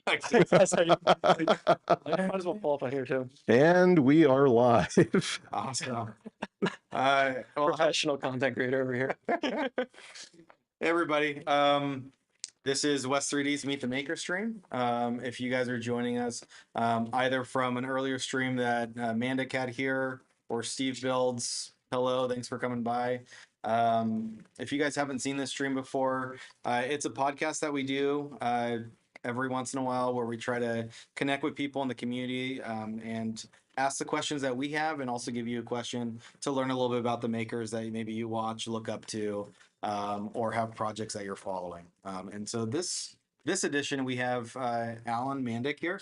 That's how you, might as well pull up on here too. And we are live. Awesome. Well, Professional content creator over here. hey everybody. This is West 3D's Meet the Maker stream. If you guys are joining us either from an earlier stream that Mandic had here or Steve Builds, hello, thanks for coming by. If you guys haven't seen this stream before, it's a podcast that we do every once in a while where we try to connect with people in the community and ask the questions that we have, and also give you a question to learn a little bit about the makers that maybe you watch, look up to, or have projects that you're following. And so this edition we have Alan Mandic here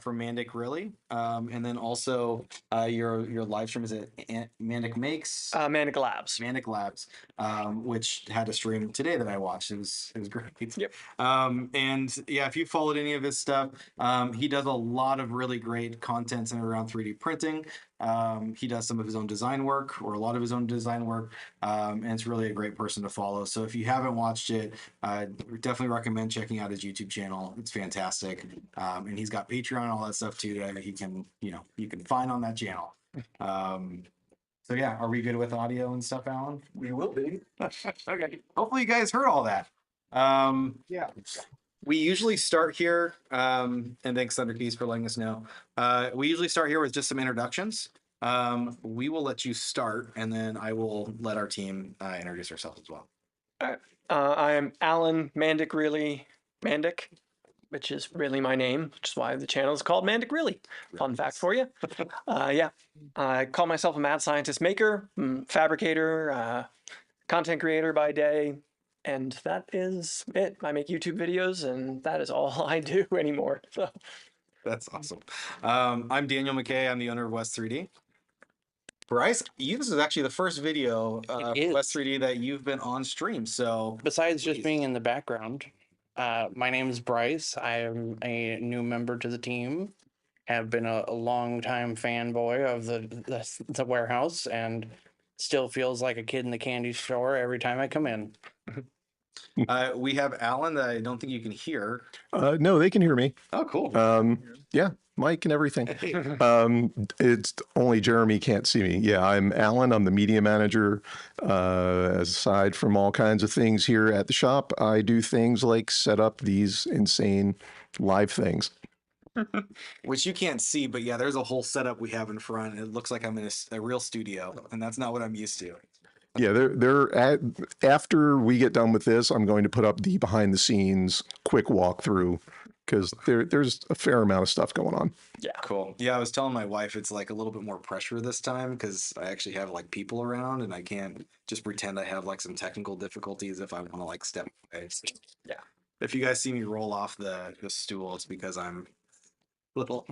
from MandicReally, and then also your live stream is it Mandic Makes Mandic Labs. Mandic Labs, which had a stream today that I watched. It was great. Yep. And yeah, if you followed any of his stuff, he does a lot of really great content centered around 3D printing. He does some of his own design work, or a lot of his own design work, and it's really a great person to follow. So if you haven't watched it, definitely recommend checking out his YouTube channel. It's fantastic, and he's got Patreon and all that stuff too that you can find on that channel. So yeah, are we good with audio and stuff, Alan? We will be. Okay. Hopefully you guys heard all that. Yeah. We usually start here, and thanks Thunder Keys for letting us know. We usually start here with just some introductions. We will let you start, and then I will let our team introduce ourselves as well. All right. I am Alan MandicReally Mandic, which is really my name, which is why the channel is called MandicReally. Fun fact for you. Yeah, I call myself a mad scientist maker, fabricator, content creator by day. And that is it. I make YouTube videos, and that is all I do anymore. So. That's awesome. I'm Daniel McKay. I'm the owner of West 3D. Bryce, this is actually the first video of West 3D that you've been on stream. So besides just being in the background, my name is Bryce. I am a new member to the team. Have been a long-time fanboy of the warehouse, and still feels like a kid in the candy store every time I come in. We have Alan that I don't think you can hear. No, they can hear me. Oh, cool. Yeah, mic and everything. It's only Jeremy can't see me. Yeah, I'm Alan. I'm the media manager. Aside from all kinds of things here at the shop, I do things like set up these insane live things. Which you can't see, but yeah, there's a whole setup we have in front. It looks like I'm in a real studio, and that's not what I'm used to. Yeah, after we get done with this, I'm going to put up the behind the scenes quick walkthrough, because there's a fair amount of stuff going on. Yeah, cool. Yeah, I was telling my wife it's like a little bit more pressure this time because I actually have like people around, and I can't just pretend I have like some technical difficulties if I want to like step away. So, yeah, if you guys see me roll off the stool, it's because I'm a little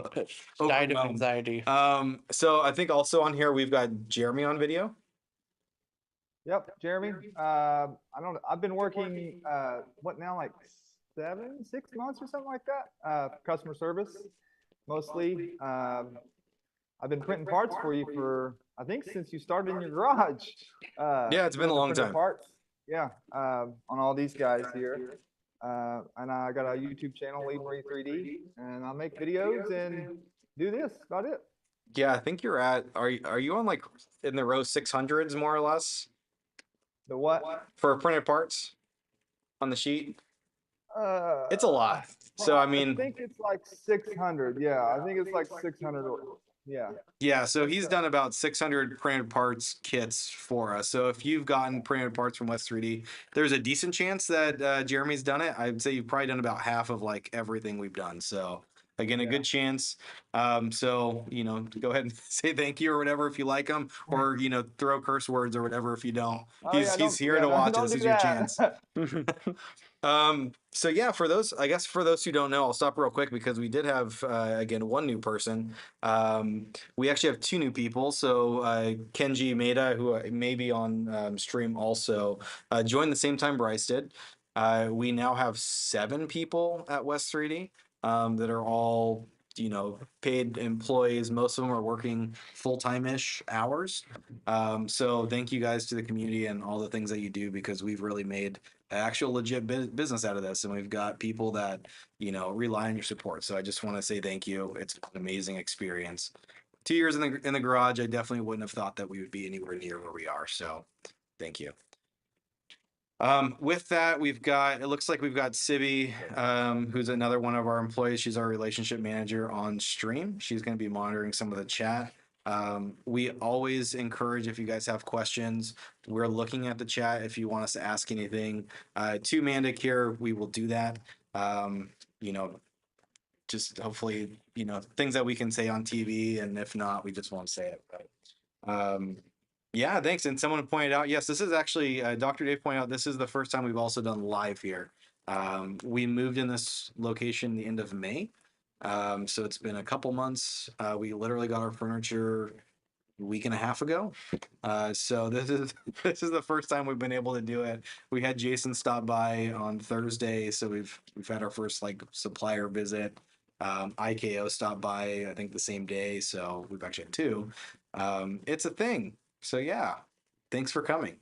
died of anxiety. So I think also on here we've got Jeremy on video. Yep, Jeremy. I've been working what now, like 6 months or something like that. Customer service mostly. I've been printing parts for you for, I think, since you started in your garage. Yeah, it's been a long time. Parts. Yeah, on all these guys here. And I got a YouTube channel, Lead Marie 3D, and I make videos and do this. About it. Yeah, I think you're at. Are you on like in the row 600s more or less? The what? For printed parts on the sheet? It's a lot. So, I mean, I think it's like 600. Yeah, I think it's like 600. Yeah. Yeah, so he's done about 600 printed parts kits for us. So if you've gotten printed parts from West 3D, there's a decent chance that Jeremy's done it. I'd say you've probably done about half of like everything we've done. So again, a good chance. So, go ahead and say thank you or whatever if you like them, or, throw curse words or whatever if you don't. He's here to watch. This is your chance. So yeah, for those who don't know, I'll stop real quick because we did have, again, one new person. We actually have two new people. So Kenji Maeda, who may be on stream also, joined the same time Bryce did. We now have 7 people at West 3D that are all paid employees. Most of them are working full-time-ish hours. So thank you guys to the community and all the things that you do, because we've really made an actual legit business out of this, and we've got people that rely on your support. So I just want to say thank you. It's an amazing experience. 2 years in the garage, I definitely wouldn't have thought that we would be anywhere near where we are. So thank you. With that, it looks like we've got Sibby, who's another one of our employees. She's our relationship manager on stream. She's going to be monitoring some of the chat. We always encourage, if you guys have questions, we're looking at the chat. If you want us to ask anything to Mandic here, we will do that. Just hopefully, things that we can say on TV, and if not, we just won't say it. But, yeah, thanks. And someone pointed out, yes, this is actually, Dr. Dave pointed out, this is the first time we've also done live here. We moved in this location the end of May. So it's been a couple months. We literally got our furniture a week and a half ago. So this is the first time we've been able to do it. We had Jason stop by on Thursday, so we've had our first supplier visit. IKO stopped by, I think, the same day, so we've actually had two. It's a thing. So yeah, thanks for coming.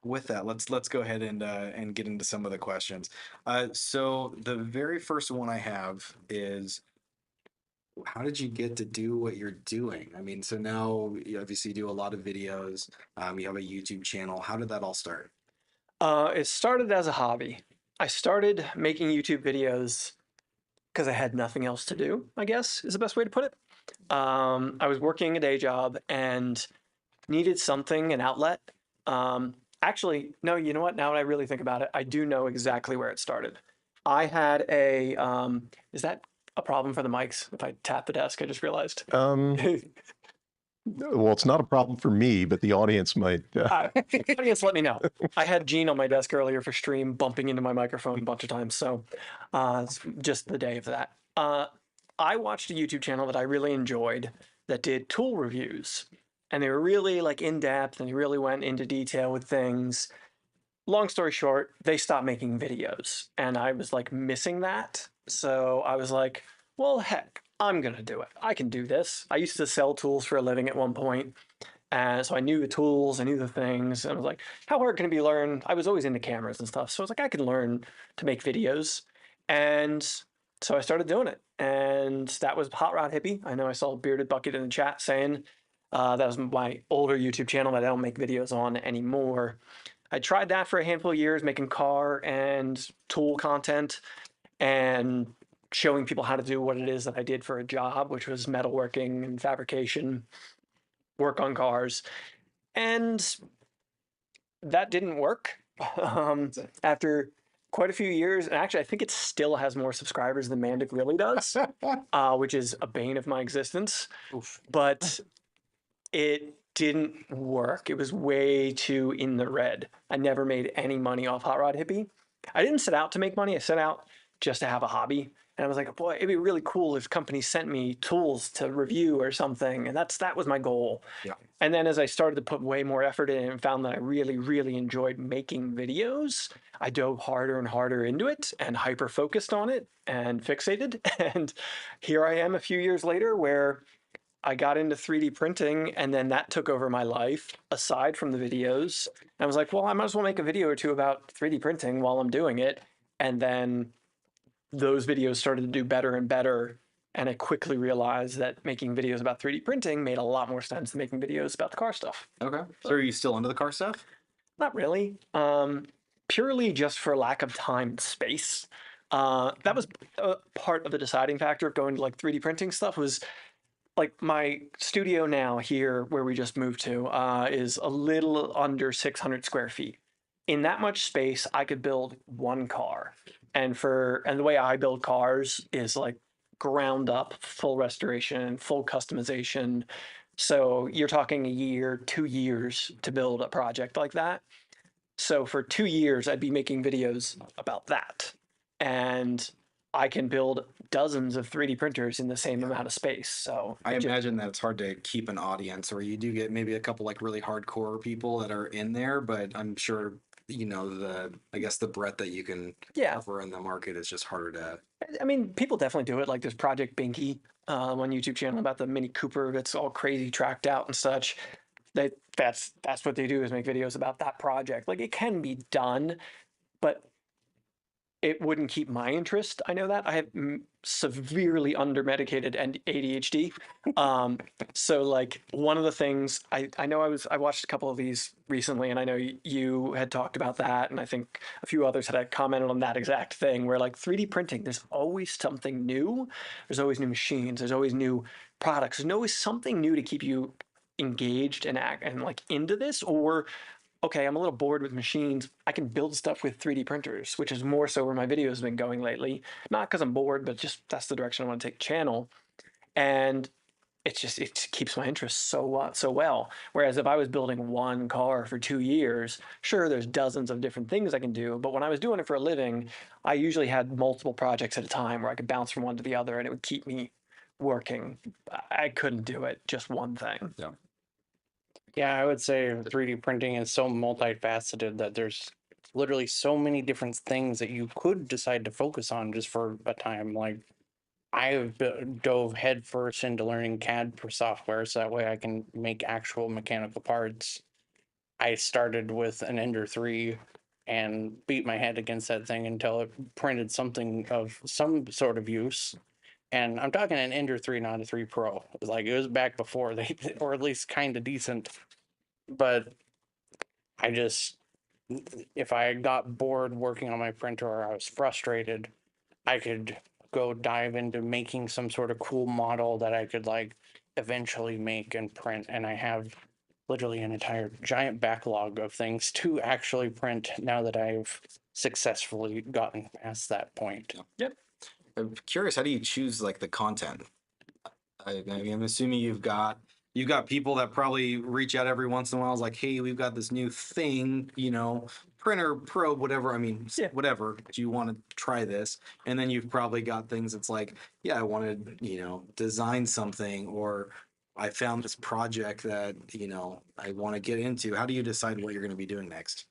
With that, let's go ahead and get into some of the questions. So the very first one I have is, how did you get to do what you're doing? I mean, so now you obviously do a lot of videos. You have a YouTube channel. How did that all start? It started as a hobby. I started making YouTube videos because I had nothing else to do, I guess is the best way to put it. I was working a day job and needed something, an outlet. Actually, no, you know what? Now that I really think about it, I do know exactly where it started. I had is that a problem for the mics if I tap the desk? I just realized. Well, it's not a problem for me, but the audience might. Audience, let me know. I had Gene on my desk earlier for stream, bumping into my microphone a bunch of times. So it's just the day of that. I watched a YouTube channel that I really enjoyed that did tool reviews. And they were really in depth, and they really went into detail with things. Long story short, they stopped making videos, and I was missing that. So I was like, well, heck, I'm going to do it. I can do this. I used to sell tools for a living at one point. And so I knew the tools, I knew the things. And I was like, how hard can it be learned? I was always into cameras and stuff. So I was like, I can learn to make videos. And so I started doing it. And that was Hot Rod Hippie. I know I saw Bearded Bucket in the chat saying that was my older YouTube channel that I don't make videos on anymore. I tried that for a handful of years, making car and tool content and showing people how to do what it is that I did for a job, which was metalworking and fabrication, work on cars. And that didn't work. After quite a few years, and actually I think it still has more subscribers than MandicReally does, which is a bane of my existence. Oof. But it didn't work. It was way too in the red. I never made any money off Hot Rod Hippie. I didn't set out to make money. I set out just to have a hobby. And I was like, boy, it'd be really cool if companies sent me tools to review or something. And that was my goal. Yeah. And then as I started to put way more effort in and found that I really, really enjoyed making videos, I dove harder and harder into it and hyper focused on it and fixated. And here I am a few years later where I got into 3D printing, and then that took over my life aside from the videos. And I was like, well, I might as well make a video or two about 3D printing while I'm doing it. And then those videos started to do better and better. And I quickly realized that making videos about 3D printing made a lot more sense than making videos about the car stuff. Okay. So are you still into the car stuff? Not really. Purely just for lack of time and space. That was part of the deciding factor of going to 3D printing stuff was my studio now here where we just moved to is a little under 600 square feet. In that much space, I could build one car. And the way I build cars is ground up, full restoration, full customization. So you're talking a year, 2 years to build a project like that. So for 2 years, I'd be making videos about that. And I can build dozens of 3D printers in the same amount of space. So I imagine that it's hard to keep an audience, or you do get maybe a couple really hardcore people that are in there, but I'm sure I guess the breadth that you can cover in the market is just harder to. I mean, people definitely do it. Like there's Project Binky on YouTube channel about the Mini Cooper that's all crazy tracked out and such. That's what they do is make videos about that project. Like it can be done, but it wouldn't keep my interest. I know that I have severely undermedicated and ADHD. So like one of the things I know I watched a couple of these recently, and I know you had talked about that, and I think a few others had commented on that exact thing where like 3D printing, there's always something new. There's always new machines. There's always new products. There's always something new to keep you engaged and like into this, or okay, I'm a little bored with machines. I can build stuff with 3D printers, which is more so where my videos have been going lately. Not because I'm bored, but just that's the direction I want to take the channel. And it keeps my interest so well. Whereas if I was building one car for 2 years, sure, there's dozens of different things I can do. But when I was doing it for a living, I usually had multiple projects at a time where I could bounce from one to the other, and it would keep me working. I couldn't do it just one thing. Yeah. Yeah, I would say 3D printing is so multifaceted that there's literally so many different things that you could decide to focus on just for a time. Like I've dove headfirst into learning CAD for software so that way I can make actual mechanical parts. I started with an Ender 3 and beat my head against that thing until it printed something of some sort of use. And I'm talking an Ender 3, not a 3 Pro. It was back before they, or at least kind of decent. But I just, if I got bored working on my printer or I was frustrated, I could go dive into making some sort of cool model that I could like eventually make and print. And I have literally an entire giant backlog of things to actually print now that I've successfully gotten past that point. Yep. I'm curious, how do you choose like the content? I mean, I'm assuming you've got people that probably reach out every once in a while. It's like, hey, we've got this new thing, printer, probe, whatever. I mean, Yeah. whatever. Do you want to try this? And then you've probably got things that's like, yeah, I want to, design something, or I found this project that, I want to get into. How do you decide what you're going to be doing next?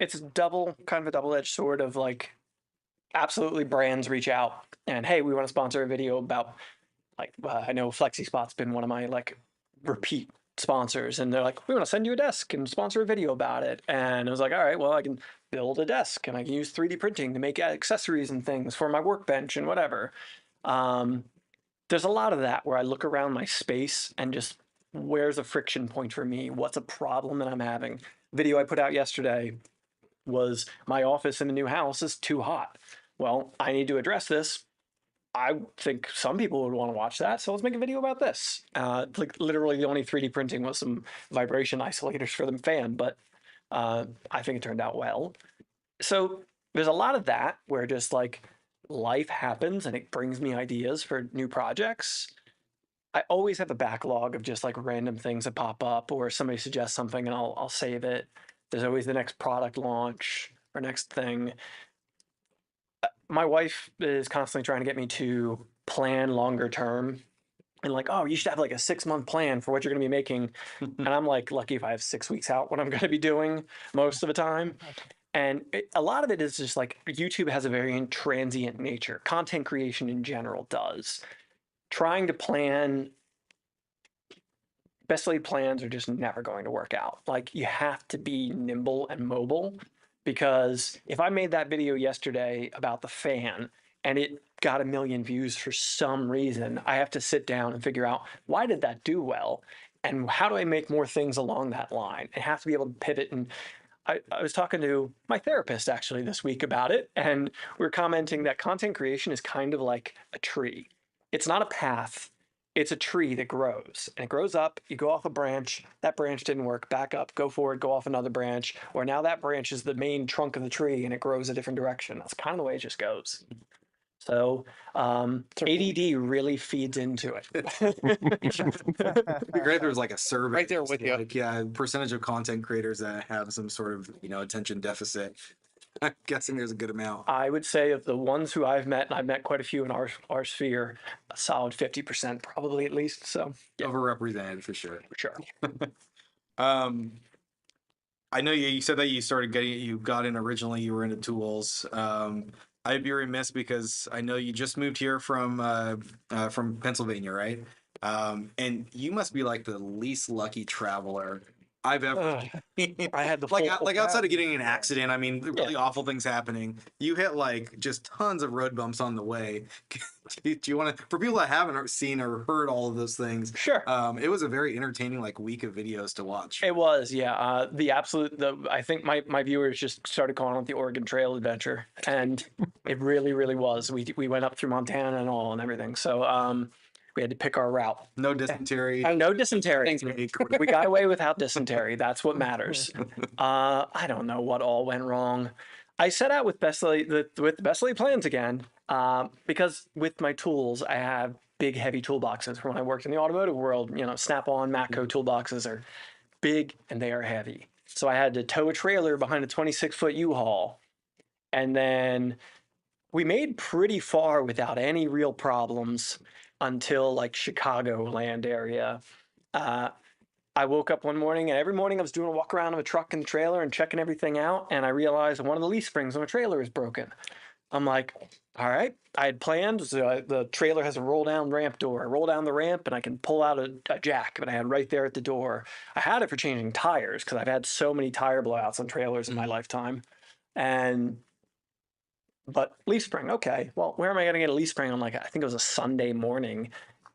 It's kind of a double-edged sword of like, absolutely brands reach out and hey, we want to sponsor a video about like I know FlexiSpot's been one of my like repeat sponsors, and they're like, we want to send you a desk and sponsor a video about it. And I was like, all right, well, I can build a desk and I can use 3D printing to make accessories and things for my workbench and whatever. There's a lot of that where I look around my space and just where's a friction point for me? What's a problem that I'm having? Video I put out yesterday was my office in the new house is too hot. Well, I need to address this. I think some people would want to watch that, so let's make a video about this. Like literally the only 3D printing was some vibration isolators for the fan, but I think it turned out well. So there's a lot of that where just like life happens and it brings me ideas for new projects. I always have a backlog of just like random things that pop up, or somebody suggests something and I'll save it. There's always the next product launch or next thing. My wife is constantly trying to get me to plan longer term and like, oh, you should have like a 6-month plan for what you're going to be making. And I'm like, lucky if I have 6 weeks out what I'm going to be doing most of the time. And a lot of it is just like YouTube has a very transient nature. Content creation in general does. Trying to plan, best laid plans are just never going to work out. Like you have to be nimble and mobile, because if I made that video yesterday about the fan and it got 1 million views for some reason, I have to sit down and figure out why did that do well and how do I make more things along that line. I have to be able to pivot. And I was talking to my therapist actually this week about it, and we were commenting that content creation is kind of like a tree. It's not a path. It's a tree that grows, and it grows up. You go off a branch, that branch didn't work, back up, go forward, go off another branch, or now that branch is the main trunk of the tree and it grows a different direction. That's kind of the way it just goes. So ADD really feeds into it. It'd be great if there was like a survey. Right there with you. Like, yeah, percentage of content creators that have some sort of, attention deficit. I'm guessing there's a good amount. I would say of the ones who I've met, and I've met quite a few in our sphere, a solid 50% probably at least. So yeah, Overrepresented for sure. for sure. I know you said that you got in originally, you were into tools. I'd be remiss because I know you just moved here from Pennsylvania, right? And you must be like the least lucky traveler I've ever Ugh, seen. I had the like full. like outside of getting in an accident, I mean, Yeah. really awful things happening. You hit like just tons of road bumps on the way. Do you want to, for people that haven't seen or heard all of those things? Sure. It was a very entertaining like week of videos to watch. It was, yeah. I think my viewers just started calling it the Oregon Trail Adventure, and it really, really was. We went up through Montana and all and everything. So we had to pick our route. No dysentery. No dysentery. Snake. We got away without dysentery. That's what matters. I don't know what all went wrong. I set out with with best laid plans again, because with my tools, I have big, heavy toolboxes. From when I worked in the automotive world, you know, Snap-on, Matco toolboxes are big and they are heavy. So I had to tow a trailer behind a 26-foot U-Haul, and then we made pretty far without any real problems until like Chicagoland area. I woke up one morning, and every morning I was doing a walk around of a truck and trailer and checking everything out, and I realized one of the leaf springs on the trailer is broken. I'm like, all right, I had planned, so the trailer has a roll down ramp door. I roll down the ramp and I can pull out a jack that I had right there at the door. I had it for changing tires because I've had so many tire blowouts on trailers in my lifetime. But leaf spring, okay. Well, where am I going to get a leaf spring on, like, I think it was a Sunday morning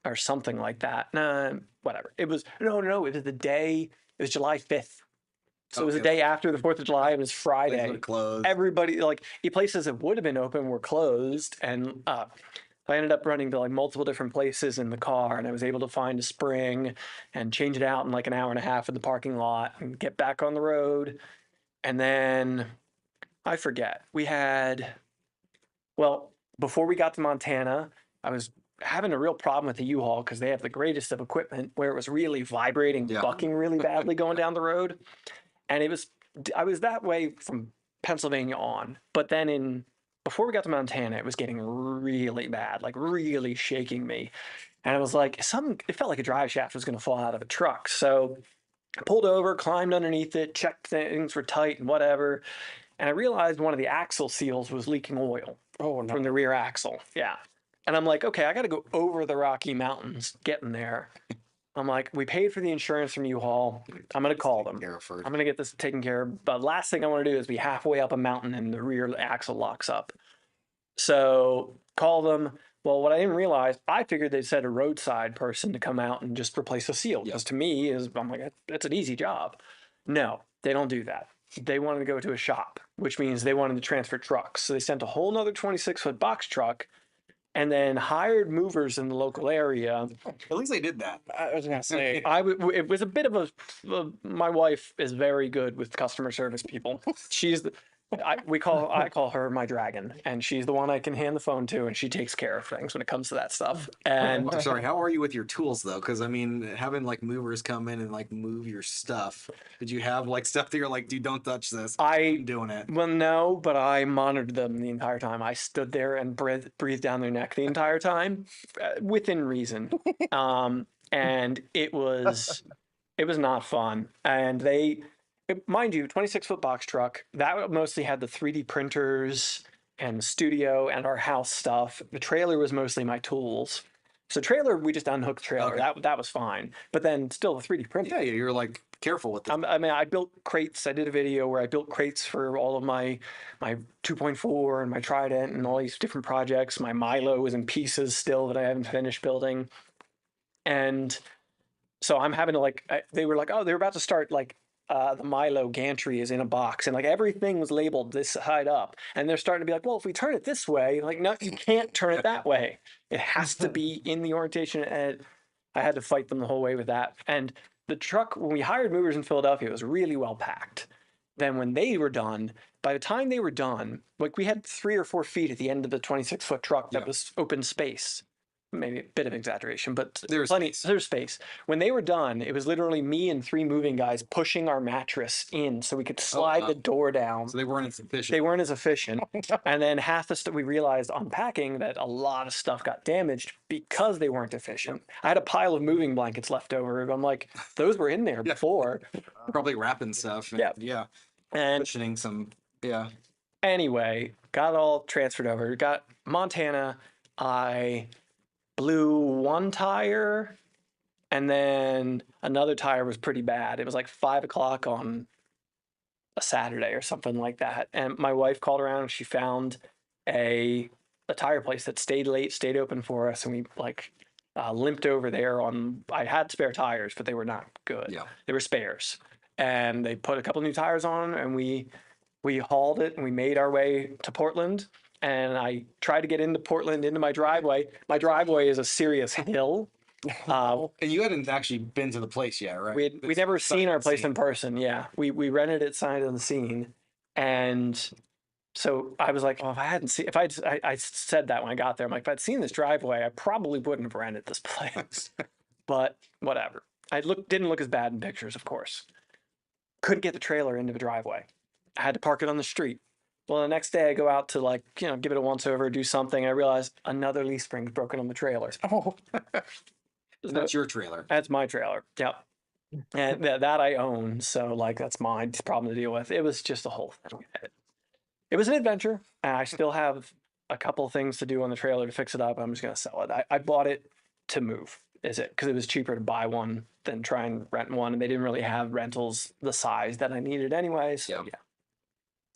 or something like that? Whatever. It was, no, it was the day, it was July 5th. So it was the day after the 4th of July. It was Friday. Closed. Everybody, like, places that would have been open were closed. And I ended up running to like multiple different places in the car, and I was able to find a spring and change it out in like an hour and a half in the parking lot and get back on the road. And then I forget, well, before we got to Montana, I was having a real problem with the U-Haul because they have the greatest of equipment where it was really vibrating, bucking really badly going down the road. And I was that way from Pennsylvania on. But then before we got to Montana, it was getting really bad, like really shaking me. And I was like, it felt like a drive shaft was going to fall out of a truck. So I pulled over, climbed underneath it, checked things were tight and whatever. And I realized one of the axle seals was leaking oil from the rear axle. Yeah. And I'm like, okay, I got to go over the Rocky Mountains getting there. I'm like, we paid for the insurance from U-Haul. I'm going to call them. I'm going to get this taken care of. But last thing I want to do is be halfway up a mountain and the rear axle locks up. So call them. Well, what I didn't realize, I figured they'd send a roadside person to come out and just replace a seal. Because to me, I'm like, that's an easy job. No, they don't do that. They wanted to go to a shop, which means they wanted to transfer trucks. So they sent a whole nother 26-foot box truck and then hired movers in the local area. At least they did that. I was gonna say, It was a bit of my wife is very good with customer service people. I call her my dragon, and she's the one I can hand the phone to, and she takes care of things when it comes to that stuff. And I'm sorry, how are you with your tools though? Because I mean, having like movers come in and like move your stuff. Did you have like stuff that you're like, dude, don't touch this? I'm doing it. Well, no, but I monitored them the entire time. I stood there and breathed down their neck the entire time, within reason. And it was not fun. And mind you, 26-foot box truck, that mostly had the 3D printers and the studio and our house stuff. The trailer was mostly my tools. So trailer, we just unhooked the trailer. Okay. That was fine. But then still the 3D printer. Yeah, you're like careful with it. I mean, I built crates. I did a video where I built crates for all of my 2.4 and my Trident and all these different projects. My Milo is in pieces still that I haven't finished building. And so I'm having to they were like, oh, they were about to start the Milo gantry is in a box, and like everything was labeled this side up, and they're starting to be like, well, if we turn it this way, like, no, you can't turn it that way. It has to be in the orientation. And I had to fight them the whole way with that. And the truck, when we hired movers in Philadelphia, it was really well packed. Then when they were done, by the time they were done, like we had 3 or 4 feet at the end of the 26-foot truck that was open space. Maybe a bit of exaggeration, but there's space. When they were done, it was literally me and 3 moving guys pushing our mattress in so we could slide the door down. So they weren't as efficient. They weren't as efficient. And then half the stuff we realized unpacking that a lot of stuff got damaged because they weren't efficient. I had a pile of moving blankets left over. I'm like, those were in there before. Probably wrapping stuff. And, yeah. And cushioning some. Yeah. Anyway, got it all transferred over. Got Montana. I blew one tire, and then another tire was pretty bad. It was like 5 o'clock on a Saturday or something like that. And my wife called around and she found a a tire place that stayed late, stayed open for us, and we like limped over there on. I had spare tires, but they were not good. Yeah. They were spares, and they put a couple new tires on, and we hauled it and we made our way to Portland. And I tried to get into Portland into my driveway. My driveway is a serious hill. And you hadn't actually been to the place yet, right? We'd never seen our place in person. Yeah, we rented it sight unseen, and so I was like, oh, if I hadn't seen, if I said that when I got there, I'm like, if I'd seen this driveway, I probably wouldn't have rented this place. But whatever. Didn't look as bad in pictures, of course. Couldn't get the trailer into the driveway. I had to park it on the street. Well, the next day I go out to like, give it a once over, do something. I realize another leaf spring's broken on the trailer. Oh, That's your trailer. That's my trailer. Yep. And that I own. So like, that's my problem to deal with. It was just a whole thing. It was an adventure. And I still have a couple of things to do on the trailer to fix it up. I'm just going to sell it. I bought it to move, is it? Because it was cheaper to buy one than try and rent one. And they didn't really have rentals the size that I needed anyway. So Yeah.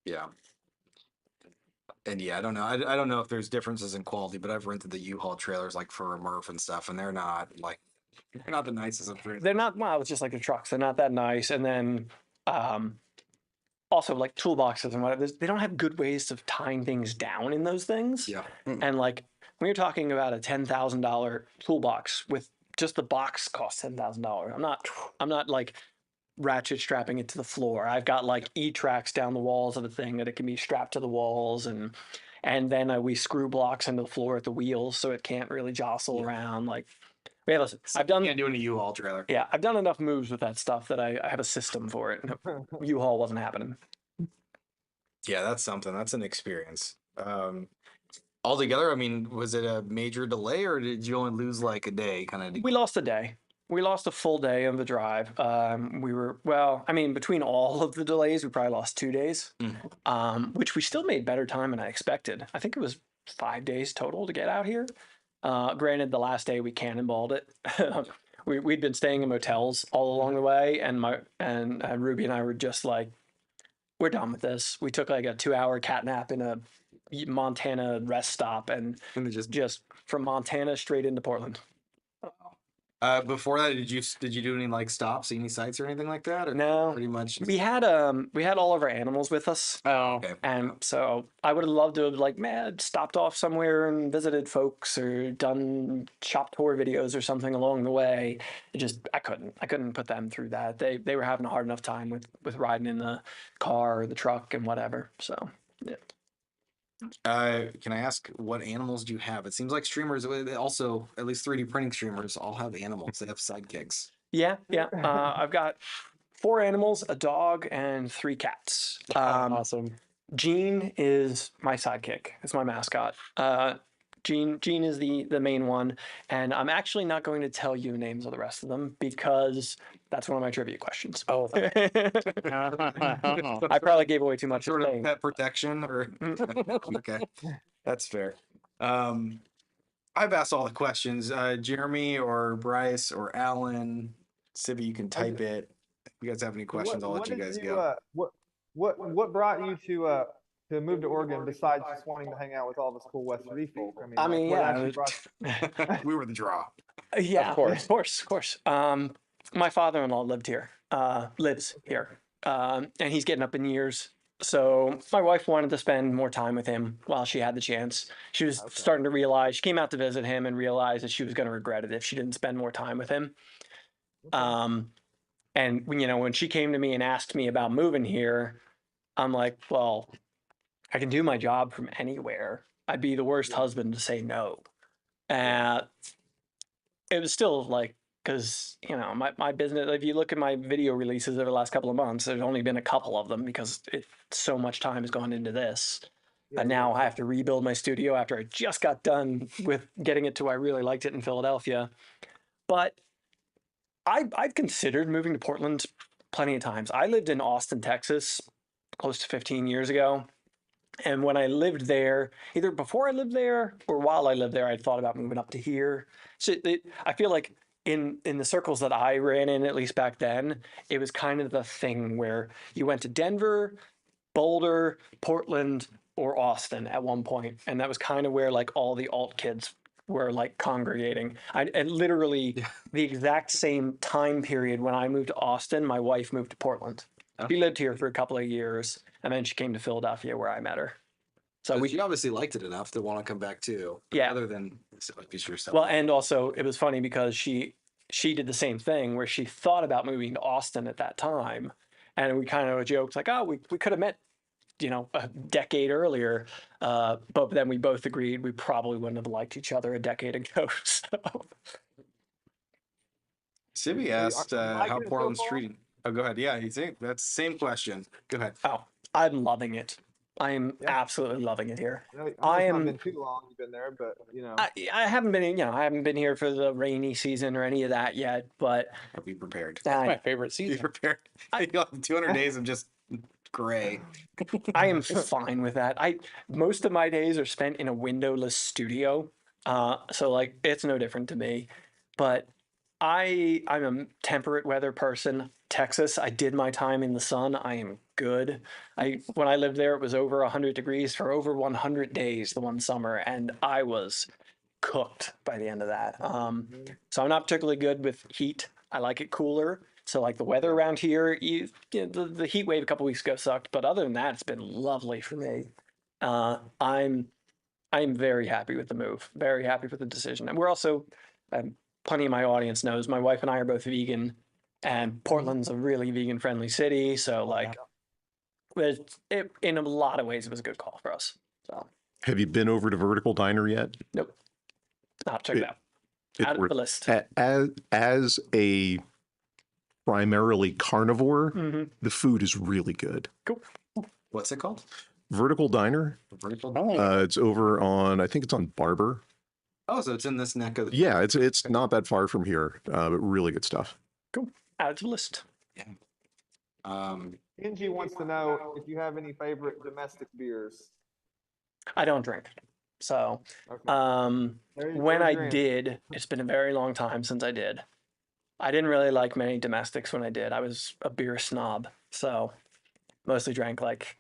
Yeah. And yeah, I don't know. I don't know if there's differences in quality, but I've rented the U-Haul trailers like for a Murph and stuff, and they're not the nicest of trailers. they're not, well, it's just like the trucks. They're not that nice. And then also like toolboxes and whatever, they don't have good ways of tying things down in those things. Yeah. And like when you're talking about a $10,000 toolbox with just the box costs $10,000. I'm not like ratchet strapping it to the floor. I've got like E-tracks down the walls of the thing that it can be strapped to the walls, and then we screw blocks into the floor at the wheels so it can't really jostle around. Like, yeah, listen, I've done Can't do it in a U-Haul trailer. yeah, I've done enough moves with that stuff that I have a system for it. U-Haul wasn't happening. Yeah, that's something. That's an experience. Altogether, I mean, was it a major delay or did you only lose like a day kind of? We lost a day. We lost a full day of the drive. Between all of the delays, we probably lost 2 days, which we still made better time than I expected. I think it was 5 days total to get out here. Granted, the last day we cannonballed it. We'd been staying in motels all along the way, and Ruby and I were just like, we're done with this. We took like a 2-hour cat nap in a Montana rest stop, and just from Montana straight into Portland. Before that, did you do any like stops, see any sites or anything like that? Or No, pretty much. we had all of our animals with us. oh, Okay. And so I would have loved to have like stopped off somewhere and visited folks or done shop tour videos or something along the way. I couldn't put them through that. They were having a hard enough time with riding in the car or the truck and whatever. So yeah. Can I ask what animals do you have? It seems like streamers, also at least 3D printing streamers, all have animals. They have sidekicks. Yeah. I've got 4 animals, a dog, and 3 cats. awesome. Gene is my sidekick. It's my mascot. Gene is the main one, and I'm actually not going to tell you names of the rest of them because that's one of my trivia questions. Oh, I probably gave away too much. Sort of thing. pet protection or okay. That's fair. I've asked all the questions. Jeremy or Bryce or Alan, Civi, you can type it. If you guys have any questions, I'll let you guys go. What brought you to move to Oregon besides just wanting to hang out with all this cool West City folk? I mean, what yeah. actually brought- We were the draw. Yeah, Of course. of course. My father-in-law lives here, and he's getting up in years. So my wife wanted to spend more time with him while she had the chance. She was starting to realize, she came out to visit him and realized that she was going to regret it if she didn't spend more time with him. And when she came to me and asked me about moving here, I'm like, well, I can do my job from anywhere. I'd be the worst husband to say no. It was still like, because my business, if you look at my video releases over the last couple of months, there's only been a couple of them because so much time has gone into this. And now I have to rebuild my studio after I just got done with getting it to where I really liked it in Philadelphia. But I've considered moving to Portland plenty of times. I lived in Austin, Texas, close to 15 years ago. And when I lived there, either before I lived there or while I lived there, I'd thought about moving up to here. So I feel like in the circles that I ran in, at least back then, it was kind of the thing where you went to Denver, Boulder, Portland, or Austin at one point, and that was kind of where like all the alt kids were like congregating. And literally the exact same time period when I moved to Austin, my wife moved to Portland. She lived here for a couple of years, and then she came to Philadelphia where I met her. So But you obviously liked it enough to want to come back too. Yeah. Other than just yourself. well, and also it was funny because she did the same thing where she thought about moving to Austin at that time, and we kind of joked like, oh, we could have met, a decade earlier, but then we both agreed we probably wouldn't have liked each other a decade ago. So Sibby you asked liking how it so Portland's far? treating. Oh, go ahead. Yeah, he's saying that's the same question. Go ahead. oh, I'm loving it. I am Yeah. absolutely loving it here. I know it's I not am- been too long you've been there, but I haven't been, I haven't been here for the rainy season or any of that yet, but I'll be prepared. My favorite Be season. prepared. You'll have 200 days of just gray. I am fine with that. Most of my days are spent in a windowless studio, so like it's no different to me. But I'm a temperate weather person. Texas, I did my time in the sun. I am good. When I lived there, it was over 100 degrees for over 100 days the one summer, and I was cooked by the end of that. So I'm not particularly good with heat. I like it cooler. So like the weather around here, the heat wave a couple weeks ago sucked, but other than that, it's been lovely for me. I'm very happy with the move. Very happy with the decision, and we're also plenty of my audience knows my wife and I are both vegan, and Portland's a really vegan friendly city. So like, in a lot of ways, it was a good call for us. So Have you been over to Vertical Diner yet? nope, not check it out. It's Out of worth- the list. As a primarily carnivore, Mhm. the food is really good. What's it called? Vertical Diner. Vertical. Oh, It's over on, I think it's on Barber. Oh, so it's in this neck of the. Yeah, it's not that far from here, but really good stuff. Add to the list. Angie wants to know if you have any favorite domestic beers. I don't drink, so Okay. when I There's your answer. did, it's been a very long time since I did. I didn't really like many domestics when I did. I was a beer snob, so mostly drank like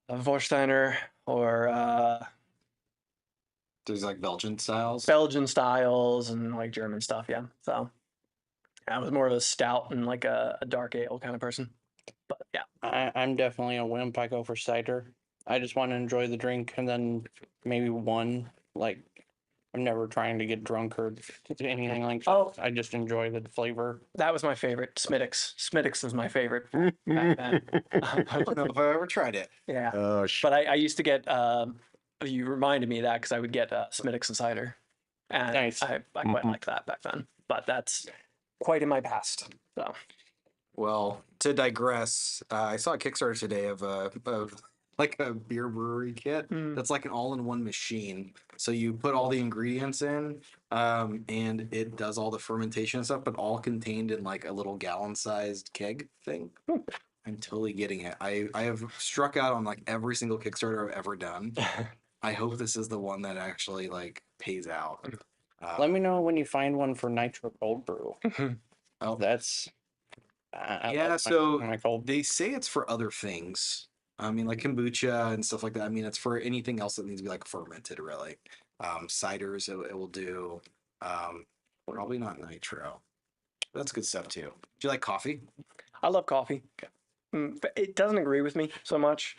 a Vorsteiner or There's like Belgian styles. Belgian styles and like German stuff. Yeah, so I was more of a stout and like a dark ale kind of person. But yeah, I'm definitely a wimp. I go for cider. I just want to enjoy the drink and then maybe one. Like, I'm never trying to get drunk or anything like that. Oh. I just enjoy the flavor. that was my favorite. Smittix. Smittix was my favorite back then. I don't know if I ever tried it. Yeah. Gosh. But I used to get, you reminded me of that because I would get Smittix and cider. And Nice. I quite liked that back then. But that's quite in my past. So Well, to digress, I saw a Kickstarter today of like a beer brewery kit Mm. that's like an all-in-one machine. So you put all the ingredients in, and it does all the fermentation and stuff, but all contained in like a little gallon-sized keg thing. I'm totally getting it. I have struck out on like every single Kickstarter I've ever done. I hope this is the one that actually like pays out. Let me know when you find one for Nitro Cold Brew. Oh. That's. I Yeah, love my- so my cold. they say it's for other things. I mean, like kombucha and stuff like that. I mean, it's for anything else that needs to be like fermented, really. Ciders, it will do. Probably not nitro. That's good stuff too. Do you like coffee? I love coffee. But it doesn't agree with me so much.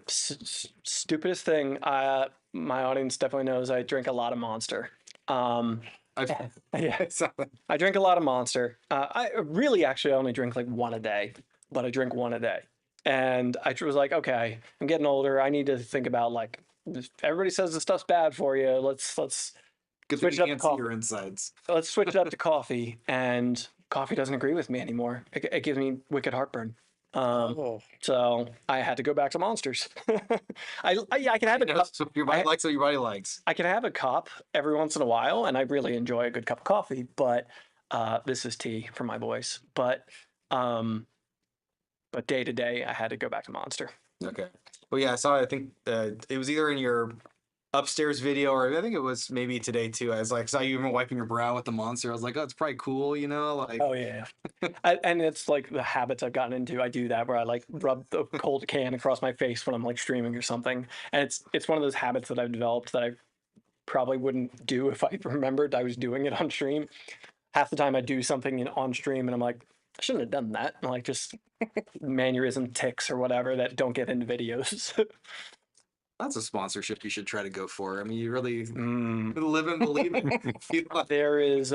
Stupidest thing, my audience definitely knows I drink a lot of Monster. I've, Yeah, I drink a lot of Monster. I really actually only drink like one a day, but I drink one a day. And I was like, okay, I'm getting older. I need to think about like, everybody says this stuff's bad for you. Let's Good Switch thing it you up to can't see coffee. your insides. switch it up to coffee. And coffee doesn't agree with me anymore. It gives me wicked heartburn. Oh, So I had to go back to Monsters. I can have a cup. So your body likes what your body likes. I can have a cup every once in a while, and I really enjoy a good cup of coffee. But this is tea for my boys. But day to day, I had to go back to Monster. Okay. Well, yeah, I saw. I think it was either in your upstairs video, or I think it was maybe today too. I was like, saw you even wiping your brow with the monster. I was like, oh, it's probably cool, you know, like. Oh yeah. And it's like the habits I've gotten into. I do that where I like rub the cold can across my face when I'm like streaming or something. And it's one of those habits that I've developed that I probably wouldn't do if I remembered I was doing it on stream. Half the time I do something on stream and I'm like, I shouldn't have done that. And like just mannerism tics or whatever that don't get into videos. That's a sponsorship you should try to go for. I mean, you really Mm. live and believe it. Feel like- There is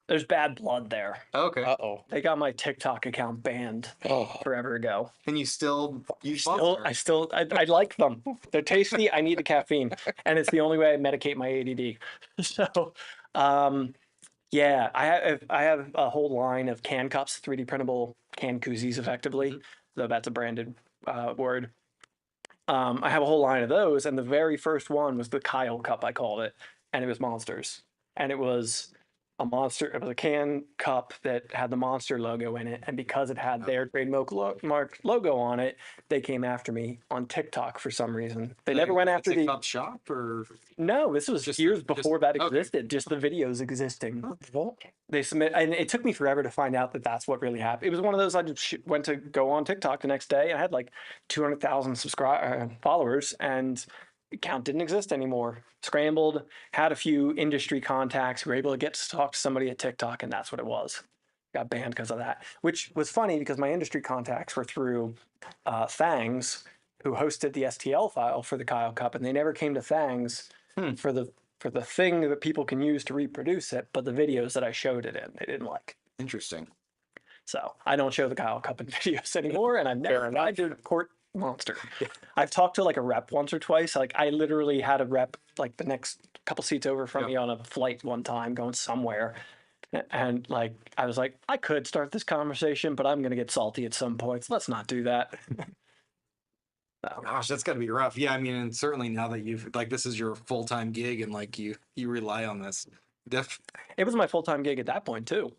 there's bad blood there. okay. Uh-oh. They got my TikTok account banned Oh. forever ago. Can you still use Still, I like them. They're tasty. I need the caffeine, and it's the only way I medicate my ADD. So, yeah, I have a whole line of can cups, 3D printable can koozies, effectively. Though that's a branded word. I have a whole line of those, and the very first one was the Kyle cup, I called it, and it was monsters, and it was a monster. It was a can cup that had the monster logo in it, and because it had their trademark logo on it, they came after me on TikTok for some reason. They never went after the TikTok shop or no. This was Just- years just- before that okay. existed. Just the videos existing. They submit, and it took me forever to find out that that's what really happened. It was one of those I just went to go on TikTok the next day. I had like 200,000 followers, and account didn't exist anymore. Scrambled, had a few industry contacts, were able to get to talk to somebody at TikTok, and that's what it was. Got banned because of that, which was funny because my industry contacts were through Thangs, who hosted the STL file for the Kyle Cup, and they never came to Thangs for the thing that people can use to reproduce it, but the videos that I showed it in, they didn't like. interesting. So I don't show the Kyle Cup in videos anymore, and I've never Fair tried to court monster. I've talked to like a rep once or twice. Like I literally had a rep like the next couple seats over from me on a flight one time going somewhere. And like I was like, I could start this conversation, but I'm gonna get salty at some points. Let's not do that. Gosh, that's got to be rough. Yeah, I mean, and certainly now that you've like this is your full time gig and like you rely on this. It was my full-time gig at that point too.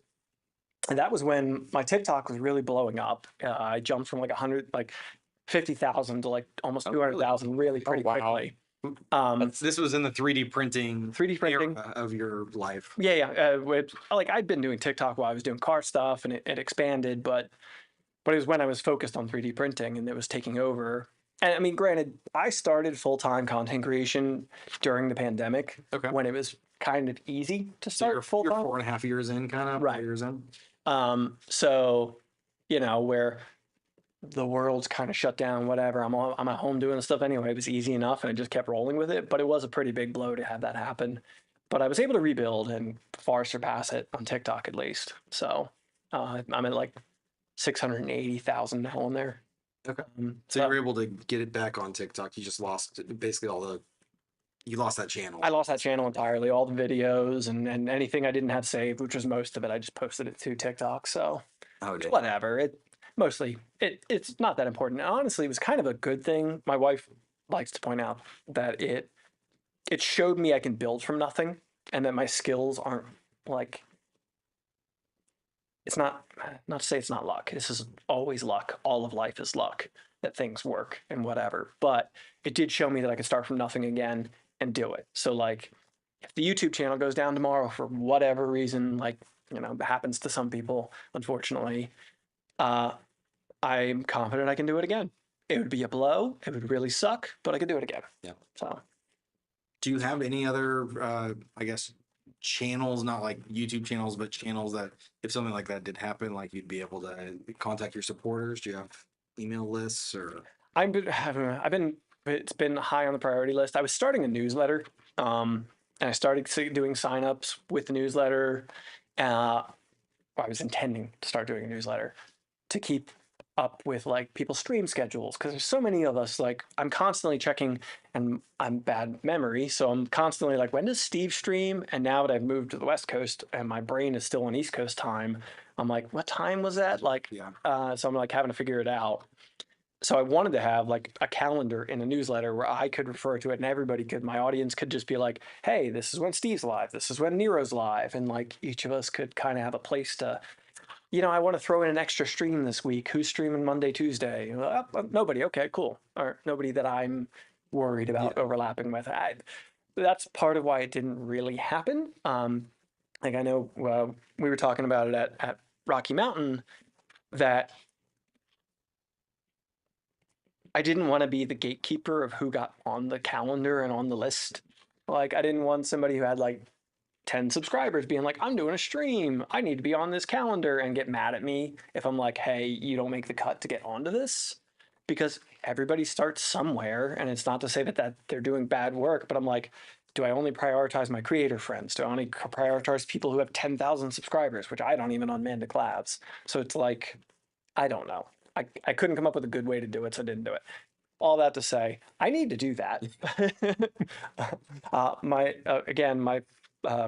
And that was when my TikTok was really blowing up. I jumped from like 100, like 50,000 to like almost Oh, really? 200,000 really pretty wow. quickly. This was in the 3D printing 3D printing. era of your life. Yeah. Like I'd been doing TikTok while I was doing car stuff, and it expanded, but it was when I was focused on 3D printing and it was taking over. And I mean, granted, I started full-time content creation during the pandemic Okay. when it was kind of easy to So you're start full-time. 4.5 years in, kind of. Right. 4 years in. So, you know, where the world's kind of shut down, whatever. I'm at home doing stuff anyway. It was easy enough, and I just kept rolling with it. But it was a pretty big blow to have that happen. But I was able to rebuild and far surpass it on TikTok at least. So I'm at like 680,000 now on there. Okay. So you were able to get it back on TikTok. You just lost basically you lost that channel. I lost that channel entirely, all the videos and anything I didn't have saved, which was most of it. I just posted it to TikTok. So Oh, dang. whatever. It's not that important. And honestly, it was kind of a good thing. My wife likes to point out that it showed me I can build from nothing, and that my skills aren't like, it's not to say it's not luck. This is always luck. All of life is luck, that things work and whatever. But it did show me that I could start from nothing again and do it. So like if the YouTube channel goes down tomorrow for whatever reason, like, you know, happens to some people, unfortunately, I'm confident I can do it again. It would be a blow. It would really suck, but I could do it again. Yeah. So Do you have any other, I guess, channels, not like YouTube channels, but channels that if something like that did happen, like you'd be able to contact your supporters? Do you have email lists or? It's been high on the priority list. I was starting a newsletter, and I started doing signups with the newsletter. I was intending to start doing a newsletter to keep up with like people's stream schedules, because there's so many of us. Like I'm constantly checking, and I'm bad memory, so I'm constantly like, when does Steve stream? And now that I've moved to the West Coast and my brain is still on East Coast time, I'm like, what time was that? Like, Yeah. so I'm like having to figure it out. So I wanted to have like a calendar in a newsletter where I could refer to it, and everybody could, my audience could just be like, hey, this is when Steve's live, this is when Nero's live, and like each of us could kind of have a place to I want to throw in an extra stream this week. Who's streaming Monday, Tuesday? Nobody. Okay, cool. Or nobody that I'm worried about overlapping with. That's part of why it didn't really happen. Like I know we were talking about it at Rocky Mountain that I didn't want to be the gatekeeper of who got on the calendar and on the list. Like I didn't want somebody who had like 10 subscribers being like, I'm doing a stream. I need to be on this calendar and get mad at me if I'm like, hey, you don't make the cut to get onto this. Because everybody starts somewhere. And it's not to say that they're doing bad work, but I'm like, do I only prioritize my creator friends? Do I only prioritize people who have 10,000 subscribers, which I don't even on Mandic Labs? So it's like, I don't know. I couldn't come up with a good way to do it, so I didn't do it. All that to say, I need to do that. My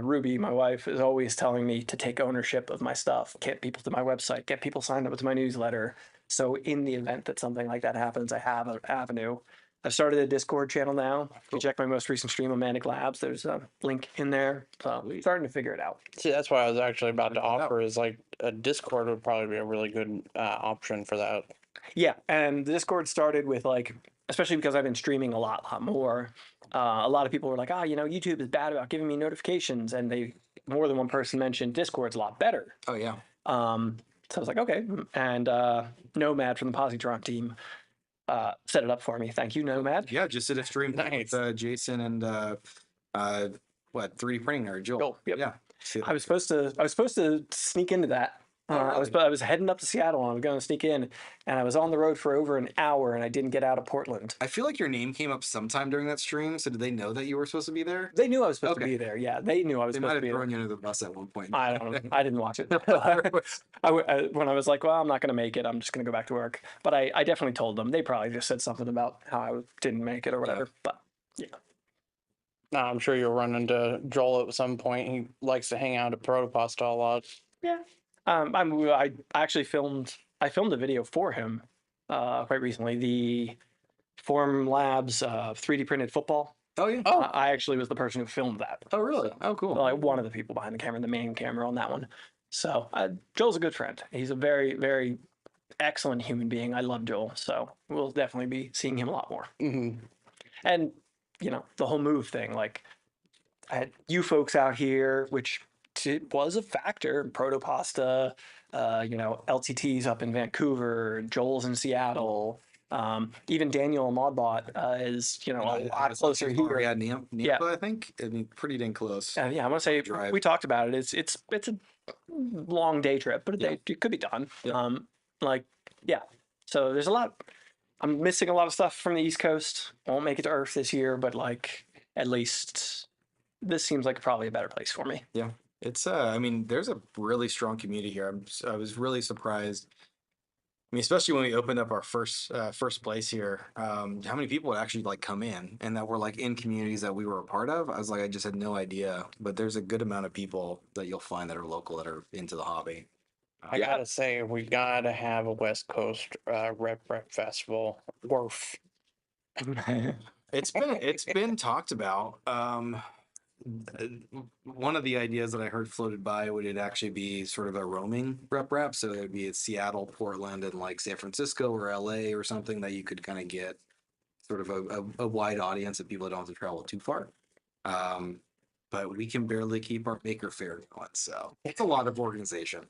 Ruby, my wife, is always telling me to take ownership of my stuff, get people to my website, get people signed up to my newsletter. So in the event that something like that happens, I have an avenue. I've started a Discord channel now. If you check my most recent stream on Mandic Labs, there's a link in there. So I'm starting to figure it out. See, that's what I was actually about to offer. Is like a Discord would probably be a really good option for that. Yeah, and the Discord started with like, especially because I've been streaming a lot more. A lot of people were like, YouTube is bad about giving me notifications, and more than one person mentioned Discord's a lot better. Oh yeah. So I was like, okay, and Nomad from the Positron team set it up for me. Thank you, Nomad. Yeah, just did a stream Nice. with Jason and 3D printing nerd Joel. Joel, yep. Yeah. I was supposed to sneak into that. I was heading up to Seattle and I was going to sneak in, and I was on the road for over an hour and I didn't get out of Portland. I feel like your name came up sometime during that stream. So did they know that you were supposed to be there? They knew I was supposed to Okay. be there. Yeah, they knew I was They supposed might to be have there. thrown you under the bus at one point. I don't know. I didn't watch it. When I was like, well, I'm not going to make it. I'm just going to go back to work. But I definitely told them. They probably just said something about how I didn't make it or whatever. But yeah. No, I'm sure you'll run into Joel at some point. He likes to hang out at Protopasta a lot. Yeah. I actually filmed a video for him quite recently. The Form Labs 3D printed football. Oh yeah. I actually was the person who filmed that. Oh really? Oh cool. Like one of the people behind the camera, the main camera on that one. So Joel's a good friend. He's a very, very excellent human being. I love Joel. So we'll definitely be seeing him a lot more. Mm-hmm. And, the whole move thing, like I had you folks out here, which was a factor. Protopasta, LTT's up in Vancouver, Joel's in Seattle. Even Daniel Modbot is, a lot closer here. Yeah, Nampa, I think. I mean, pretty dang close. Yeah, I want to say Drive. we talked about it. It's a long day trip, but it could be done. Yeah. So there's a lot. I'm missing a lot of stuff from the East Coast. Won't make it to Earth this year, but at least this seems like probably a better place for me. Yeah. It's I mean, there's a really strong community here. I was really surprised. I mean, especially when we opened up our first place here, how many people would actually like come in and that were like in communities that we were a part of. I was like, I just had no idea. But there's a good amount of people that you'll find that are local that are into the hobby. I gotta say, we gotta have a West Coast Rep Festival. Worf. It's been talked about. One of the ideas that I heard floated by would it actually be sort of a roaming rep, so it'd be at Seattle, Portland, and like San Francisco or LA or something that you could kind of get sort of a wide audience of people that don't have to travel too far. But we can barely keep our Maker Faire going, so it's a lot of organization.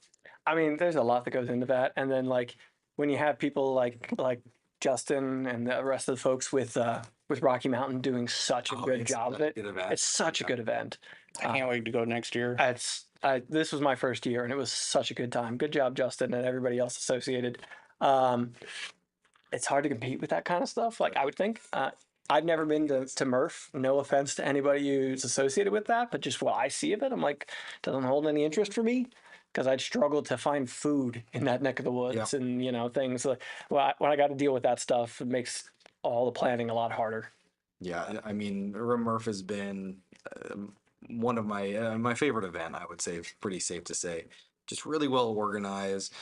I mean, there's a lot that goes into that, and then like when you have people like Justin and the rest of the folks with Rocky Mountain doing such a good job of it. It's such a good event. I can't wait to go next year. This was my first year, and it was such a good time. Good job, Justin, and everybody else associated. It's hard to compete with that kind of stuff. Like I would think. I've never been to Murph. No offense to anybody who's associated with that, but just what I see of it, I'm like, doesn't hold any interest for me. Because I'd struggled to find food in that neck of the woods, and things like when I got to deal with that stuff, it makes all the planning a lot harder. Yeah, I mean, Murph has been one of my favorite event. I would say, it's pretty safe to say, just really well organized.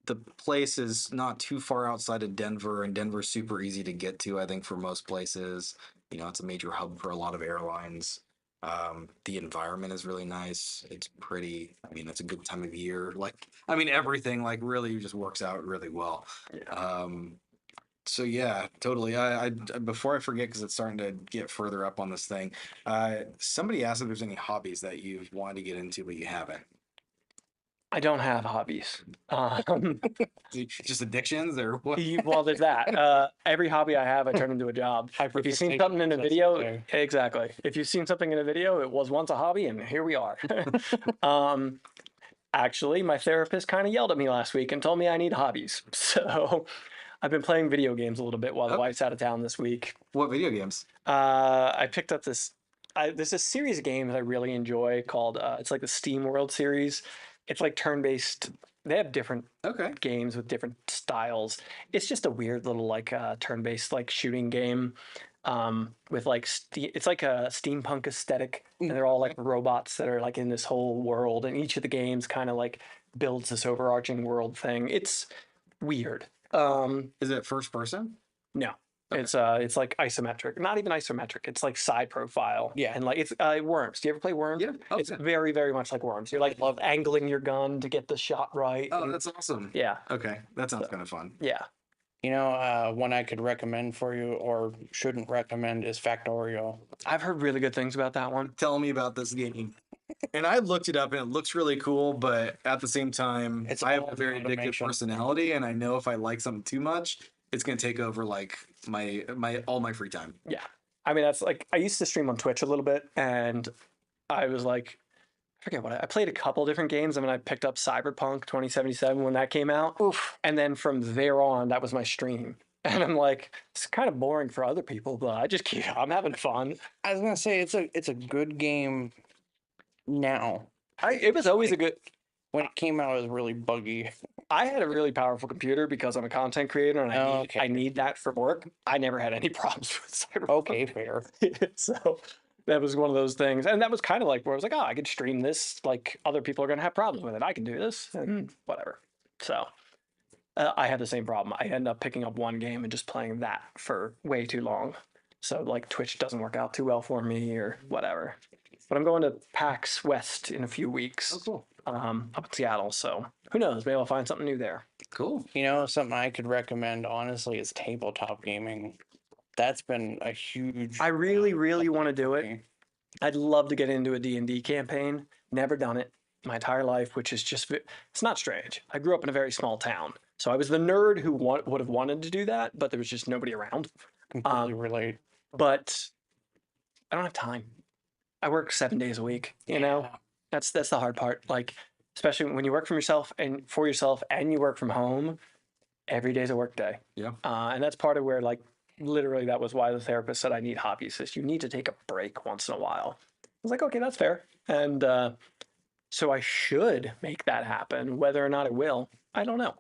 The place is not too far outside of Denver, and Denver's super easy to get to. I think for most places, it's a major hub for a lot of airlines. The environment is really nice. It's pretty. I mean, it's a good time of year. Like, I mean, everything like really just works out really well. So yeah, totally. I before I forget, because it's starting to get further up on this thing. Somebody asked if there's any hobbies that you've wanted to get into but you haven't. I don't have hobbies. Just addictions or what? Well, there's that. Every hobby I have, I turn into a job. If you've seen something in a video, exactly. If you've seen something in a video, it was once a hobby, and here we are. Actually, my therapist kind of yelled at me last week and told me I need hobbies. So I've been playing video games a little bit while the wife's out of town this week. What video games? I picked up there's a series of games I really enjoy called it's like the Steam World series. It's like turn-based. They have different Okay. games with different styles. It's just a weird little like turn-based like shooting game with like it's like a steampunk aesthetic, and they're all like robots that are like in this whole world, and each of the games kind of like builds this overarching world thing. It's weird. Is it first person? No. Okay. It's like isometric, not even isometric. It's like side profile. Yeah. And like it's Worms. Do you ever play Worms? Yeah. Oh, It's yeah. very, very much like Worms. You're like love angling your gun to get the shot right. Oh, that's awesome. Yeah. Okay, that sounds kind of fun. Yeah. You know, one I could recommend for you or shouldn't recommend is Factorio. I've heard really good things about that one. Tell me about this game. And I looked it up and it looks really cool, but at the same time, It's I have all a very addictive automation. personality, and I know if I like something too much, it's gonna take over like my all my free time. Yeah. I mean, that's like I used to stream on Twitch a little bit, and I was like, I forget what I played a couple different games. I mean, I picked up Cyberpunk 2077 when that came out. Oof. And then from there on, that was my stream. And I'm like, it's kind of boring for other people, but I'm having fun. I was gonna say it's a good game now. It was always a good. When it came out, it was really buggy. I had a really powerful computer because I'm a content creator and I need that for work. I never had any problems with Cyberpunk. Okay, fair. So that was one of those things. And that was kind of like where I was like, oh, I could stream this. Like other people are going to have problems with it. I can do this and whatever. So I had the same problem. I end up picking up one game and just playing that for way too long. So like Twitch doesn't work out too well for me or whatever. But I'm going to PAX West in a few weeks. Oh, cool. Up in Seattle. So who knows? Maybe I'll find something new there. Cool. You know, something I could recommend honestly is tabletop gaming. That's been a huge. I really, really want to do it. I'd love to get into a D&D campaign. Never done it my entire life, which is just, it's not strange. I grew up in a very small town. So I was the nerd who would have wanted to do that, but there was just nobody around. Completely relate. But I don't have time. I work 7 days a week, you know? Yeah. That's the hard part. Like, especially when you work for yourself and you work from home, every day's a work day. Yeah. And that's part of where like literally that was why the therapist said I need hobbies. Is you need to take a break once in a while. I was like, okay, that's fair. And so I should make that happen. Whether or not it will, I don't know.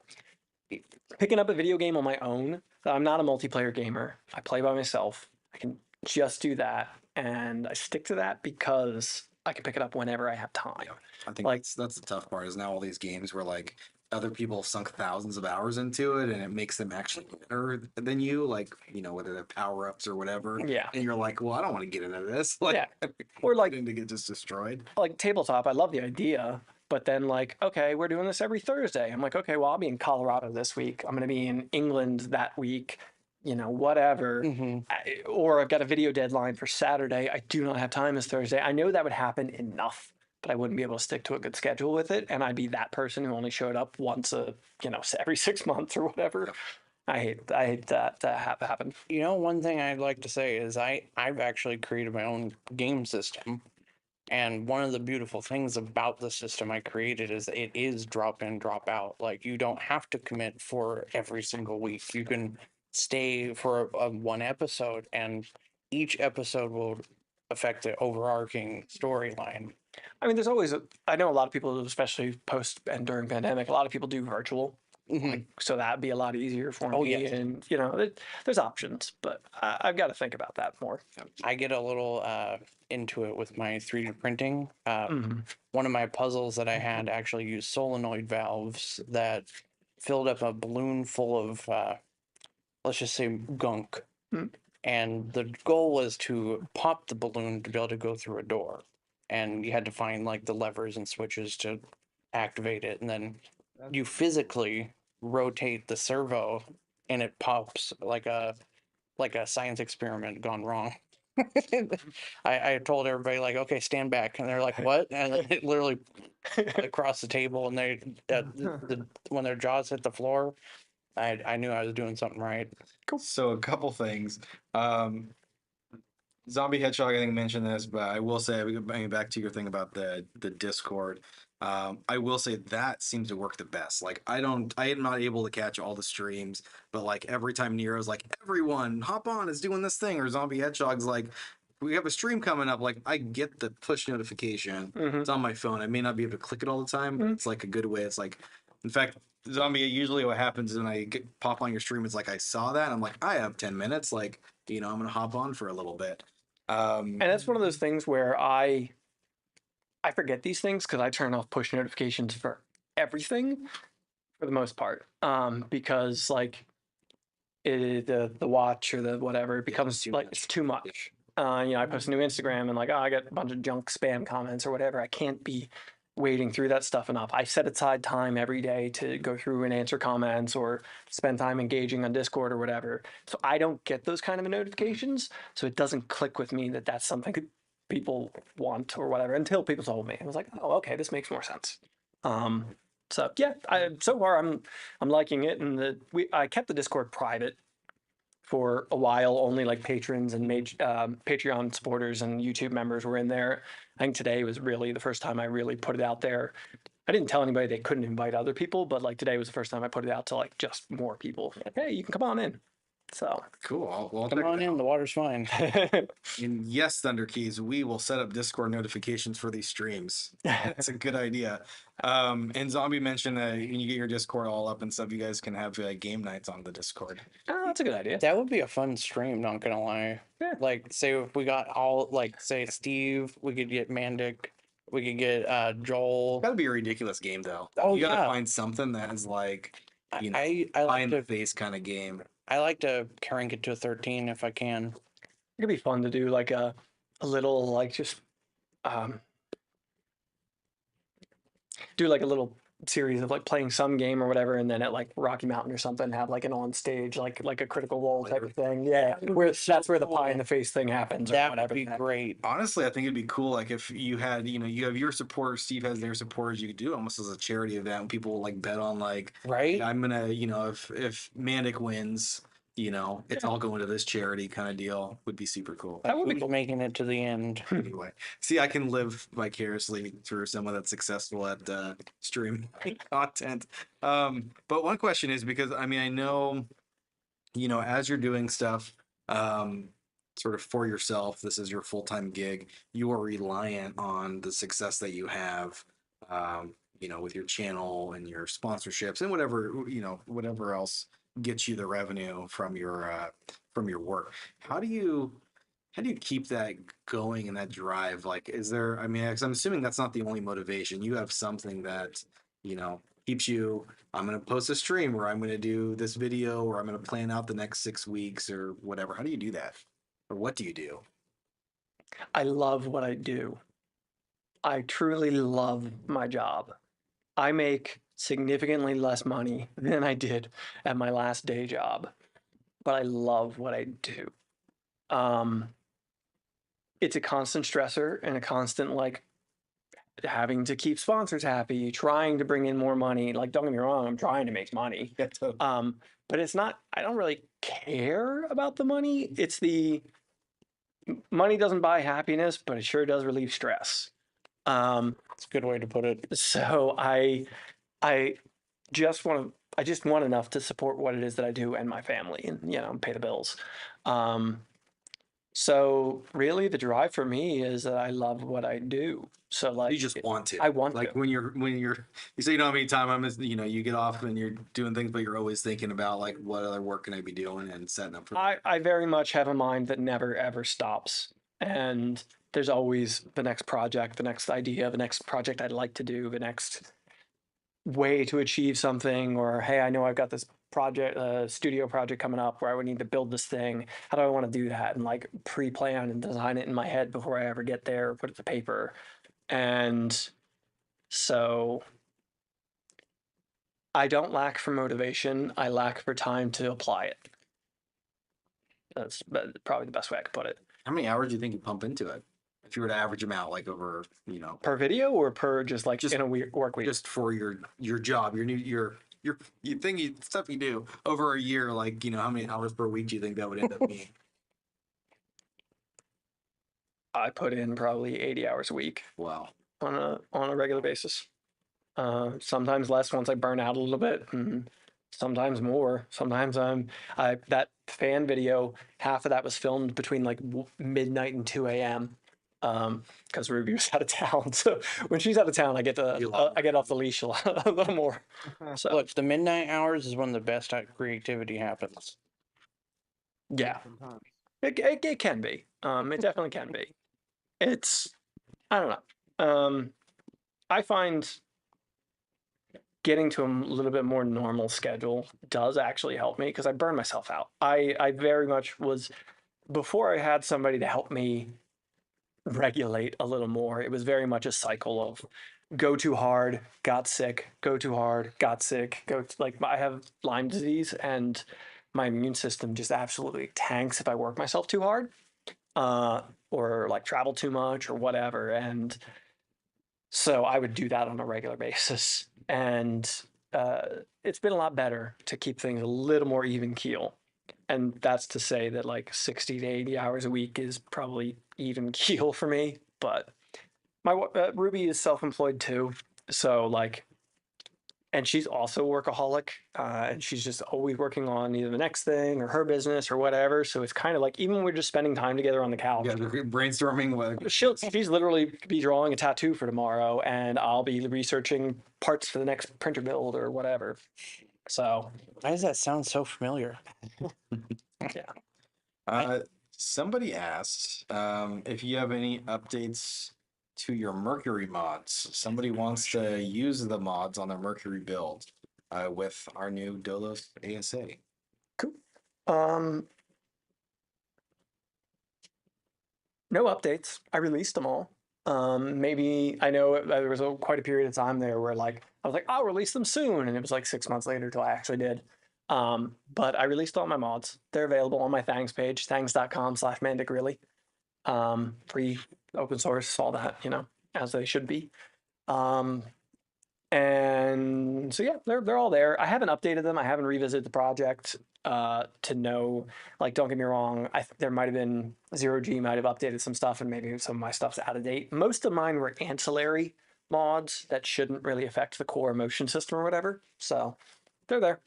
Picking up a video game on my own. I'm not a multiplayer gamer. I play by myself. I can just do that, and I stick to that because I can pick it up whenever I have time. I think Like- that's the tough part is now all these games where like other people have sunk thousands of hours into it and it makes them actually better than you, like, you know, whether they're power ups or whatever. Yeah. And you're like, well, I don't want to get into this. Like, Yeah. Or like to get just destroyed. like tabletop, I love the idea, but then like, okay, we're doing this every Thursday. I'm like, okay, well, I'll be in Colorado this week. I'm going to be in England that week, you know, whatever. Or I've got a video deadline for Saturday. I do not have time this Thursday. I know that would happen enough, but I wouldn't be able to stick to a good schedule with it. And I'd be that person who only showed up once every 6 months or whatever. I hate that to have happen. You know, one thing I'd like to say is I've actually created my own game system. And one of the beautiful things about the system I created is it is drop in, drop out. Like you don't have to commit for every single week. You can stay for a one episode, and each episode will affect the overarching storyline. I mean, there's always I know a lot of people, especially post and during pandemic, a lot of people do virtual. Like, so that'd be a lot easier for me. Oh, yes. And, you know, there's options, but I've got to think about that more. I get a little into it with my 3D printing. Mhm. One of my puzzles that I had actually used solenoid valves that filled up a balloon full of, let's just say, gunk. Mm. and the goal was to pop the balloon to be able to go through a door, and you had to find like the levers and switches to activate it, and then you physically rotate the servo, and it pops like a science experiment gone wrong. I told everybody like, okay, stand back, and they're like, what? And it literally across the table, and they when their jaws hit the floor, I knew I was doing something right. So a couple things. Zombie Hedgehog, I think, mentioned this, but I will say, we bring back to your thing about the Discord. I will say that seems to work the best. Like, I am not able to catch all the streams, but like every time Nero's like, everyone hop on, is doing this thing, or Zombie Hedgehog's like, we have a stream coming up. Like, I get the push notification. It's on my phone. I may not be able to click it all the time, but it's like a good way. It's like, in fact, Zombie, usually what happens when I pop on your stream is like, I saw that, and I'm like, I have 10 minutes. Like, I'm gonna hop on for a little bit. And that's one of those things where I forget these things because I turn off push notifications for everything for the most part. Because like the watch or the whatever, it becomes like it's too much. I post a new Instagram and like, oh, I got a bunch of junk spam comments or whatever. I can't be wading through that stuff enough. I set aside time every day to go through and answer comments or spend time engaging on Discord or whatever. So I don't get those kind of notifications. So it doesn't click with me that that's something people want or whatever until people told me. I was like, oh, okay, this makes more sense. So yeah, so far I'm liking it, and I kept the Discord private for a while. Only like patrons and Patreon supporters and YouTube members were in there. I think today was really the first time I really put it out there. I didn't tell anybody they couldn't invite other people, but like today was the first time I put it out to like just more people. Like, hey, you can come on in. So Cool. Well, Come on in, the water's fine. and yes, Thunder Keys, we will set up Discord notifications for these streams. That's a good idea. And Zombie mentioned that when you get your Discord all up and stuff, you guys can have game nights on the Discord. Oh, that's a good idea. That would be a fun stream, not gonna lie. Yeah. Like, say if we got all, like, say Steve, we could get Mandic, we could get Joel. Gotta be a ridiculous game though. Oh, You gotta yeah. find something that is like, I pie like in the to face kind of game. I like to crank it to 13 if I can. It could be fun to do like a little like just do like a little series of like playing some game or whatever, and then at like Rocky Mountain or something have like an on stage like a Critical Role type of thing. Yeah, where that's where the pie in the face thing happens or That would whatever. be great. Honestly, I think it'd be cool. Like if you had, you have your supporters, Steve has their supporters. You could do it almost as a charity event. And people like bet on like, Right? I'm gonna, if Mandic wins, it's all going to this charity kind of deal. Would be super cool. That would be Who's cool. making it to the end. Anyway, see, I can live vicariously through someone that's successful at stream content. But one question is, because I know, as you're doing stuff, sort of for yourself, this is your full-time gig. You are reliant on the success that you have, with your channel and your sponsorships and whatever else gets you the revenue from your work. How do you keep that going and that drive? Like, is there, 'cause I'm assuming that's not the only motivation. You have something that, keeps you, I'm going to post a stream, or I'm going to do this video, or I'm going to plan out the next 6 weeks or whatever. How do you do that? Or what do you do? I love what I do. I truly love my job. I make significantly less money than I did at my last day job, but I love what I do. It's a constant stressor and a constant like having to keep sponsors happy, trying to bring in more money. Like, don't get me wrong, I'm trying to make money. Yeah, totally. But it's not, I don't really care about the money. It's money doesn't buy happiness, but it sure does relieve stress. It's a good way to put it. So I just want enough to support what it is that I do and my family, and pay the bills. So really the drive for me is that I love what I do. So like You just want to. I want like to. when you say you don't have any time. You get off and you're doing things, but you're always thinking about like, what other work can I be doing and setting up for. I very much have a mind that never ever stops, and there's always the next project, the next idea, the next project I'd like to do, the next way to achieve something, or hey, I know I've got this project, studio project coming up where I would need to build this thing. How do I want to do that? And like pre-plan and design it in my head before I ever get there, or put it to paper. And so I don't lack for motivation. I lack for time to apply it. That's probably the best way I could put it. How many hours do you think you pump into it? If you were to average them out, like over, Per video or per just like Just- in a work week? just for your job, stuff you do over a year, like, how many hours per week do you think that would end up being? I put in probably 80 hours a week Wow. on a regular basis. Sometimes less once I burn out a little bit, and sometimes more. Sometimes that fan video, half of that was filmed between like midnight and 2 a.m. Because Ruby was out of town. So when she's out of town, I get I get off the leash a little more. So Look, the midnight hours is when the best creativity happens. yeah, Sometimes. it can be. It definitely can be. I don't know. I find getting to a little bit more normal schedule does actually help me because I burn myself out. I very much was, before I had somebody to help me regulate a little more, it was very much a cycle of go too hard, got sick, go too hard, got sick, like I have Lyme disease and my immune system just absolutely tanks if I work myself too hard, or like travel too much or whatever. And so I would do that on a regular basis. And it's been a lot better to keep things a little more even keel. And that's to say that like 60 to 80 hours a week is probably even keel for me. But my Ruby is self-employed too. So like, and she's also a workaholic, and she's just always working on either the next thing or her business or whatever. So it's kind of like, even when we're just spending time together on the couch, Yeah, brainstorming. she's literally be drawing a tattoo for tomorrow, and I'll be researching parts for the next printer build or whatever. So Why does that sound so familiar? Somebody asked if you have any updates to your Mercury mods. Somebody wants to use the mods on their Mercury build with our new Dolos ASA. cool. No updates. I released them all. Maybe I know there was quite a period of time there where like I was like, I'll release them soon, and it was like 6 months later till I actually did. But I released all my mods. They're available on my Thangs page, thangs.com/MandicReally. Free, open source, all that, as they should be. And so yeah, they're all there. I haven't updated them. I haven't revisited the project to know. Like, don't get me wrong. There might have been Zero G might have updated some stuff, and maybe some of my stuff's out of date. Most of mine were ancillary mods that shouldn't really affect the core motion system or whatever. So they're there.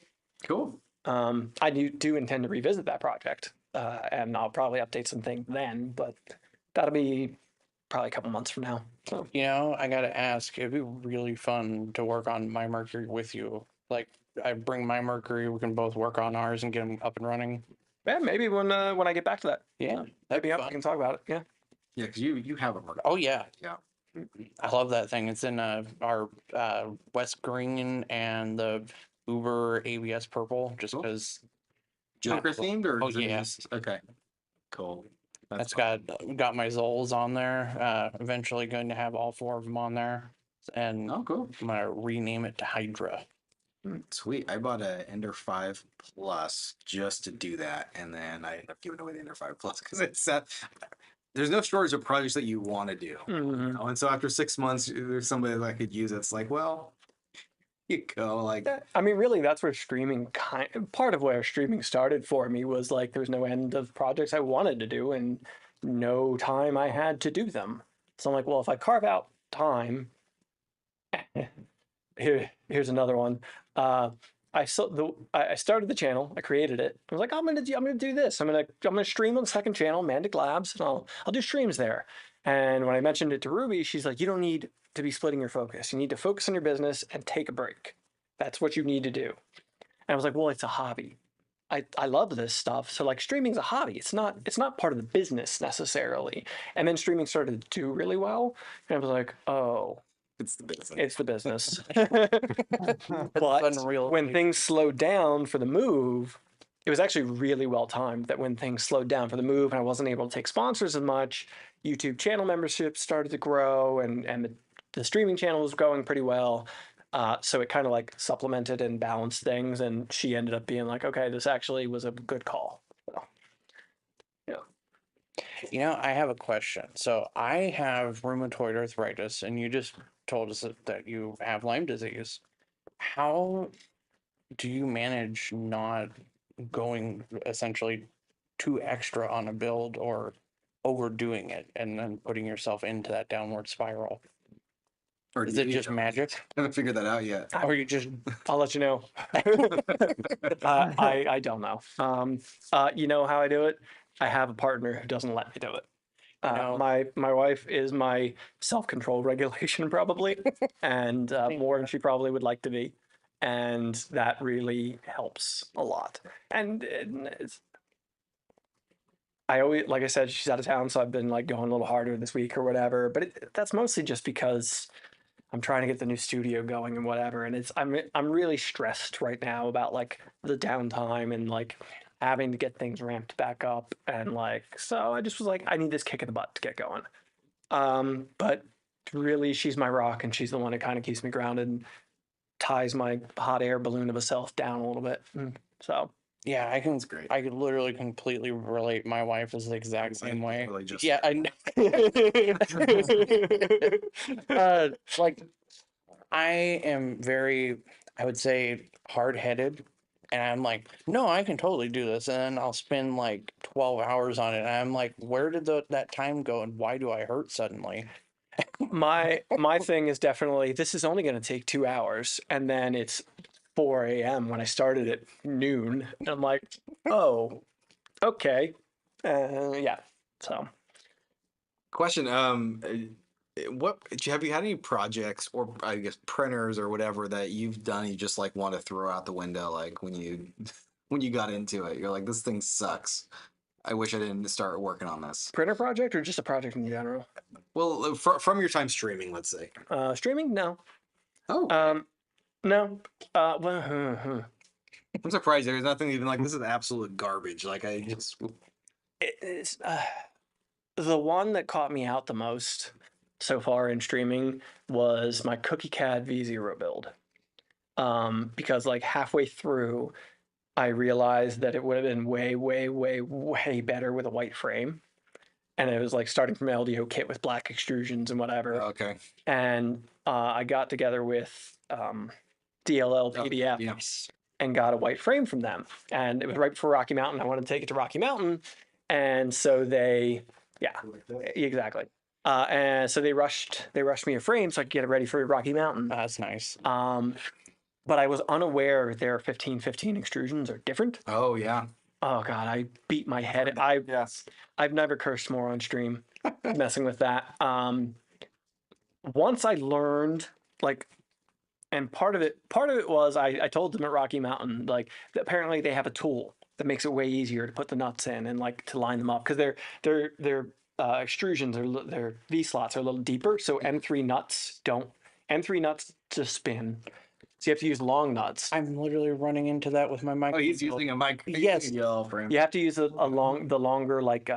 Cool. I do intend to revisit that project, and I'll probably update some things then, but that'll be probably a couple months from now. So I gotta ask, it'd be really fun to work on my Mercury with you. Like, I bring my Mercury, we can both work on ours and get them up and running. yeah, maybe when I get back to that. Yeah, That'd be up. fun. We can talk about it. Yeah. Yeah, because you have a Mercury. Oh yeah, Yeah. I love that thing. It's in our West Green and the Uber ABS purple, just Cool. because Joker themed or Oh, yeah. just okay. Cool. that's fun. got my Zols on there. Eventually going to have all 4 of them on there, and Oh, cool. I'm gonna rename it to Hydra. Sweet. I bought a Ender 5 Plus just to do that, and then I ended up giving away the Ender 5 Plus because it's there's no shortage of projects that you want to do. Mhm. And so after 6 months, there's somebody that I could use. It's like, well, you go like, Yeah, I mean, really, that's where part of where streaming started for me was like there was no end of projects I wanted to do and no time I had to do them. So I'm like, well, if I carve out time, here's another one. I started the channel. I created it. I was like, I'm gonna do this. I'm gonna stream on the second channel, Mandic Labs, and I'll do streams there. And when I mentioned it to Ruby, she's like, you don't need to be splitting your focus. You need to focus on your business and take a break. That's what you need to do. And I was like, well, it's a hobby. I love this stuff. So like streaming's a hobby. It's not part of the business necessarily. And then streaming started to do really well. And I was like, oh, It's the business. It's the business. That's But unreal. when things slowed down for the move, it was actually really well timed that when things slowed down for the move and I wasn't able to take sponsors as much, YouTube channel memberships started to grow and the streaming channel was going pretty well. So it kind of like supplemented and balanced things. And she ended up being like, okay, this actually was a good call. So, You know, I have a question. So I have rheumatoid arthritis, and you just told us that you have Lyme disease. How do you manage not going essentially too extra on a build or overdoing it and then putting yourself into that downward spiral? Or Is do it you? just magic? I haven't figured that out yet. Or you just I'll let you know. I don't know. You know how I do it? I have a partner who doesn't let me do it. know. My wife is my self-control regulation probably, and more than she probably would like to be, and that really helps a lot. And I always, like I said, she's out of town, so I've been like going a little harder this week or whatever. But that's mostly just because I'm trying to get the new studio going and whatever. And I'm really stressed right now about like the downtime and like having to get things ramped back up. And like, so I just was like, I need this kick in the butt to get going. But really, she's my rock, and she's the one that kind of keeps me grounded and ties my hot air balloon of a self down a little bit. So yeah, I can. great. I could literally completely relate. My wife is the exact same way. Really just Yeah, I know. Like, I am very, I would say, hard-headed, and I'm like, no, I can totally do this, and then I'll spend like 12 hours on it, and I'm like, where did that time go, and why do I hurt suddenly? my thing is definitely this is only going to take 2 hours, and then it's 4 a.m. when I started at noon, and I'm like, oh, okay, yeah. So Question. What have you had any projects or I guess printers or whatever that you've done you just like want to throw out the window like when you when you got into it you're like this thing sucks. I wish I didn't start working on this. printer project or just a project in general? Well, from your time streaming, let's say. Streaming? No. Oh, No. Well, I'm surprised there's nothing even like this is absolute garbage. Like I just it's the one that caught me out the most so far in streaming was my Cookie CAD V0 build. Because like halfway through, I realized that it would have been way, way, way, way better with a white frame. And it was like starting from LDO kit with black extrusions and whatever. okay. And I got together with DLL PDF Yeah. and got a white frame from them. And it was right before Rocky Mountain. I wanted to take it to Rocky Mountain. And so they, yeah, exactly. And so they rushed me a frame so I could get it ready for Rocky Mountain. That's nice. But I was unaware their 1515 extrusions are different. Oh yeah. Oh God, I beat my head. Yes. I've never cursed more on stream messing with that. Once I learned, like, and part of it was I told them at Rocky Mountain, like, that apparently they have a tool that makes it way easier to put the nuts in and like to line them up because their extrusions are their V slots are a little deeper, so M3 nuts to spin. So you have to use long nuts. I'm literally running into that with my mic. Oh, he's using a mic. he's Yes. using a yellow frame. You have to use the longer like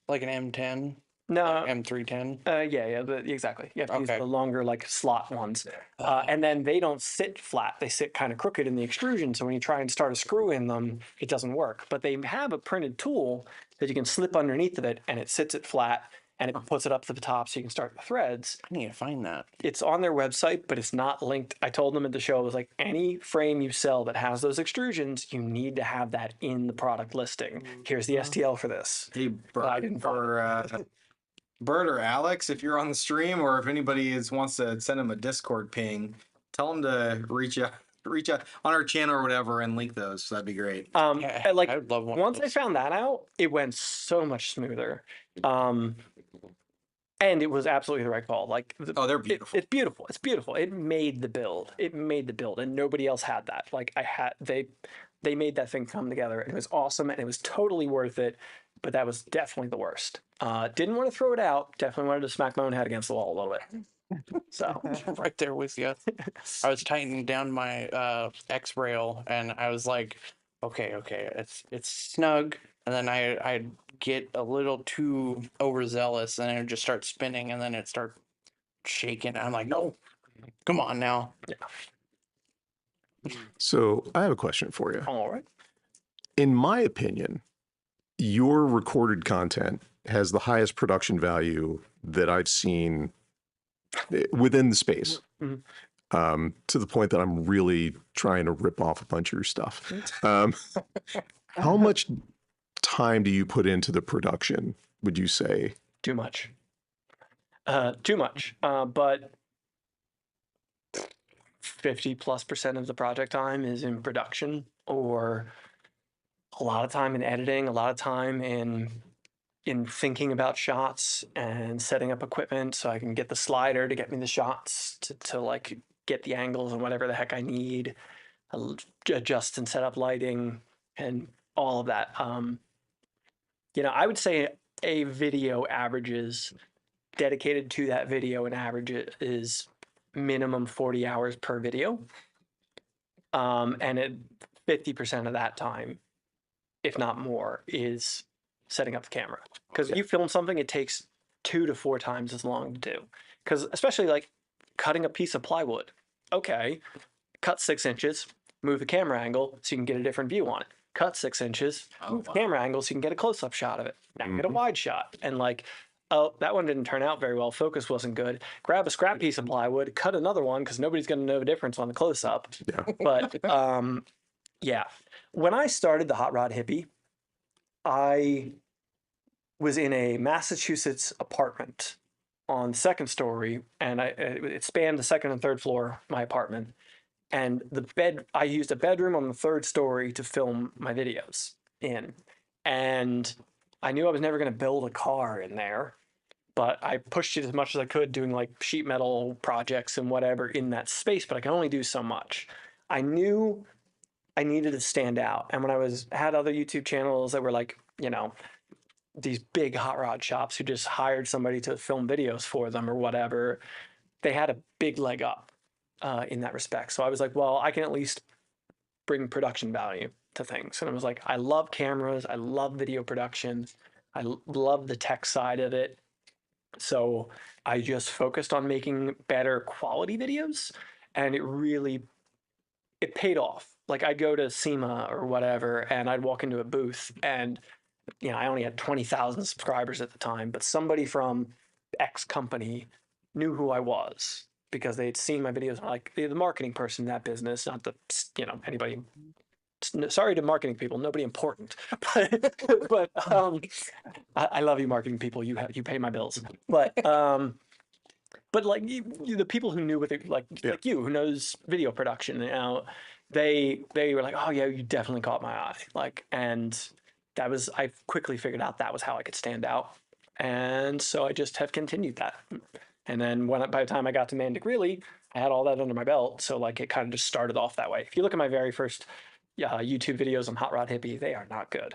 Like an M10, no M310. exactly. You have to use Okay. the longer like slot ones, and then they don't sit flat. They sit kind of crooked in the extrusion. So when you try and start a screw in them, it doesn't work. But they have a printed tool that you can slip underneath of it, and it sits it flat, and it puts it up to the top so you can start the threads. I need to find that. It's on their website, but it's not linked. I told them at the show, I was like, any frame you sell that has those extrusions, you need to have that in the product listing. Here's the STL for this. Hey, I didn't Bert or Alex, if you're on the stream or if anybody wants to send them a Discord ping, tell them to reach out on our channel or whatever and link those. That'd be great. Yeah, Like I would love one. once of I those. found that out, it went so much smoother. And it was absolutely the right call. Like, Oh, they're beautiful. It's beautiful. It's beautiful. It made the build. And nobody else had that. Like they made that thing come together. It was awesome, and it was totally worth it. But that was definitely the worst. Didn't want to throw it out. Definitely wanted to smack my own head against the wall a little bit. So Right there with you. I was tightening down my X rail, and I was like, okay, it's snug. And then I'd get a little too overzealous, and it would just start spinning, and then it start shaking. I'm like, no, come on now. So I have a question for you. all right. In my opinion, your recorded content has the highest production value that I've seen within the space. Mhm. To the point that I'm really trying to rip off a bunch of your stuff. Um, how much time do you put into the production, would you say? Too much. Too much. But 50+% of the project time is in production, or a lot of time in editing, a lot of time in thinking about shots and setting up equipment so I can get the slider to get me the shots to like get the angles and whatever the heck I need, adjust and set up lighting and all of that. I would say a video averages dedicated to that video, an average is minimum 40 hours per video. And 50% of that time, if not more, is setting up the camera. Because you film something, it takes 2 to 4 times as long to do. Because especially like cutting a piece of plywood. Okay, cut 6 inches, move the camera angle so you can get a different view on it. Cut 6 inches, move the camera angle so you can get a close-up shot of it. Now get a wide shot. And like, oh, that one didn't turn out very well. Focus wasn't good. Grab a scrap piece of plywood, cut another one because nobody's going to know the difference on the close-up. Yeah. But yeah, when I started the Hot Rod Hippie, I was in a Massachusetts apartment on the second story, and it spanned the second and third floor of my apartment. And I used a bedroom on the third story to film my videos in. And I knew I was never going to build a car in there, but I pushed it as much as I could, doing like sheet metal projects and whatever in that space, but I can only do so much. I knew I needed to stand out. And when had other YouTube channels that were like, these big hot rod shops who just hired somebody to film videos for them or whatever, they had a big leg up in that respect. So I was like, well, I can at least bring production value to things. And I was like, I love cameras. I love video production. I love the tech side of it. So I just focused on making better quality videos, and it paid off. Like I'd go to SEMA or whatever, and I'd walk into a booth, and I only had 20,000 subscribers at the time, but somebody from X company knew who I was because they'd seen my videos. Like the marketing person in that business, not the anybody. Sorry to marketing people, nobody important, but I love you, marketing people. You pay my bills, but like the people who knew what like you, who knows video production, they were like, oh yeah, you definitely caught my eye, like, and I quickly figured out that was how I could stand out, and so I just have continued that. And then by the time I got to MandicReally, I had all that under my belt, so like it kind of just started off that way. If you look at my very first YouTube videos on Hot Rod Hippie, they are not good.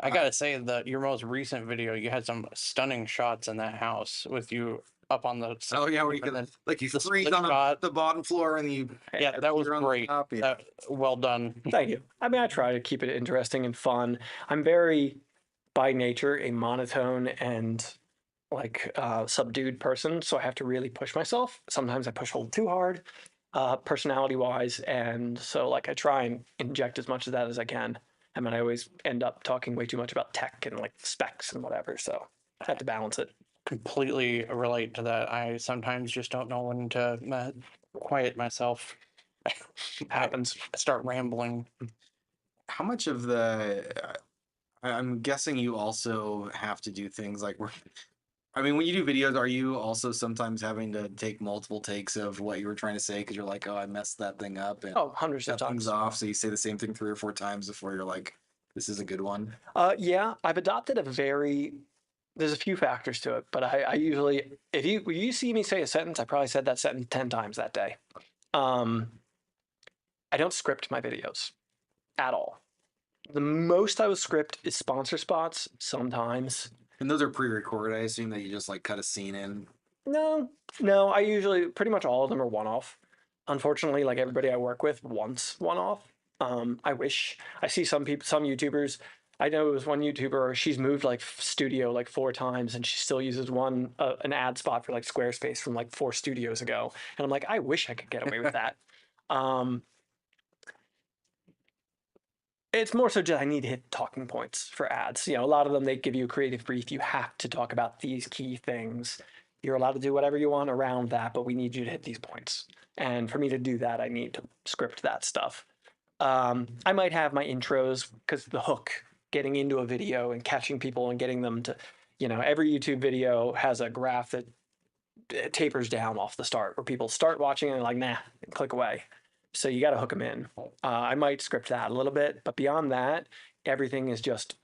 I gotta say that your most recent video, you had some stunning shots in that house with you up on the. Oh yeah, where you and then can like you the freeze split on shot. the bottom floor and you Yeah, that was appear on the great. top, yeah. Well done. Thank you. I mean, I try to keep it interesting and fun. I'm very, by nature, a monotone and like subdued person, so I have to really push myself. Sometimes I push a little too hard, personality wise, and so like I try and inject as much of that as I can. And then I always end up talking way too much about tech and like specs and whatever. So I have to balance it. Completely relate to that. I sometimes just don't know when to quiet myself. Happens. I start rambling. How much of the I'm guessing you also have to do things like I mean, when you do videos, are you also sometimes having to take multiple takes of what you were trying to say because you're like, oh, I messed that thing up and Oh, hundreds of that thing's times. off, so you say the same thing 3 or 4 times before you're like, this is a good one. Yeah, I've adopted there's a few factors to it, but I usually, if you see me say a sentence, I probably said that sentence 10 times that day. I don't script my videos at all. The most I will script is sponsor spots sometimes, And those are pre-recorded. I assume that you just like cut a scene in. No, no, I usually pretty much all of them are one-off. Unfortunately, like everybody I work with wants one-off. I wish I see some people, some YouTubers. I know it was one YouTuber. She's moved like studio like 4 times, and she still uses an ad spot for like Squarespace from like 4 studios ago. And I'm like, I wish I could get away with that. Um, it's more so just I need to hit talking points for ads. You know, a lot of them they give you a creative brief. You have to talk about these key things. You're allowed to do whatever you want around that, but we need you to hit these points. And for me to do that, I need to script that stuff. I might have my intros because the hook, getting into a video and catching people and getting them to, you know, every YouTube video has a graph that tapers down off the start where people start watching and like, nah, and click away. So you got to hook them in. I might script that a little bit, but beyond that, everything is just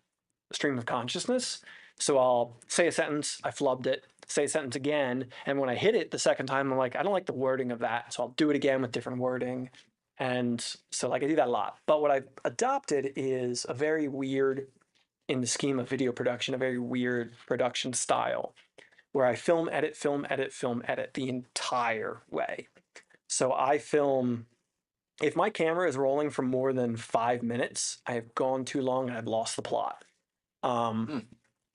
stream of consciousness. So I'll say a sentence, I flubbed it, say a sentence again, and when I hit it the second time, I'm like, I don't like the wording of that, so I'll do it again with different wording. And so like I do that a lot. But what I've adopted is a very weird, in the scheme of video production, a very weird production style where I film, edit, film, edit, film, edit the entire way. So I film, if my camera is rolling for more than 5 minutes, I have gone too long and I've lost the plot.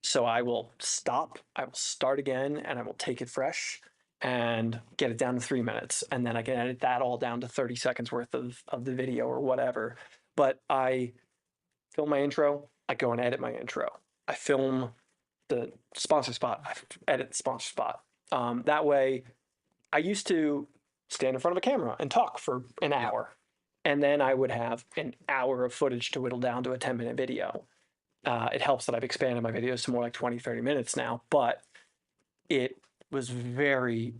So I will stop, I will start again, and I will take it fresh and get it down to 3 minutes. And then I can edit that all down to 30 seconds worth of the video or whatever. But I film my intro, I go and edit my intro. I film the sponsor spot, I edit the sponsor spot. That way, I used to stand in front of a camera and talk for an hour. And then I would have an hour of footage to whittle down to a 10-minute video. It helps that I've expanded my videos to more like 20, 30 minutes now, but it was very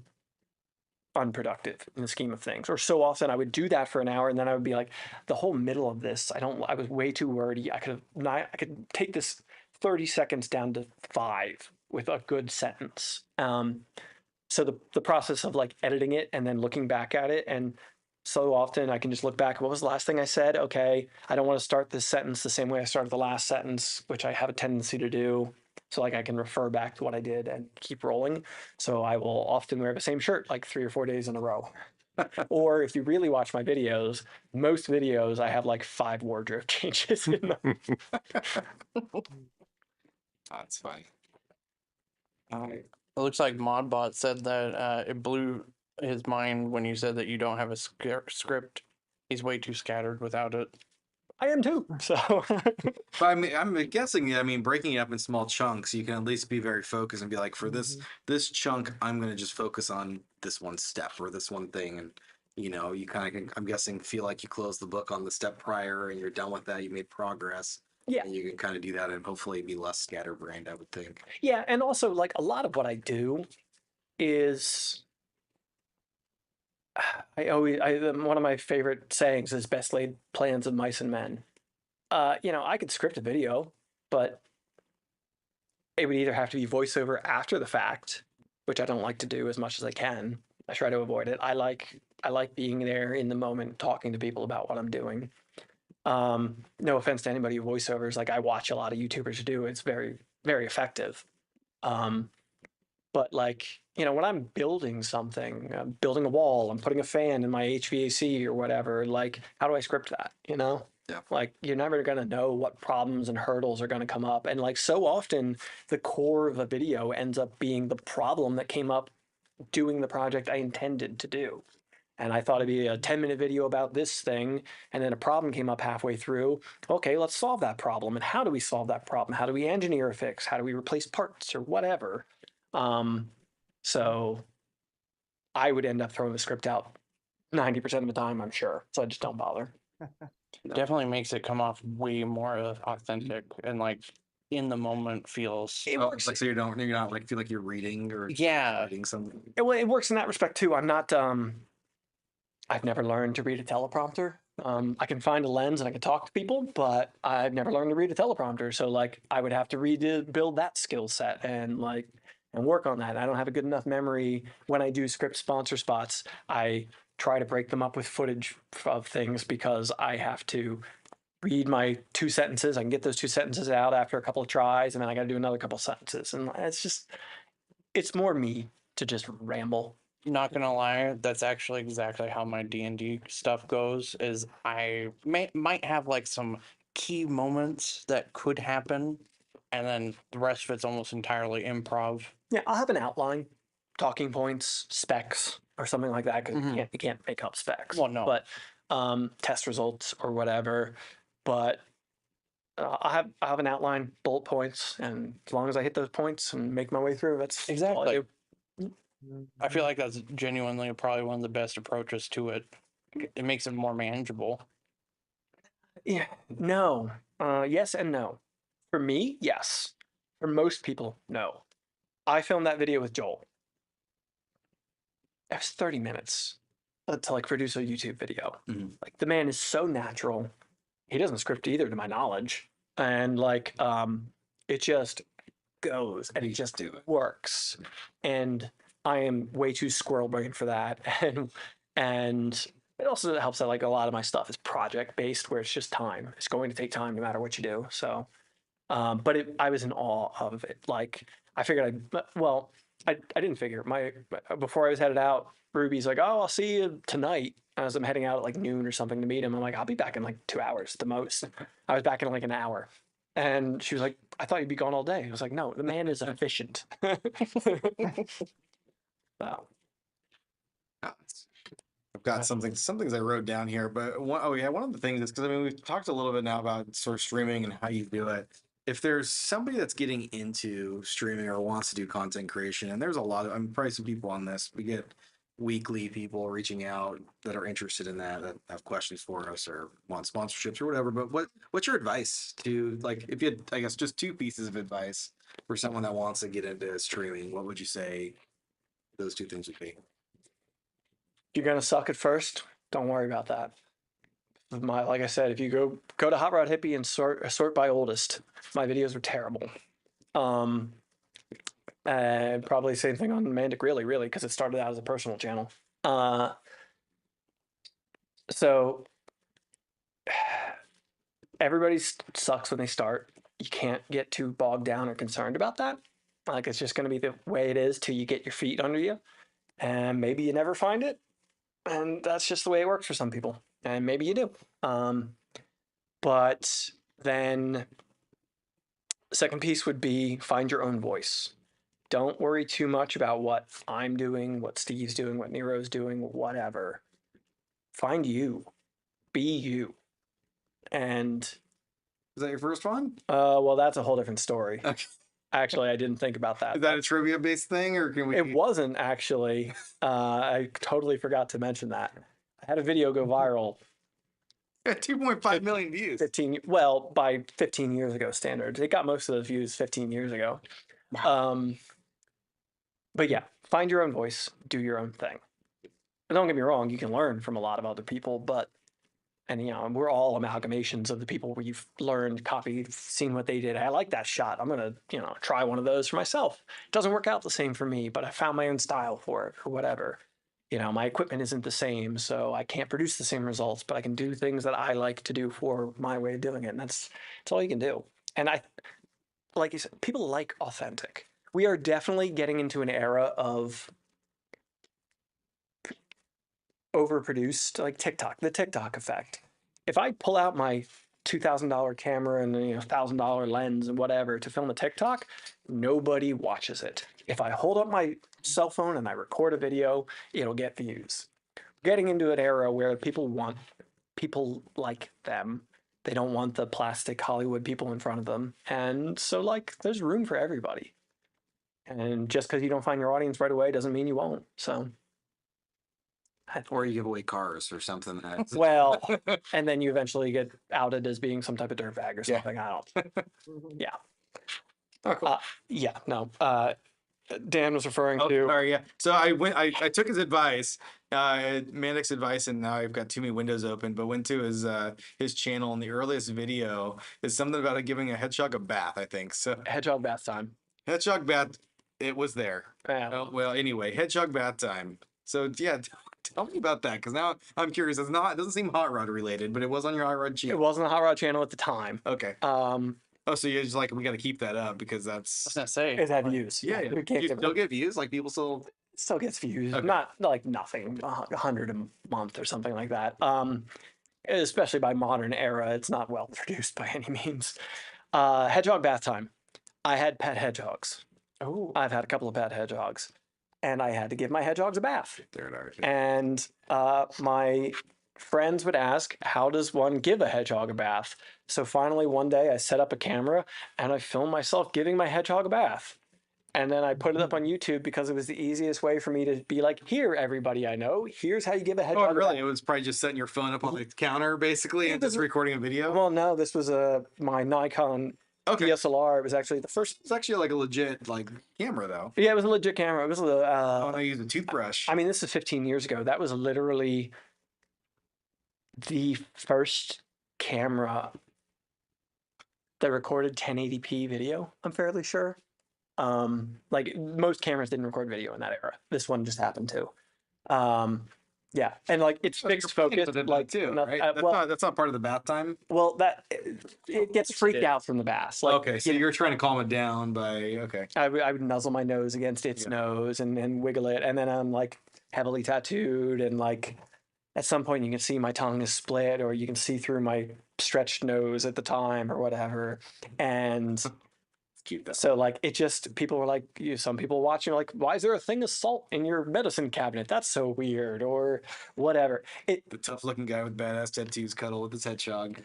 unproductive in the scheme of things. Or so often I would do that for an hour and then I would be like, the whole middle of this, I was way too wordy. I could take this 30 seconds down to 5 with a good sentence. So the process of like editing it and then looking back at it, and so often I can just look back. What was the last thing I said? Okay, I don't want to start this sentence the same way I started the last sentence, which I have a tendency to do. So like I can refer back to what I did and keep rolling. So I will often wear the same shirt like 3 or 4 days in a row. Or if you really watch my videos, most videos I have like 5 wardrobe changes in them. That's funny. It looks like Modbot said that it blew his mind when you said that you don't have a script. He's way too scattered without it. I am too. So But I'm guessing. I mean, breaking it up in small chunks, you can at least be very focused and be like, for this chunk, I'm gonna just focus on this one step or this one thing, and you kind of, I'm guessing, feel like you closed the book on the step prior and you're done with that. You made progress. yeah. And you can kind of do that and hopefully be less scatterbrained, I would think. Yeah, and also like a lot of what I do is one of my favorite sayings is best laid plans of mice and men. I could script a video, but it would either have to be voiceover after the fact, which I don't like to do as much as I can. I try to avoid it. I like being there in the moment, talking to people about what I'm doing. No offense to anybody who voiceovers, like I watch a lot of YouTubers do. It's very, very effective. But like, when I'm building something, I'm building a wall, I'm putting a fan in my HVAC or whatever, like, how do I script that, Yeah. Like, you're never going to know what problems and hurdles are going to come up. And like, so often the core of a video ends up being the problem that came up doing the project I intended to do. And I thought it'd be a 10-minute video about this thing, and then a problem came up halfway through. Okay, let's solve that problem. And how do we solve that problem? How do we engineer a fix? How do we replace parts or whatever? So I would end up throwing the script out 90% of the time, I'm sure. So I just don't bother. Definitely makes it come off way more authentic and like in the moment feels. It works. Like, so you're not like feel like you're reading or Yeah. reading something. It works in that respect too. I'm not. I've never learned to read a teleprompter. I can find a lens and I can talk to people, but I've never learned to read a teleprompter. So like, I would have to build that skill set and work on that. I don't have a good enough memory when I do script sponsor spots. I try to break them up with footage of things because I have to read my 2 sentences. I can get those 2 sentences out after a couple of tries, and then I got to do another couple of sentences. And it's more me to just ramble. Not gonna lie, that's actually exactly how my D&D stuff goes. Is I might have like some key moments that could happen, and then the rest of it's almost entirely improv. Yeah, I'll have an outline, talking points, specs, or something like that, because Mhm. you can't make up specs. Well, no. But test results or whatever. But I have an outline, bullet points, and as long as I hit those points and make my way through, that's all I Exactly. do. I feel like that's genuinely probably one of the best approaches to it. It makes it more manageable. Yeah, no. Yes and no. For me, yes. For most people, no. I filmed that video with Joel. It was 30 minutes to like produce a YouTube video. Mhm. Like the man is so natural. He doesn't script either, to my knowledge. And like it just goes and it just works. And I am way too squirrel brained for that. And it also helps that like a lot of my stuff is project based where it's just time. It's going to take time no matter what you do. So but I was in awe of it. Like I figured I didn't figure before I was headed out, Ruby's like, "Oh, I'll see you tonight." As I'm heading out at like noon or something to meet him, I'm like, "I'll be back in like 2 hours at the most." I was back in like an hour. And she was like, "I thought you'd be gone all day." I was like, "No, the man is efficient." So, I've got some things I wrote down here, but one of the things is because I mean we've talked a little bit now about sort of streaming and how you do it. If there's somebody that's getting into streaming or wants to do content creation, and there's a lot of, I'm probably some people on this, we get weekly people reaching out that are interested in that have questions for us or want sponsorships or whatever. But what's your advice to, like, if you had, I guess, just two pieces of advice for someone that wants to get into streaming, what would you say those two things would be? you're gonna suck at first. Don't worry about that. Like I said, if you go to Hot Rod Hippie and sort by oldest, my videos were terrible. And probably same thing on MandicReally, really, because it started out as a personal channel. So everybody sucks when they start. You can't get too bogged down or concerned about that. Like it's just going to be the way it is till you get your feet under you, and maybe you never find it, and that's just the way it works for some people, and maybe you do. But then, second piece would be find your own voice. Don't worry too much about what I'm doing, what Steve's doing, what Nero's doing, whatever. Find you. Be you. And Is that your first one? well, that's a whole different story. Okay. Actually, I didn't think about that. Is that a trivia based thing, or can we? It wasn't actually. I totally forgot to mention that. I had a video go viral 2.5 million views. 15, well, by 15 years ago standards. It got most of the views 15 years ago. But yeah, find your own voice, do your own thing. And don't get me wrong, you can learn from a lot of other people, and you know, we're all amalgamations of the people where you've learned, copied, seen what they did. I like that shot. I'm gonna, try one of those for myself. It doesn't work out the same for me, but I found my own style for it or whatever. My equipment isn't the same, so I can't produce the same results, but I can do things that I like to do for my way of doing it. And that's all you can do. And like you said, people like authentic. We are definitely getting into an era of overproduced, like TikTok, the TikTok effect. If I pull out my $2,000 camera and $1,000 lens and whatever to film a TikTok, nobody watches it. If I hold up my cell phone and I record a video, it'll get views. Getting into an era where people want people like them. They don't want the plastic Hollywood people in front of them. And so like there's room for everybody. And just because you don't find your audience right away doesn't mean you won't. So Or you give away cars or something. well, and then you eventually get outed as being some type of dirtbag or Yeah. something. I don't. Yeah. Oh, cool. Yeah. No. Dan was referring Oh, to. sorry, yeah. So I took his advice, Mandic's advice, and now I've got too many windows open, but went to his channel, and the earliest video is something about it giving a hedgehog a bath, I think. So Hedgehog bath time. hedgehog bath, it was there. Yeah. Oh, well, anyway, hedgehog bath time. So yeah, Tell me about that, because now I'm curious. It doesn't seem hot rod related, but it was on your hot rod It channel. wasn't a hot rod channel at the time. Okay. Um, Oh, so you're just like, we got to keep that up because I was that's gonna say. it had views. yeah. You can't You give still get views, like people still. it still gets views. Okay. Not like nothing, 100 a month or something like that. Especially by modern era, it's not well produced by any means. Hedgehog bath time. I had pet hedgehogs. Oh, I've had a couple of pet hedgehogs, and I had to give my hedgehogs a bath. There it are. And my friends would ask, how does one give a hedgehog a bath? So finally, one day, I set up a camera and I filmed myself giving my hedgehog a bath. And then I put it up on YouTube because it was the easiest way for me to be like, here, everybody I know, here's how you give a hedgehog Oh, a really? bath. It was probably just setting your phone up on the counter, basically, Yeah, and just this- recording a video. Well, no, this was my Nikon Okay. DSLR. It was actually the first. It's actually like a legit camera, though. Yeah, it was a legit camera. It was Oh, and I use a toothbrush. I mean, this is 15 years ago. That was literally the first camera that recorded 1080p video, I'm fairly sure. Like most cameras didn't record video in that era. This one just happened to. Yeah, and like it's fixed focus, like too, not- right? well, That's not part of the bath time. well, that it gets freaked out from the bass. Like, Okay, so you know, you're trying to calm it down by okay. I would nuzzle my nose against its Yeah. nose and wiggle it, and then I'm like heavily tattooed, and like at some point you can see my tongue is split, or you can see through my stretched nose at the time, or whatever. And Cute though. so like it just people were like, some people watching are like, why is there a thing of salt in your medicine cabinet? That's so weird, or whatever. The tough looking guy with badass tattoos cuddle with his hedgehog.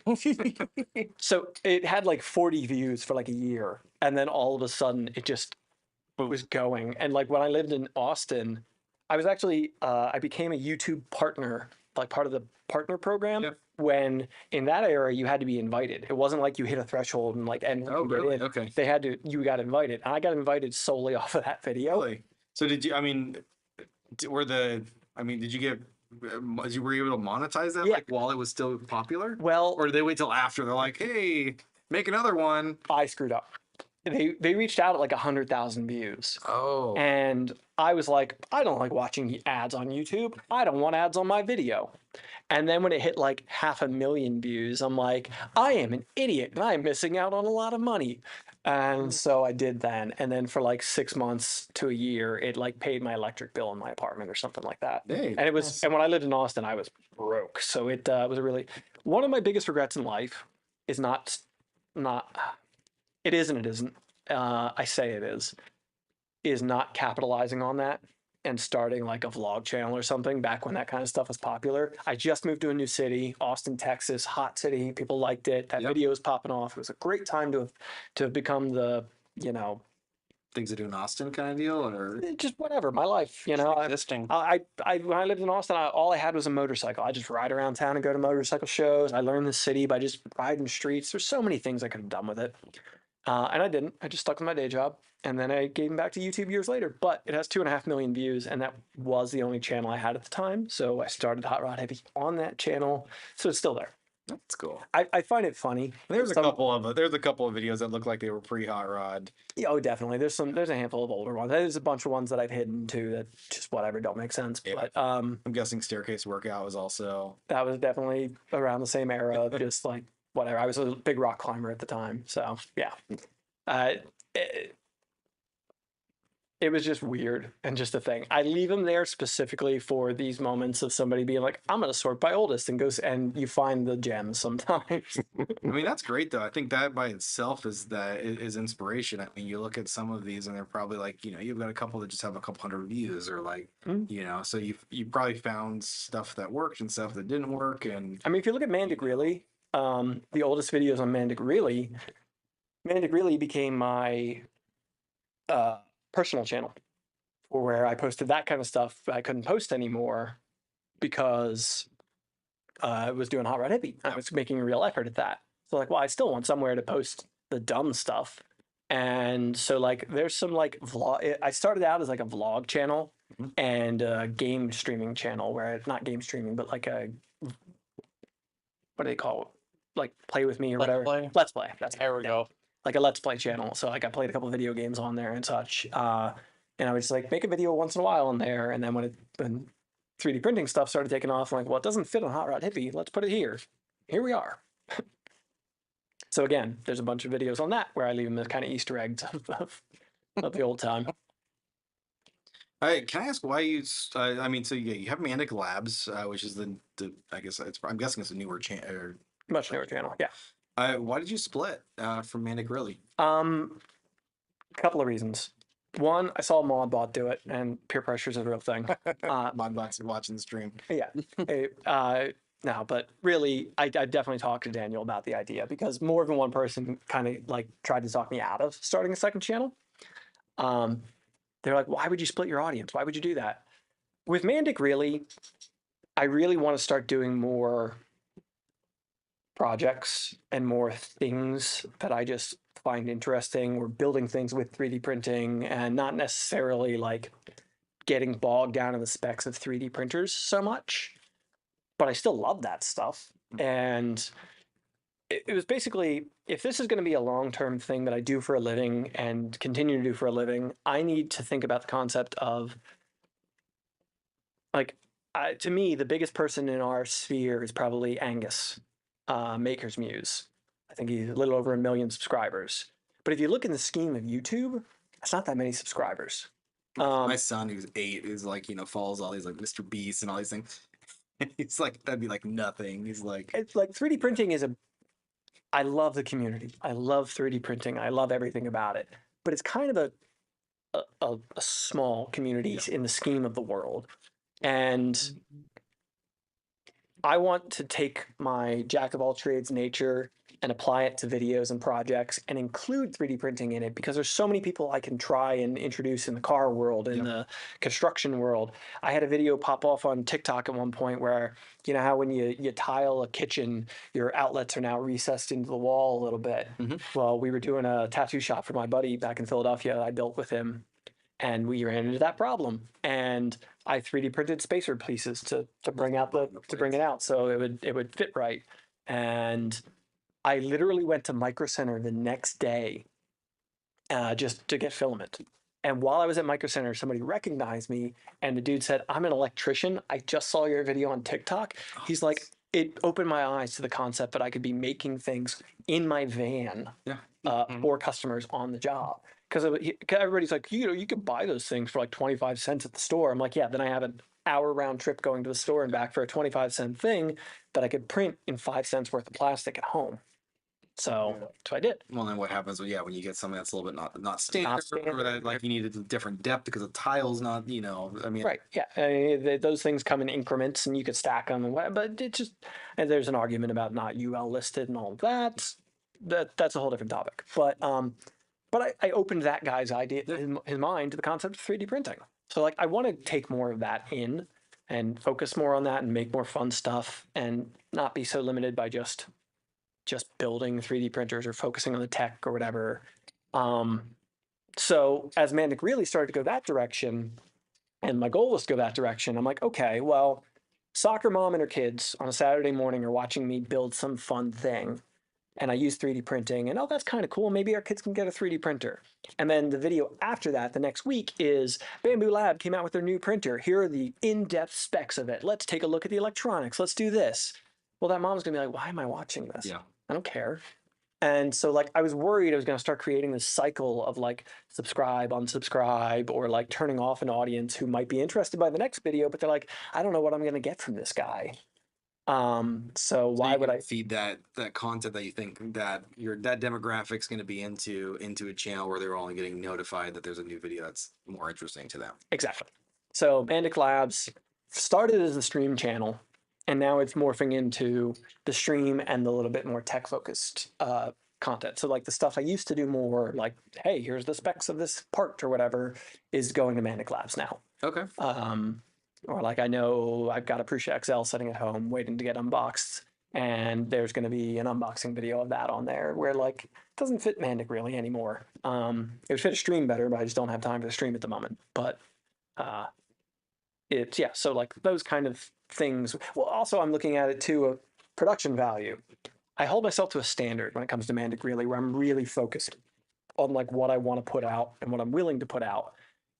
So it had like 40 views for like a year, and then all of a sudden it just was going. And like when I lived in Austin, I was actually I became a YouTube partner, like part of the partner program. Yep. When in that era you had to be invited. It wasn't like you hit a threshold and like and you Oh, could get really? in. Okay. They had to. You got invited, and I got invited solely off of that video. Really? So did you? I mean, did you get? Were you able to monetize that Yeah. like while it was still popular, Well, or did they wait till after? They're like, hey, make another one. I screwed up. They reached out at like 100,000 views. Oh. And I was like, I don't like watching ads on YouTube. I don't want ads on my video. And then when it hit like 500,000 views, I'm like, I am an idiot and I'm missing out on a lot of money. And so I did then. And then for like 6 months to a year, it like paid my electric bill in my apartment or something like that. Hey, And it was, and when I lived in Austin, I was broke. So it was a really, one of my biggest regrets in life is not, it is and it isn't. I say it is not capitalizing on that and starting like a vlog channel or something back when that kind of stuff was popular. I just moved to a new city, Austin, Texas, hot city. People liked it. That Yep. video was popping off. It was a great time to have become the, things to do in Austin kind of deal, or just whatever, my life, existing. I when I lived in Austin, all I had was a motorcycle. I just ride around town and go to motorcycle shows. I learned the city by just riding streets. There's so many things I could have done with it. And I didn't. I just stuck with my day job. And then I gave them back to YouTube years later. But it has 2.5 million views, and that was the only channel I had at the time. So I started Hot Rod Heavy on that channel. So it's still there. that's cool. I find it funny. There's a Some- couple of videos that look like they were pre-hot rod. Yeah, oh, definitely. There's a handful of older ones. There's a bunch of ones that I've hidden too that just whatever don't make sense. Yeah. But I'm guessing Staircase Workout was also. that was definitely around the same era of just like whatever. I was a big rock climber at the time. So yeah. It was just weird and just a thing. I leave them there specifically for these moments of somebody being like, I'm going to sort by oldest and goes, and you find the gems sometimes. I mean, that's great though. I think that by itself is inspiration. I mean, you look at some of these and they're probably like, you've got a couple that just have a couple hundred views or like, so you probably found stuff that worked and stuff that didn't work. And I mean, if you look at MandicReally, the oldest videos on MandicReally became my personal channel where I posted that kind of stuff I couldn't post anymore because I was doing Hot Rod Hippie. I was making a real effort at that. So like, well, I still want somewhere to post the dumb stuff. And so like, there's some like vlog. I started out as like a vlog channel and a game streaming channel where it's not game streaming, but like a, what do they call it? Like play with me or Let's whatever. play? Let's play. That's There we go. like a let's play channel. So like I played a couple video games on there and such. And I would just like make a video once in a while on there. And then when 3D printing stuff started taking off. I'm like, well, it doesn't fit on Hot Rod Hippie. Let's put it here. Here we are. So again, there's a bunch of videos on that where I leave them as kind of Easter eggs of the old time. All right, can I ask why you? I mean, so you have Mandic Labs, which is the I guess I'm guessing it's a newer channel. Much newer channel, yeah. Why did you split from MandicReally? A couple of reasons. One, I saw a mod bot do it, and peer pressure is a real thing. Modbots watching the stream. Yeah. No, but really, I definitely talked to Daniel about the idea because more than one person kind of like tried to talk me out of starting a second channel. They're like, why would you split your audience? Why would you do that? With MandicReally, I really want to start doing more projects and more things that I just find interesting. We're building things with 3D printing and not necessarily like getting bogged down in the specs of 3D printers so much, but I still love that stuff. And it was basically, if this is going to be a long-term thing that I do for a living and continue to do for a living, I need to think about the concept of like, to me, the biggest person in our sphere is probably Angus, Maker's Muse. I think he's a little over 1 million subscribers. But if you look in the scheme of YouTube, it's not that many subscribers. My son, who's 8, is like, follows all these like Mr. Beast and all these things. He's like, that'd be like nothing. He's like, it's like 3D printing is I love the community. I love 3D printing. I love everything about it. But it's kind of a small community in the scheme of the world. And I want to take my jack of all trades nature and apply it to videos and projects and include 3D printing in it because there's so many people I can try and introduce in the car world, in the construction world. I had a video pop off on TikTok at one point where, you know how when you tile a kitchen, your outlets are now recessed into the wall a little bit. Well, we were doing a tattoo shop for my buddy back in Philadelphia that I built with him, and we ran into that problem. And I 3D printed spacer pieces to bring out bring it out so it would fit right. And I literally went to Micro Center the next day just to get filament. And while I was at Micro Center, somebody recognized me, and the dude said, "I'm an electrician. I just saw your video on TikTok." He's like, it opened my eyes to the concept that I could be making things in my van for customers on the job. Because everybody's like, you could buy those things for like 25 cents at the store. I'm like, yeah, then I have an hour round trip going to the store and back for a 25-cent thing that I could print in 5 cents worth of plastic at home. So that's what I did. well, then what happens? Well, when you get something that's a little bit not standard, or that like you need a different depth because the tile's not, I mean, Right. Yeah. Those things come in increments and you could stack them. But it just, and there's an argument about not UL listed and all of that. That's a whole different topic. But I opened that guy's idea, his mind to the concept of 3D printing. So like, I want to take more of that in and focus more on that and make more fun stuff and not be so limited by just building 3D printers or focusing on the tech or whatever. So as MandicReally started to go that direction, and my goal was to go that direction, I'm like, okay, well, soccer mom and her kids on a Saturday morning are watching me build some fun thing. And I use 3D printing, and that's kind of cool. Maybe our kids can get a 3D printer. And then the video after that, the next week, is Bamboo Lab came out with their new printer. Here are the in-depth specs of it. Let's take a look at the electronics. Let's do this. Well, that mom's gonna be like, why am I watching this? Yeah. I don't care. And so like I was worried I was going to start creating this cycle of like subscribe, unsubscribe, or like turning off an audience who might be interested by the next video, but they're like, I don't know what I'm going to get from this guy. So why would I feed that content that you think that that demographic's going to be into a channel where they're only getting notified that there's a new video that's more interesting to them? Exactly. So Mandic Labs started as a stream channel, and now it's morphing into the stream and the little bit more tech focused content. So like the stuff I used to do more like, hey, here's the specs of this part or whatever, is going to Mandic Labs now. Okay. Or like I know I've got a Prusa XL sitting at home waiting to get unboxed, and there's going to be an unboxing video of that on there where like it doesn't fit MandicReally anymore. It would fit a stream better, but I just don't have time for the stream at the moment. But it's so like those kind of things. Well, also I'm looking at it too, a production value. I hold myself to a standard when it comes to MandicReally where I'm really focused on like what I want to put out and what I'm willing to put out.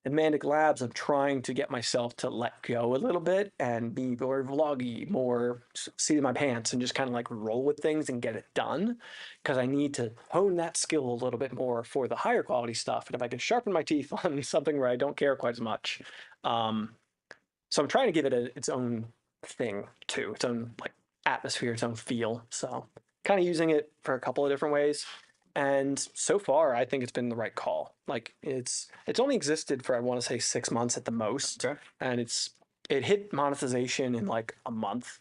in Mandic Labs, I'm trying to get myself to let go a little bit and be more vloggy, more seat in my pants, and just kind of like roll with things and get it done. Because I need to hone that skill a little bit more for the higher quality stuff. And if I can sharpen my teeth on something where I don't care quite as much, so I'm trying to give it its own thing too, its own like atmosphere, its own feel. So kind of using it for a couple of different ways. And so far, I think it's been the right call. Like it's only existed for I want to say 6 months at the most, Okay. and it hit monetization in like a month.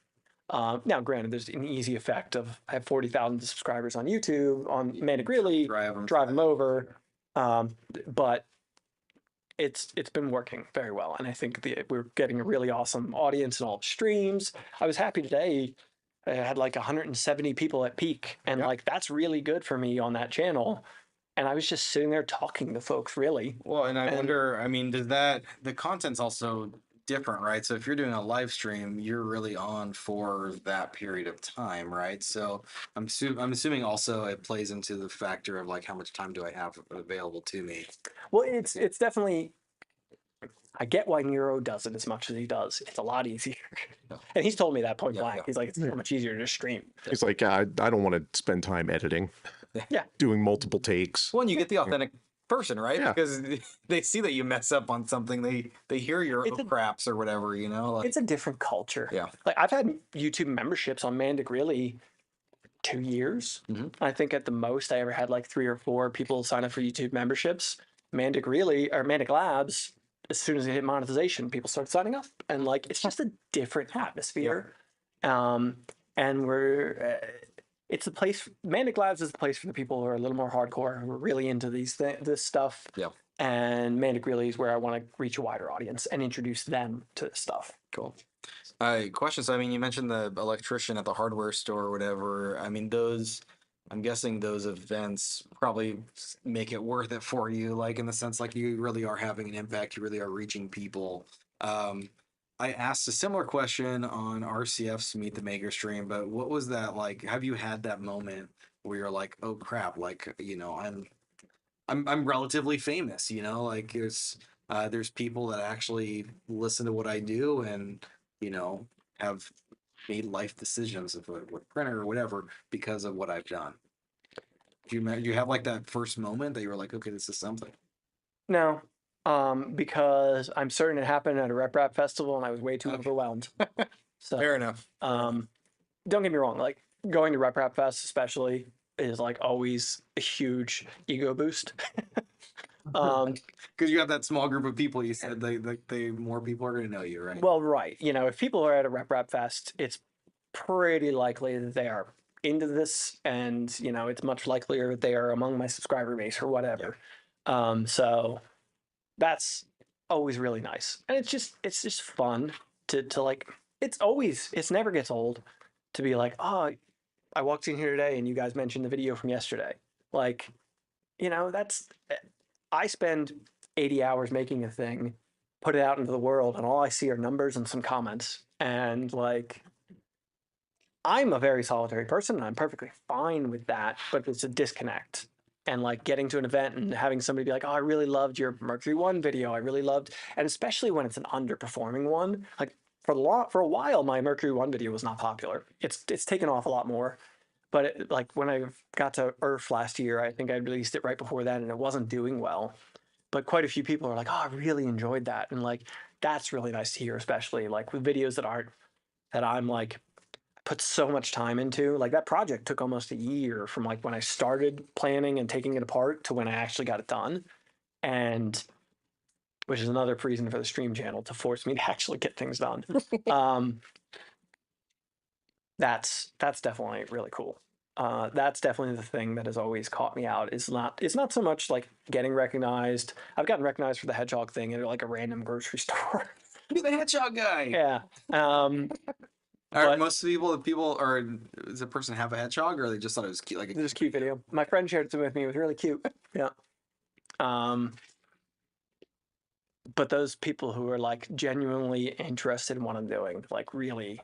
Now, granted, there's an easy effect of I have 40,000 subscribers on YouTube on MandicReally, drive them over, but it's been working very well, and I think we're getting a really awesome audience in all the streams. I was happy today. I had like 170 people at peak, and Yep. like that's really good for me on that channel. And I was just sitting there talking to folks, really. Well, and I And- wonder, I mean, does that, the content's also different, right? So if you're doing a live stream, you're really on for that period of time, right? So I'm assuming also it plays into the factor of like how much time do I have available to me? Well, it's definitely. I get why Nero does it as much as he does. It's a lot easier, and he's told me that point Yeah, blank. yeah. He's like, it's so much easier to stream. It's like, I don't want to spend time editing, Yeah. doing multiple takes. Well, and you get the authentic person, right? Yeah. Because they see that you mess up on something, they hear your It's a- craps or whatever, like, It's a different culture. Yeah. Like I've had YouTube memberships on MandicReally 2 years. Mhm. I think at the most I ever had like 3 or 4 people sign up for YouTube memberships. MandicReally or Mandic Labs, as soon as they hit monetization, people start signing up, and like it's just a different atmosphere. And it's a place. Mandic Labs is the place for the people who are a little more hardcore, who are really into this stuff. Yeah. And MandicReally is where I want to reach a wider audience and introduce them to this stuff. cool. Question. So, I mean, you mentioned the electrician at the hardware store or whatever. I mean, I'm guessing those events probably make it worth it for you, like in the sense like you really are having an impact, you really are reaching people. I asked a similar question on RCF's Meet the Maker stream, but what was that like? Have you had that moment where you're like, oh crap, like, I'm relatively famous, like there's people that actually listen to what I do and, have made life decisions of what printer or whatever because of what I've done. Do you have like that first moment that you were like, okay, this is something? No, because I'm certain it happened at a Rep Rap festival and I was way too Okay. overwhelmed. So, Fair enough. don't get me wrong, like going to Rep Rap Fest especially is like always a huge ego boost. Because you have that small group of people, you said they more people are going to know you, right? Well, right. If people are at a Rep Rap Fest, it's pretty likely that they are into this, and it's much likelier that they are among my subscriber base or whatever. So that's always really nice, and it's just fun to like. It's never gets old to be like, oh, I walked in here today and you guys mentioned the video from yesterday. Like, that's I spend 80 hours making a thing, put it out into the world, and all I see are numbers and some comments. And like, I'm a very solitary person and I'm perfectly fine with that, but it's a disconnect. And like getting to an event and having somebody be like, oh, I really loved your Mercury 1 video. I really loved, and especially when it's an underperforming one. Like for a while, my Mercury 1 video was not popular. It's taken off a lot more. But like when I got to Earth last year, I think I released it right before that and it wasn't doing well. But quite a few people are like, oh, I really enjoyed that. And like, that's really nice to hear, especially like with videos that I'm like, put so much time into. Like that project took almost a year from like when I started planning and taking it apart to when I actually got it done. And which is another reason for the stream channel to force me to actually get things done. That's definitely really cool. That's definitely the thing that has always caught me out. It's not so much like getting recognized. I've gotten recognized for the hedgehog thing at like a random grocery store. You're the hedgehog guy. Yeah. Are but- most people, or does a person have a hedgehog, or they just thought it was cute? Like, This cute video. My friend shared it with me. It was really cute. Yeah. But those people who are like genuinely interested in what I'm doing, like really,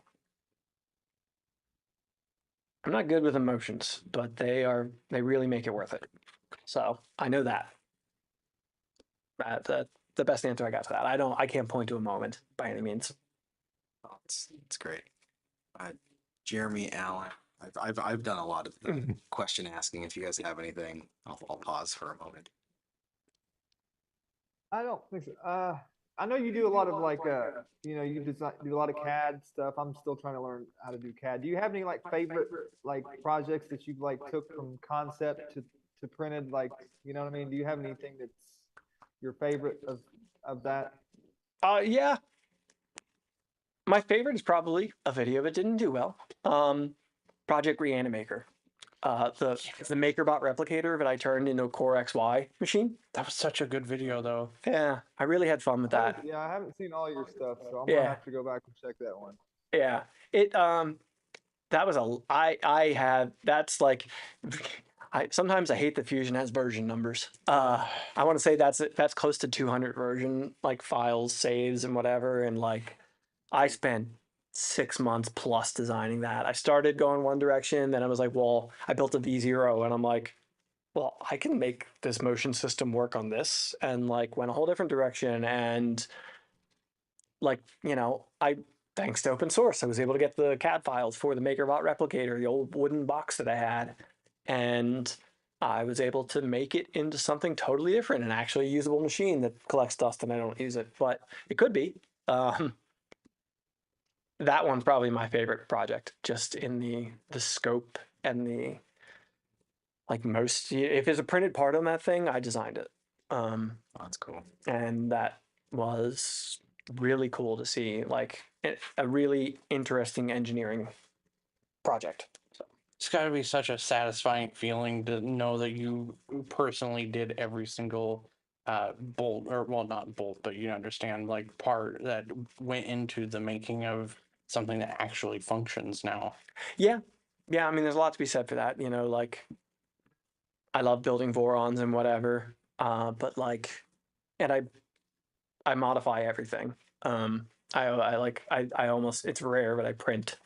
I'm not good with emotions, but they really make it worth it. So I know that. the best answer I got to that. I can't point to a moment by any means. Oh, it's great. Jeremy, Allen, I've done a lot of the question asking. If you guys have anything, I'll pause for a moment. I don't think so. I know you do a lot of like, you do a lot of CAD stuff. I'm still trying to learn how to do CAD. Do you have any like favorite like projects that you've like took from concept to printed? Like, you know what I mean? Do you have anything that's your favorite of that? Yeah. My favorite is probably a video that didn't do well. Project Reanimator. The MakerBot replicator that I turned into a Core XY machine. That was such a good video, though. Yeah, I really had fun with that. Yeah, I haven't seen all your stuff, so I'm Yeah. gonna have to go back and check that one. Yeah, it that was I had that's like sometimes I hate that Fusion has version numbers. I want to say that's close to 200 version like files, saves, and whatever, and like I spent 6 months plus designing that. I started going one direction, then I was like, well, I built a V0, and I'm like, well, I can make this motion system work on this, and like went a whole different direction, and like I thanks to open source, I was able to get the CAD files for the MakerBot replicator, the old wooden box that I had, and I was able to make it into something totally different, an actually usable machine that collects dust, and I don't use it, but it could be. That one's probably my favorite project, just in the scope and the like most. If there's a printed part on that thing, I designed it, That's cool. and that was really cool to see, like a really interesting engineering project. So It's got to be such a satisfying feeling to know that you personally did every single bolt, or well, not bolt, but you understand, like part that went into the making of something that actually functions now. yeah, I mean, there's a lot to be said for that. Like I love building Vorons and whatever, but like, and I modify everything. I almost, it's rare, but I print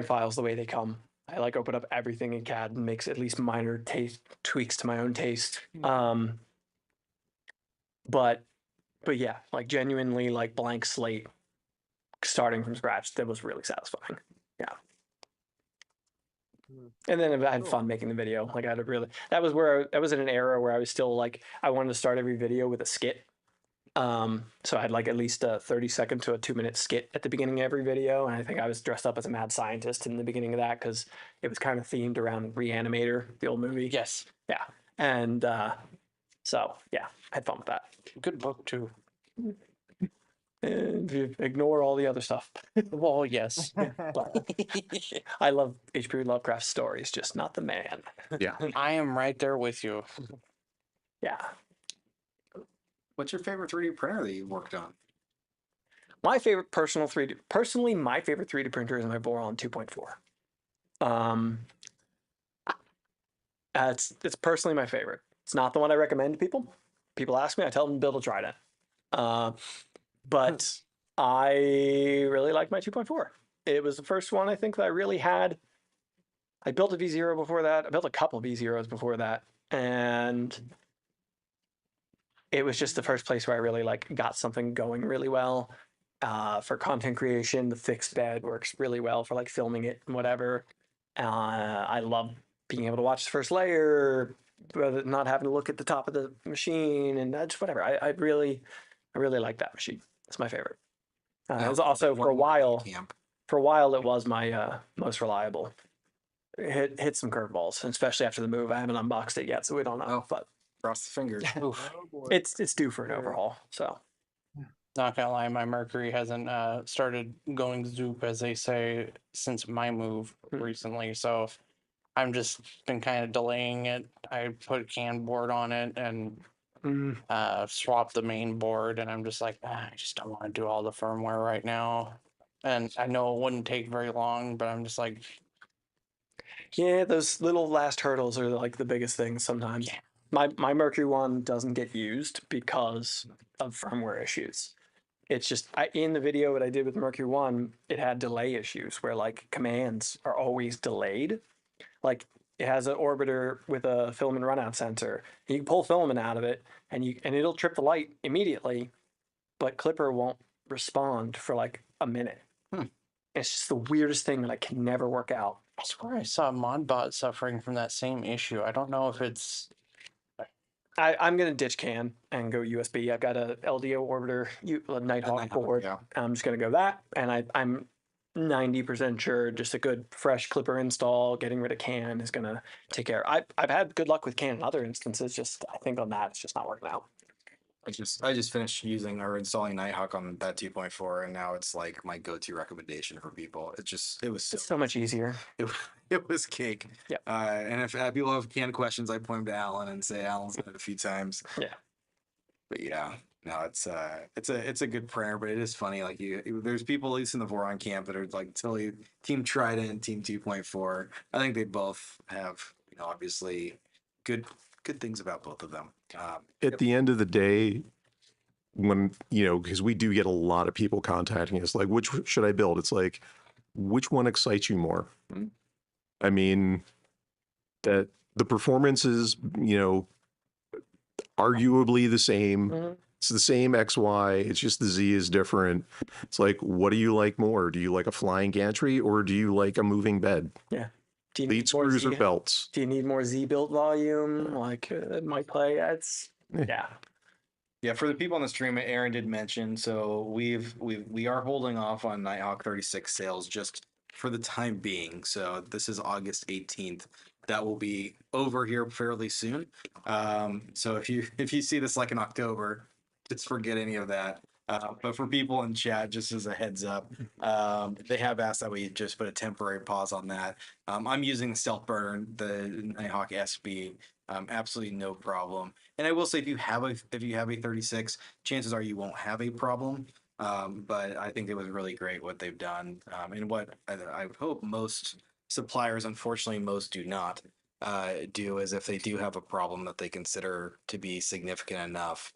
files the way they come. I like open up everything in CAD and makes at least minor taste tweaks to my own taste. But yeah, like genuinely like blank slate starting from scratch, that was really satisfying. Yeah. And then I had fun making the video. Like I had a really, that was in an era where I was still like, I wanted to start every video with a skit. So I had like at least a 30-second to a 2-minute skit at the beginning of every video. And I think I was dressed up as a mad scientist in the beginning of that because it was kind of themed around Reanimator, the old movie. Yes. Yeah. And so, yeah, I had fun with that. Good book, too. And you ignore all the other stuff. Well, yes. But I love H.P. Lovecraft's stories, just not the man. Yeah. I am right there with you. Yeah. What's your favorite 3D printer that you worked on? My favorite personally, my favorite 3D printer is my Voron 2.4. It's personally my favorite. It's not the one I recommend to people. People ask me, I tell them to build a Trident. But I really like my 2.4. It was the first one I think that I really had. I built a V0 before that. I built a couple of V0s before that, and it was just the first place where I really like got something going really well. For content creation, the fixed bed works really well for like filming it and whatever. I love being able to watch the first layer, rather than not having to look at the top of the machine, and just whatever. I really like that machine. It's my favorite. It was also for a while. Camp. For a while, it was my most reliable. It hit some curveballs, especially after the move. I haven't unboxed it yet, so we don't know. Oh. But Cross the fingers. Oof. Oh, boy. it's due for an overhaul. So Not gonna lie, my Mercury hasn't started going zoop, as they say, since my move recently. So I'm just been kind of delaying it. I put a CAN board on it and swapped the main board, and I'm just like, I just don't want to do all the firmware right now. And I know it wouldn't take very long, but I'm just like, yeah, those little last hurdles are like the biggest things sometimes. Yeah. My Mercury one doesn't get used because of firmware issues. It's just in the video that I did with Mercury One, it had delay issues where like commands are always delayed. Like It has an orbiter with a filament runout sensor. You can pull filament out of it, and it'll trip the light immediately, but Clipper won't respond for like a minute. It's just the weirdest thing that I can never work out. I swear I saw Modbot suffering from that same issue. I don't know if it's I'm gonna ditch CAN and go USB. I've got a LDO orbiter, a Nighthawk Nighthawk, board. yeah. I'm just gonna go that, and I'm 90% sure just a good fresh Clipper install, getting rid of CAN is gonna take care. I've had good luck with CAN in other instances. Just I think on that it's just not working out. I just finished using or installing Nighthawk on that 2.4, and now it's like my go-to recommendation for people. It was It's so much easier. it was cake. Yep. And if people have canned questions, I point them to Alan and say Alan's done it a few times. Yeah. But yeah, no, it's a good printer, but it is funny. Like there's people at least in the Voron camp that are like totally Team Trident, Team 2.4. I think they both have, obviously good things about both of them. At the end of the day, when, because we do get a lot of people contacting us, like, which should I build? It's like, which one excites you more? Mhm. I mean, that the performance is, arguably the same. Mhm. It's the same XY. It's just the Z is different. It's like, what do you like more? Do you like a flying gantry or do you like a moving bed? Do you Lead need more screws or Z? belts? Do you need more Z build volume? Like it might play. It's yeah. Yeah, for the people on the stream, Aaron did mention, so we are holding off on Nighthawk 36 sales just for the time being. So this is August 18th. That will be over here fairly soon. So if you see this like in October, just forget any of that. But for people in chat, just as a heads up, they have asked that we just put a temporary pause on that. I'm using the Stealth Burner, the Nighthawk SB. Absolutely no problem. And I will say, if you have a 36, chances are you won't have a problem. But I think it was really great what they've done, and what I hope most suppliers, unfortunately, most do not do, is if they do have a problem that they consider to be significant enough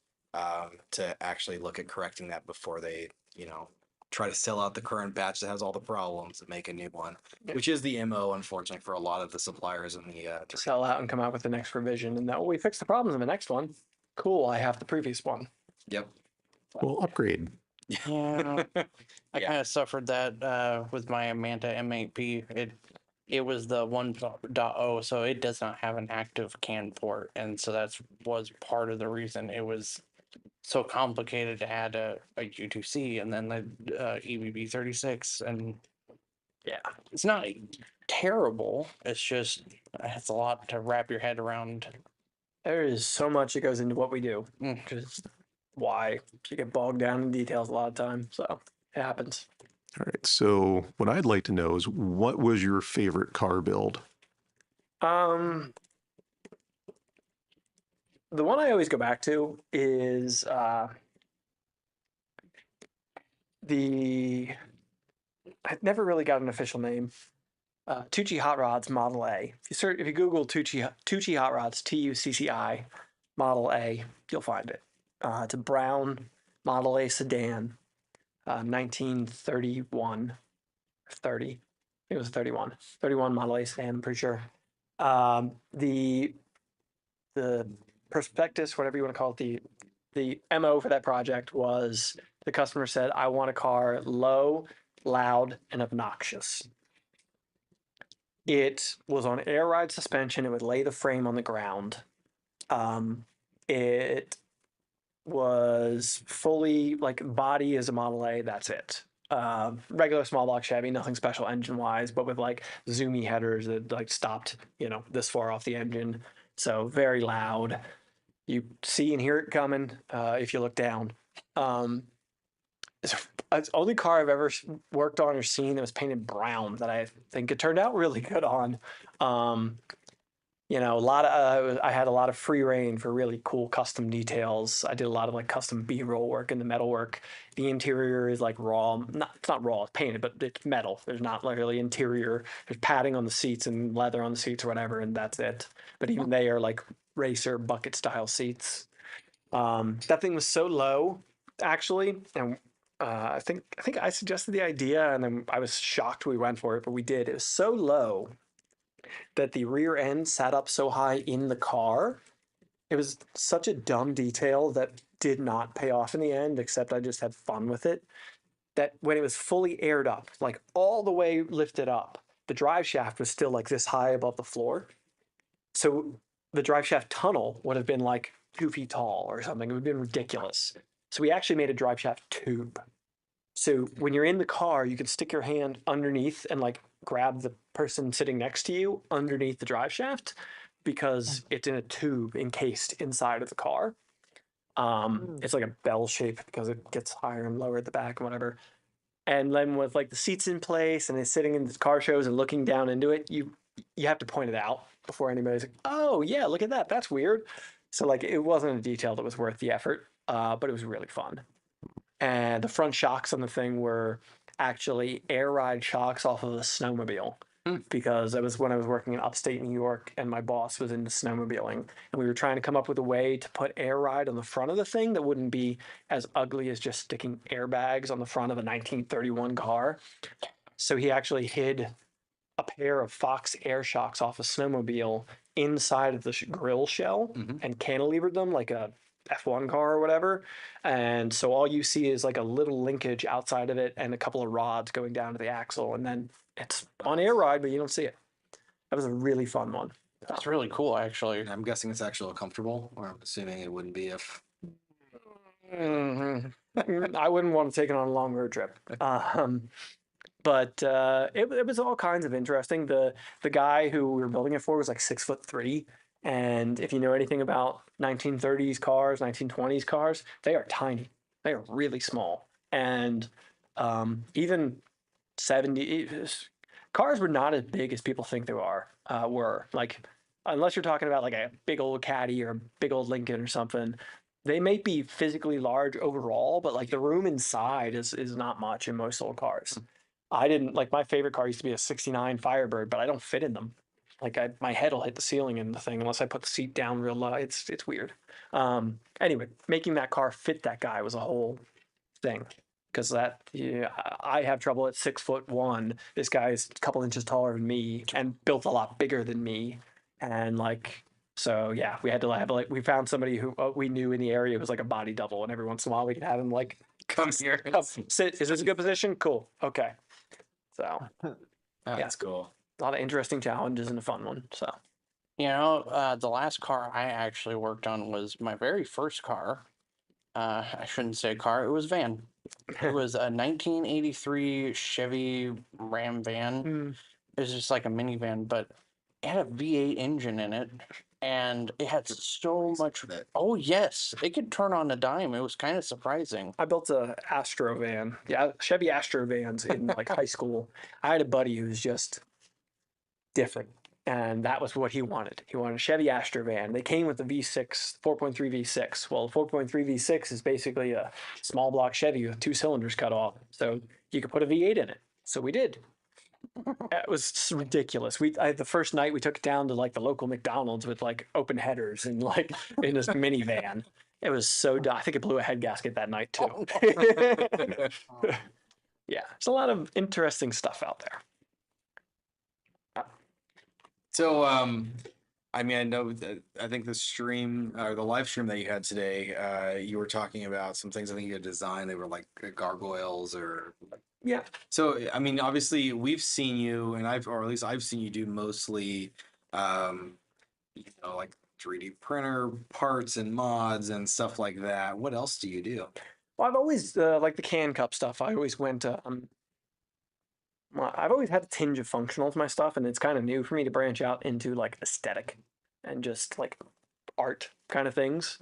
to actually look at correcting that before they, try to sell out the current batch that has all the problems and make a new one, which is the MO, unfortunately, for a lot of the suppliers in the Sell out and come out with the next revision, and that we fix the problems in the next one. Cool. I have the previous one. Yep. Well, upgrade. yeah. I Yeah. kind of suffered that with my Manta M8P. It was the 1.0, so it does not have an active CAN port, and so that was part of the reason it was so complicated to add a U2C and then the EBB 36, and Yeah. it's not terrible. It's just it's a lot to wrap your head around. There is so much that goes into what we do. Mm. Just why you get bogged down in details a lot of time. So it happens. All right. So what I'd like to know is, what was your favorite car build? The one I always go back to is I've never really got an official name. Tucci Hot Rods Model A. If you Google Tucci Hot Rods, TUCCI Model A, you'll find it. It's a brown Model A sedan, 1931, 30. I think it was 31. 31 Model A sedan. I'm pretty sure. The prospectus, whatever you want to call it, the MO for that project was the customer said, I want a car low, loud, and obnoxious. It was on air ride suspension. It would lay the frame on the ground. It was fully like body is a Model A. That's it. Regular small block Chevy, nothing special engine wise, but with like zoomy headers that like stopped, this far off the engine. So very loud. You see and hear it coming if you look down. It's the only car I've ever worked on or seen that was painted brown that I think it turned out really good on. A lot of I had a lot of free reign for really cool custom details. I did a lot of like custom B-roll work and the metal work. The interior is like raw. It's not raw, it's painted, but it's metal. There's not like really interior. There's padding on the seats and leather on the seats or whatever, and that's it. But even they are like racer bucket style seats. That thing was so low, actually, and I think I suggested the idea, and then I was shocked we went for it, but we did. It was so low that the rear end sat up so high in the car. It was such a dumb detail that did not pay off in the end, except I just had fun with it. That when it was fully aired up, like all the way lifted up, the drive shaft was still like this high above the floor. So the drive shaft tunnel would have been like 2 feet tall or something. It would have been ridiculous. So we actually made a drive shaft tube. So when you're in the car, you can stick your hand underneath and like grab the person sitting next to you underneath the drive shaft because it's in a tube encased inside of the car. It's like a bell shape because it gets higher and lower at the back and whatever. And then with like the seats in place and it's sitting in the car shows and looking down into it, you have to point it out before anybody's like, oh yeah, look at that, that's weird. So like it wasn't a detail that was worth the effort, but it was really fun. And the front shocks on the thing were actually air ride shocks off of a snowmobile. Because that was when I was working in upstate New York and my boss was into snowmobiling. And we were trying to come up with a way to put air ride on the front of the thing that wouldn't be as ugly as just sticking airbags on the front of a 1931 car. So he actually hid a pair of Fox air shocks off a snowmobile inside of the grill shell and cantilevered them like a F1 car or whatever. And so all you see is like a little linkage outside of it and a couple of rods going down to the axle. And then it's on air ride, but you don't see it. That was a really fun one. That's really cool, actually. I'm guessing it's actually comfortable, or I'm assuming it wouldn't be if. I wouldn't want to take it on a long road trip. But it was all kinds of interesting. The guy who we were building it for was like 6'3", and if you know anything about 1930s cars, 1920s cars, they are tiny. They are really small, and even 70s cars were not as big as people think they were. Like unless you're talking about like a big old Caddy or a big old Lincoln or something. They may be physically large overall, but like the room inside is not much in most old cars. I didn't like my favorite car used to be a '69 Firebird, but I don't fit in them. Like my head will hit the ceiling in the thing unless I put the seat down real low. It's weird. Anyway, making that car fit that guy was a whole thing because I have trouble at 6'1". This guy is a couple inches taller than me and built a lot bigger than me, and like. So yeah, we had to have like we found somebody who we knew in the area was like a body double, and every once in a while we could have him like Come here. sit. Is this a good position? Cool. Okay. So That's cool. a lot of interesting challenges and a fun one. So You know, the last car I actually worked on was my very first car. I shouldn't say car, it was van. It was a 1983 Chevy Ram van. It was just like a minivan, but it had a V8 engine in it, and it had so much. Oh yes, it could turn on a dime. It was kind of surprising. I built a Astro van. Yeah, Chevy Astro vans in like high school. I had a buddy who was just different, and that was what he wanted. He wanted a Chevy Astro van. They came with the V6, 4.3 V6. Well, 4.3 V6 is basically a small block Chevy with 2 cylinders cut off, so you could put a V8 in it. So we did. It was ridiculous. The first night we took it down to like the local McDonald's with like open headers and like in this minivan. It was so dumb. I think it blew a head gasket that night too. Yeah, there's a lot of interesting stuff out there. So, I mean, I know that I think the stream or the live stream that you had today, you were talking about some things I think you had designed. They were like gargoyles or. Yeah. So, I mean, obviously we've seen you and or at least I've seen you do mostly, like 3D printer parts and mods and stuff like that. What else do you do? Well, I've always like the can cup stuff. I always went. I've always had a tinge of functional to my stuff, and it's kind of new for me to branch out into like aesthetic and just like art kind of things.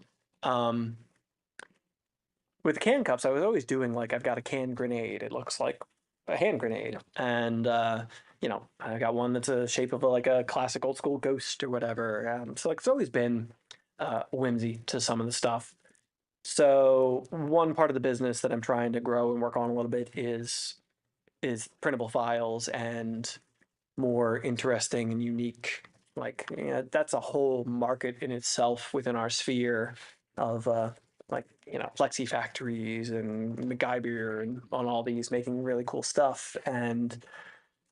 With the can cups, I was always doing like I've got a can grenade. It looks like a hand grenade, and I got one that's a shape of like a classic old school ghost or whatever. So like it's always been whimsy to some of the stuff. So one part of the business that I'm trying to grow and work on a little bit is printable files and more interesting and unique. Like that's a whole market in itself within our sphere of Plexi factories and MacGyver and on all these making really cool stuff. And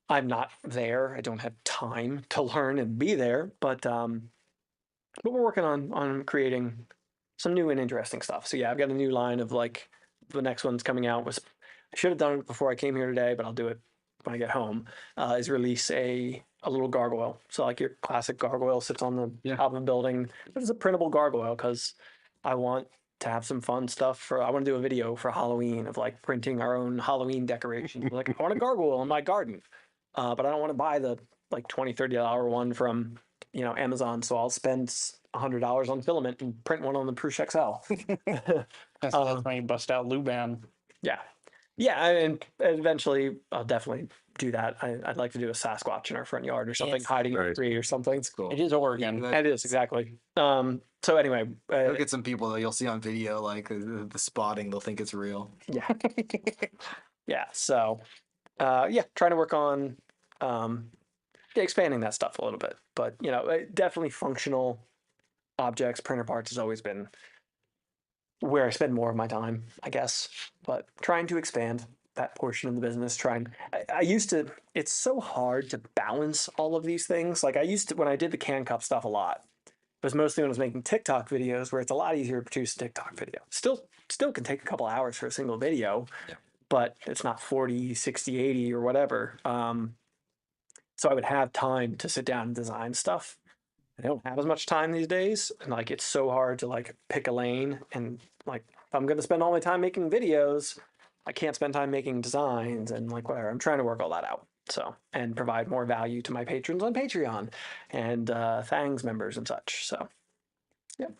I'm not there. I don't have time to learn and be there, but we're working on creating some new and interesting stuff. So yeah, I've got a new line of like the next one's coming out was I should have done it before I came here today, but I'll do it when I get home. Is release a little gargoyle. So like your classic gargoyle sits on the top of a building, but it's a printable gargoyle because I want to have some fun stuff for I want to do a video for Halloween of like printing our own Halloween decorations. Like I want a gargoyle in my garden. But I don't want to buy the like $20-$30 one from Amazon, so I'll spend $100 on filament and print one on the Prush XL. That's when you bust out Luban. Yeah, yeah, and eventually I'll definitely do that. I'd like to do a Sasquatch in our front yard or something, hiding in a Right. tree or something. It's cool. It is Oregon. It is exactly. So anyway, You'll get some people that you'll see on video, like the spotting, they'll think it's real. yeah, yeah. So yeah, trying to work on expanding that stuff a little bit, but definitely functional objects, printer parts has always been where I spend more of my time, I guess. But trying to expand that portion of the business, I used to, it's so hard to balance all of these things. Like I used to, when I did the Can Cup stuff a lot, it was mostly when I was making TikTok videos where it's a lot easier to produce a TikTok video. Still can take a couple hours for a single video, but it's not 40, 60, 80 or whatever. So I would have time to sit down and design stuff. I don't have as much time these days, and like it's so hard to like pick a lane. And like if I'm going to spend all my time making videos, I can't spend time making designs and like whatever. I'm trying to work all that out. So and provide more value to my patrons on Patreon and Thangs members and such. So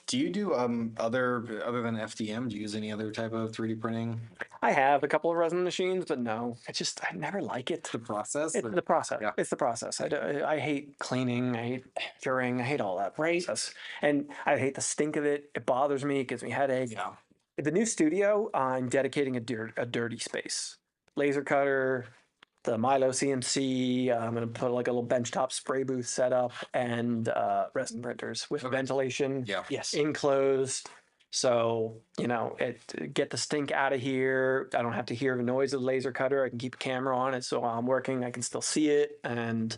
Do you do other than FDM? Do you use any other type of 3D printing? I have a couple of resin machines, but no, I never like it. The process. It's the process. Yeah. It's the process. I hate cleaning. I hate curing. I hate all that process. And I hate the stink of it. It bothers me. It gives me headache. Yeah. The new studio, I'm dedicating a dirty space. Laser cutter, the Milo CNC. I'm going to put like a little benchtop spray booth set up and resin printers with ventilation. Yeah. Yes. Enclosed. So, get the stink out of here. I don't have to hear the noise of the laser cutter. I can keep a camera on it. So while I'm working, I can still see it. And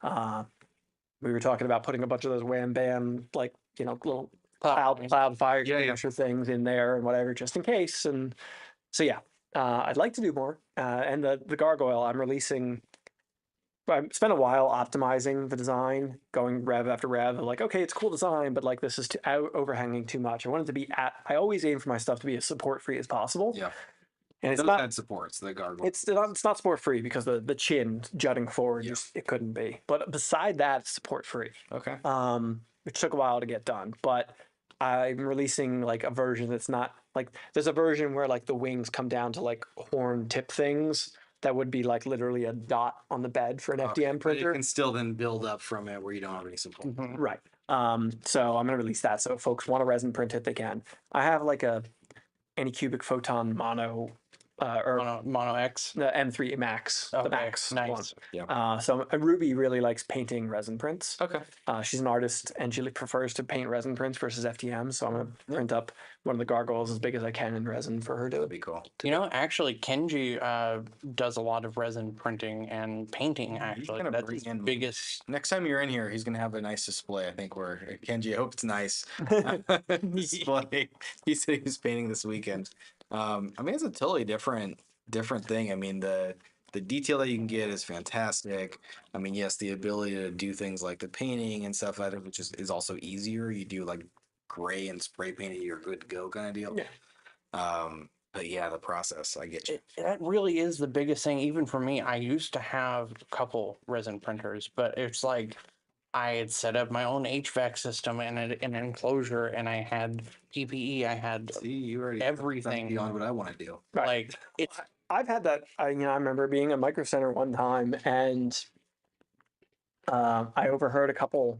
we were talking about putting a bunch of those wham bam, like, little cloud fire extinguisher things in there and whatever, just in case. And so, yeah, I'd like to do more. And the gargoyle I'm releasing, I spent a while optimizing the design, going rev after rev, like, okay, it's a cool design, but like this is overhanging too much. I want it to be I always aim for my stuff to be as support free as possible. Yeah. And it's Those not had supports, the gargoyle. it's not support free because the chin jutting forward, it couldn't be. But beside that, it's support free. Okay. Which took a while to get done. But I'm releasing like a version that's not like there's a version where like the wings come down to like horn tip things that would be like literally a dot on the bed for an FDM But printer. it can still then build up from it where you don't have any support. Right. So I'm going to release that. So if folks want to resin print it, they can. I have like a Anycubic Photon Mono or Mono X. the M3 Max, the Okay, Max nice. one. Yeah. So Ruby really likes painting resin prints. Okay. She's an artist and she prefers to paint resin prints versus FDM. So I'm going to print up one of the gargoyles as big as I can in resin for her to That'd be cool. Actually, Kenji does a lot of resin printing and painting. Actually, gonna that's bring his in- biggest. Next time you're in here, he's gonna have a nice display. I think where Kenji, I hope it's nice. Display. He said he was painting this weekend. I mean, it's a totally different thing. I mean, the detail that you can get is fantastic. I mean, yes, the ability to do things like the painting and stuff like that, which is also easier. You do like gray and spray painting, you're good to go kind of deal. Yeah. But yeah, the process, I get you. That really is the biggest thing. Even for me, I used to have a couple resin printers, but it's like I had set up my own HVAC system and an enclosure, and I had PPE. I had See, you already everything. beyond what I want to do. Right. like it's I've had that. I remember being at Micro Center one time, and I overheard a couple.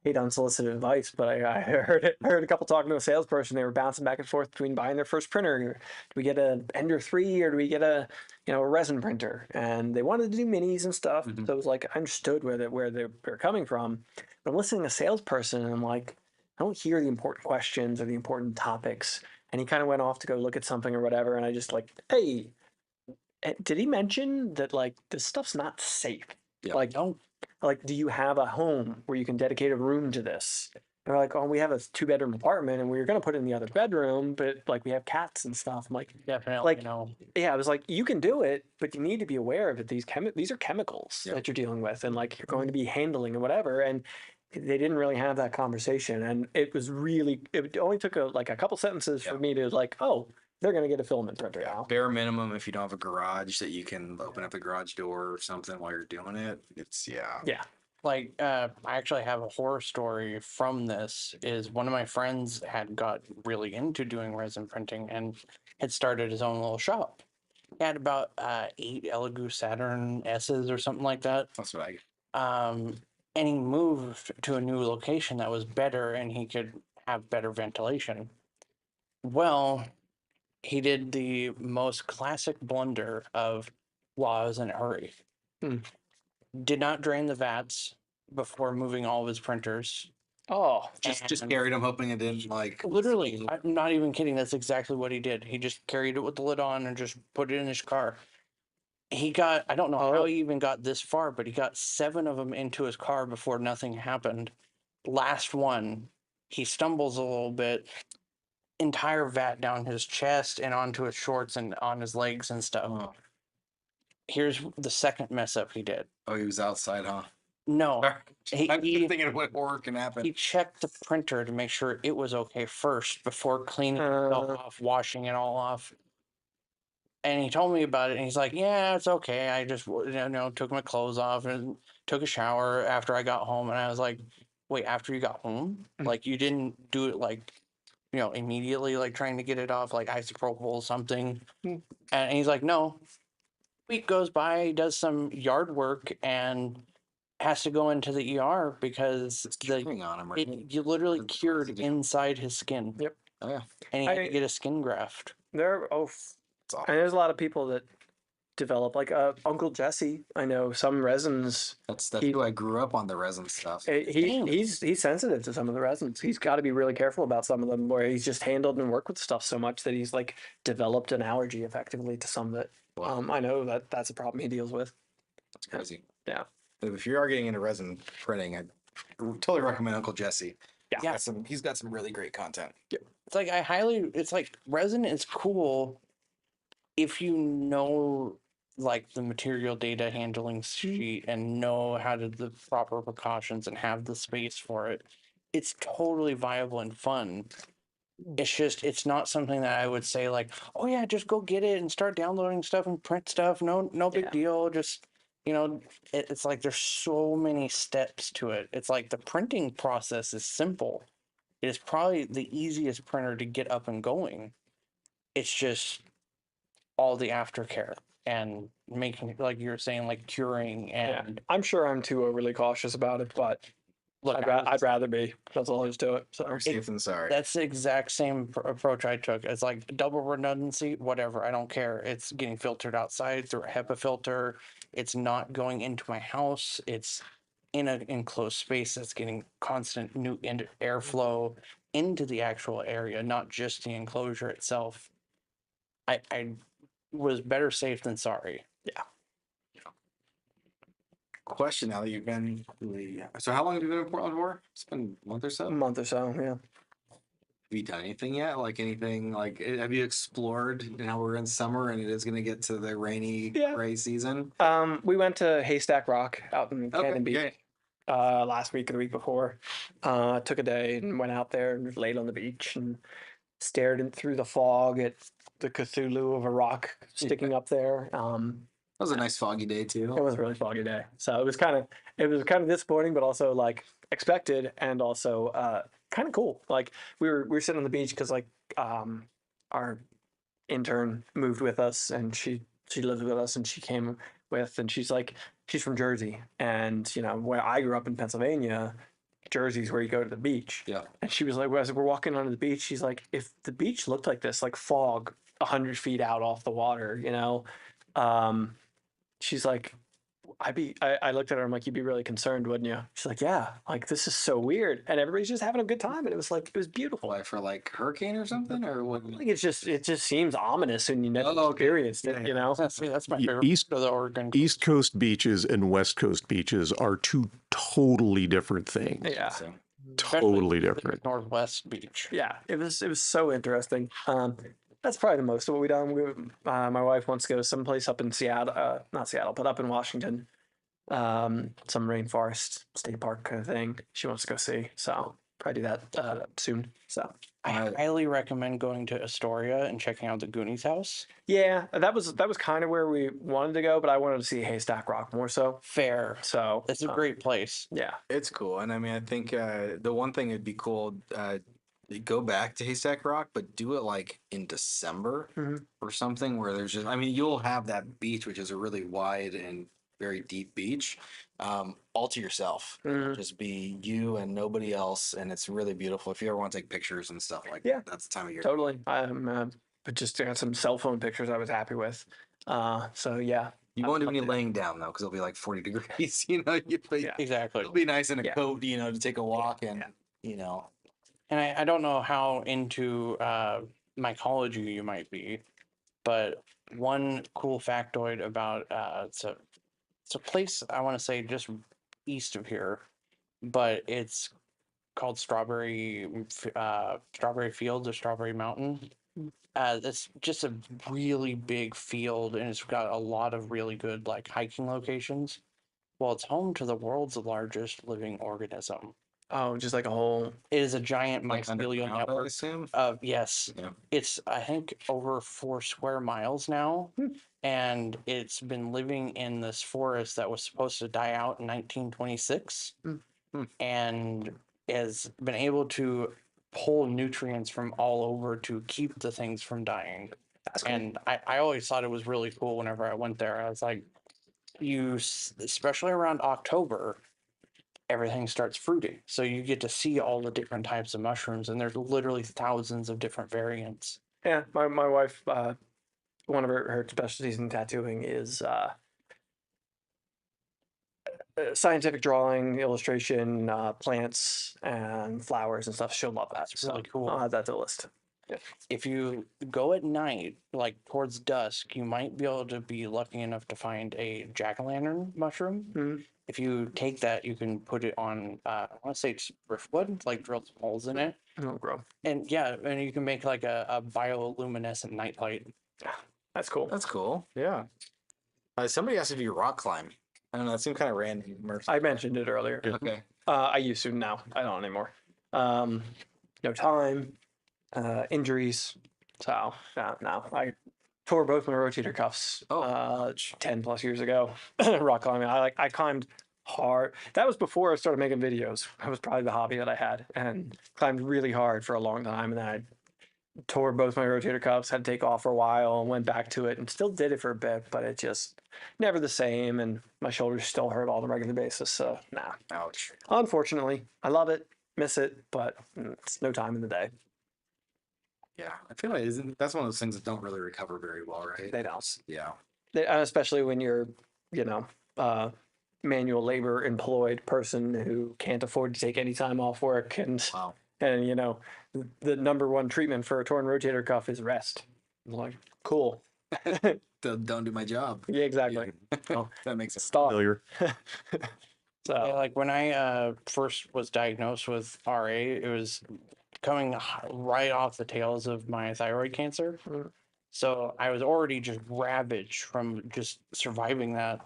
I hate unsolicited advice, but I heard a couple talking to a salesperson. They were bouncing back and forth between buying their first printer. Do we get a Ender 3 or do we get a resin printer? And they wanted to do minis and stuff. So it was like I understood where they were coming from. But I'm listening to a salesperson, and I'm like, I don't hear the important questions or the important topics. And he kind of went off to go look at something or whatever. And I just like, hey, did he mention that like this stuff's not safe? Yeah. Like, No, like, do you have a home where you can dedicate a room to this? They're like, oh, we have a 2 bedroom apartment and we were gonna put it in the other bedroom, but like we have cats and stuff. I'm like, definitely like, no. yeah, I was like, you can do it, but you need to be aware of it. These are chemicals Yep. that you're dealing with, and like you're going to be handling and whatever. And they didn't really have that conversation, and it was really. It only took like a couple sentences for Yeah. me to like, oh, they're gonna get a filament printer Yeah, now. bare minimum, if you don't have a garage that you can open up the garage door or something while you're doing it, it's Yeah. Like, I actually have a horror story from this. Is one of my friends had got really into doing resin printing and had started his own little shop. He had about 8 Elegoo Saturn S's or something like that. that's what I Um, and he moved to a new location that was better and he could have better ventilation. Well, he did the most classic blunder of, while I was in a hurry. Hmm. Did not drain the vats before moving all of his printers. Oh, just And carried them, hoping it didn't like literally, I'm not even kidding. That's exactly what he did. He just carried it with the lid on and just put it in his car. He got, I don't know how Oh. he even got this far, but he got 7 of them into his car before nothing happened. Last one, he stumbles a little bit, entire vat down his chest and onto his shorts and on his legs and stuff. Oh, Here's the second mess up he did. oh, he was outside, huh? No, I'm he thinking of what horror can happen. he checked the printer to make sure it was okay first before cleaning itself off, washing it all off. And he told me about it, and he's like, "Yeah, it's okay. I just took my clothes off and took a shower after I got home." And I was like, "Wait, after you got home? Like you didn't do it like immediately, like trying to get it off, like isopropyl something?" Hmm. And he's like, "No." Week goes by, he does some yard work, and has to go into the ER because It's curing on him, right? you literally The cured residue. inside his skin. Yep. Oh yeah, And he had I- to get a skin graft. there. Oh, it's awful. and there's a lot of people that develop like Uncle Jesse. I know some resins. That's he- who I grew up on the resin stuff. Dang. He's sensitive to some of the resins. He's got to be really careful about some of them, where he's just handled and worked with stuff so much that he's like developed an allergy effectively to some of it. Wow. I know that's a problem he deals with. That's crazy. Yeah. If you are getting into resin printing, I totally recommend Uncle Jesse. Yeah. He's got some really great content. It's like it's like resin is cool if you know like the material data handling sheet and know how to the proper precautions and have the space for it. It's totally viable and fun. It's just it's not something that I would say like, oh yeah, just go get it and start downloading stuff and print stuff. No big Yeah. deal. Just it's like there's so many steps to it. It's like the printing process is simple. It is probably the easiest printer to get up and going. It's just all the aftercare and making, like you were saying, like curing Yeah. and I'm sure I'm too overly cautious about it, but look. I'd rather be. That's all there is to it. So Better safe than sorry. That's the exact same approach I took. It's like double redundancy, whatever. I don't care. It's getting filtered outside through a HEPA filter. It's not going into my house. It's in an enclosed space that's getting constant new airflow into the actual area, not just the enclosure itself. I was better safe than sorry. Question now that you've been so how long have you been in Portland for? It's been a month or so. a month or so. Yeah. Have you done anything yet? Like anything? Like have you explored? Now we're in summer and it is going to get to the rainy, Yeah. gray season. We went to Haystack Rock out in Cannon Beach. Okay. Last week or the week before. Took a day and went out there and laid on the beach and stared in through the fog at the Cthulhu of a rock sticking up there. That was a nice foggy day too. It was a really foggy day, so it was kind of disappointing, but also like expected, and also kind of cool. Like we were sitting on the beach because like our intern moved with us, and she lives with us, and she came with, and she's from Jersey, and where I grew up in Pennsylvania, Jersey's where you go to the beach. Yeah. And she was like, as we're walking onto the beach, she's like, if the beach looked like this, like fog 100 feet out off the water, she's like, I looked at her. I'm like, you'd be really concerned, wouldn't you? She's like, yeah. Like this is so weird, and everybody's just having a good time, and it was beautiful. Why, for like hurricane or something, or what? I think it just seems ominous when you never Oh, okay. experienced it. Yeah, You yeah. know. That's my Y- favorite East part of the Oregon. East Coast beaches and West Coast beaches are two totally different things. Yeah. So, Especially Totally the different. Northwest Beach. Yeah, it was so interesting. That's probably the most of what we done. My wife wants to go someplace up in Seattle, not Seattle, but up in Washington, some rainforest state park kind of thing. She wants to go see, so probably do that soon. So I highly recommend going to Astoria and checking out the Goonies house. yeah, that was kind of where we wanted to go, but I wanted to see Haystack Rock more so. Fair. So It's a great place. yeah, it's cool, and I mean, I think the one thing it'd be cool, go back to Haystack Rock, but do it like in December Mhm. or something, where there's just, I mean, you'll have that beach, which is a really wide and very deep beach, all to yourself. Mhm. Just be you and nobody else, and it's really beautiful. If you ever want to take pictures and stuff like Yeah, that, that's the time of year. totally. But just got some cell phone pictures I was happy with. So yeah, You I won't do love any it. laying down though, because it'll be like 40 degrees. You know, Yeah. Exactly. it'll be nice in a Yeah. coat, you know, to take a walk and Yeah. you know. And I don't know how into mycology you might be, but one cool factoid about it's a place I want to say just east of here, but it's called Strawberry Fields or Strawberry Mountain. It's just a really big field, and it's got a lot of really good like hiking locations. Well, it's home to the world's largest living organism. Oh, just like a whole. It is a giant Like mycelial underground, I network. assume. Yes, Yeah. it's I think over 4 square miles now, and it's been living in this forest that was supposed to die out in 1926, and has been able to pull nutrients from all over to keep the things from dying. That's cool. And I always thought it was really cool whenever I went there. I was like, especially around October, everything starts fruiting. So you get to see all the different types of mushrooms, and there's literally thousands of different variants. Yeah, my wife, one of her specialties in tattooing is scientific drawing, illustration, plants and flowers and stuff. She'll love that. That's really So cool. I'll add that to the list. Yeah. If you go at night, like towards dusk, you might be able to be lucky enough to find a jack-o'-lantern mushroom. Mhm. If you take that, you can put it on, I want to say it's driftwood, like drill some holes in it. It'll grow. And yeah, and you can make like a bioluminescent nightlight. That's cool. That's cool. Yeah. Somebody asked if you rock climb. I don't know. That seemed kind of random. I mentioned it earlier. Okay. I used to now. I don't anymore. No time, injuries. So no. I tore both my rotator cuffs. Oh, 10 plus years ago. Rock climbing. I climbed hard. That was before I started making videos. That was probably the hobby that I had, and climbed really hard for a long time. And then I tore both my rotator cuffs. Had to take off for a while and went back to it, and still did it for a bit, but it just never the same. And my shoulders still hurt on a regular basis. So nah. ouch. Unfortunately, I love it, miss it, but it's no time in the day. Yeah. I feel like that's one of those things that don't really recover very well, right? They don't. Yeah. Especially when you're, you know, manual labor employed person who can't afford to take any time off work, and Wow. you know, the number one treatment for a torn rotator cuff is rest. I'm like, cool. Don't do my job. Yeah, exactly. Oh, That makes sense. stop. Familiar. So Yeah, like when I first was diagnosed with RA, it was coming right off the tails of my thyroid cancer. Mm. So I was already just ravaged from just surviving that.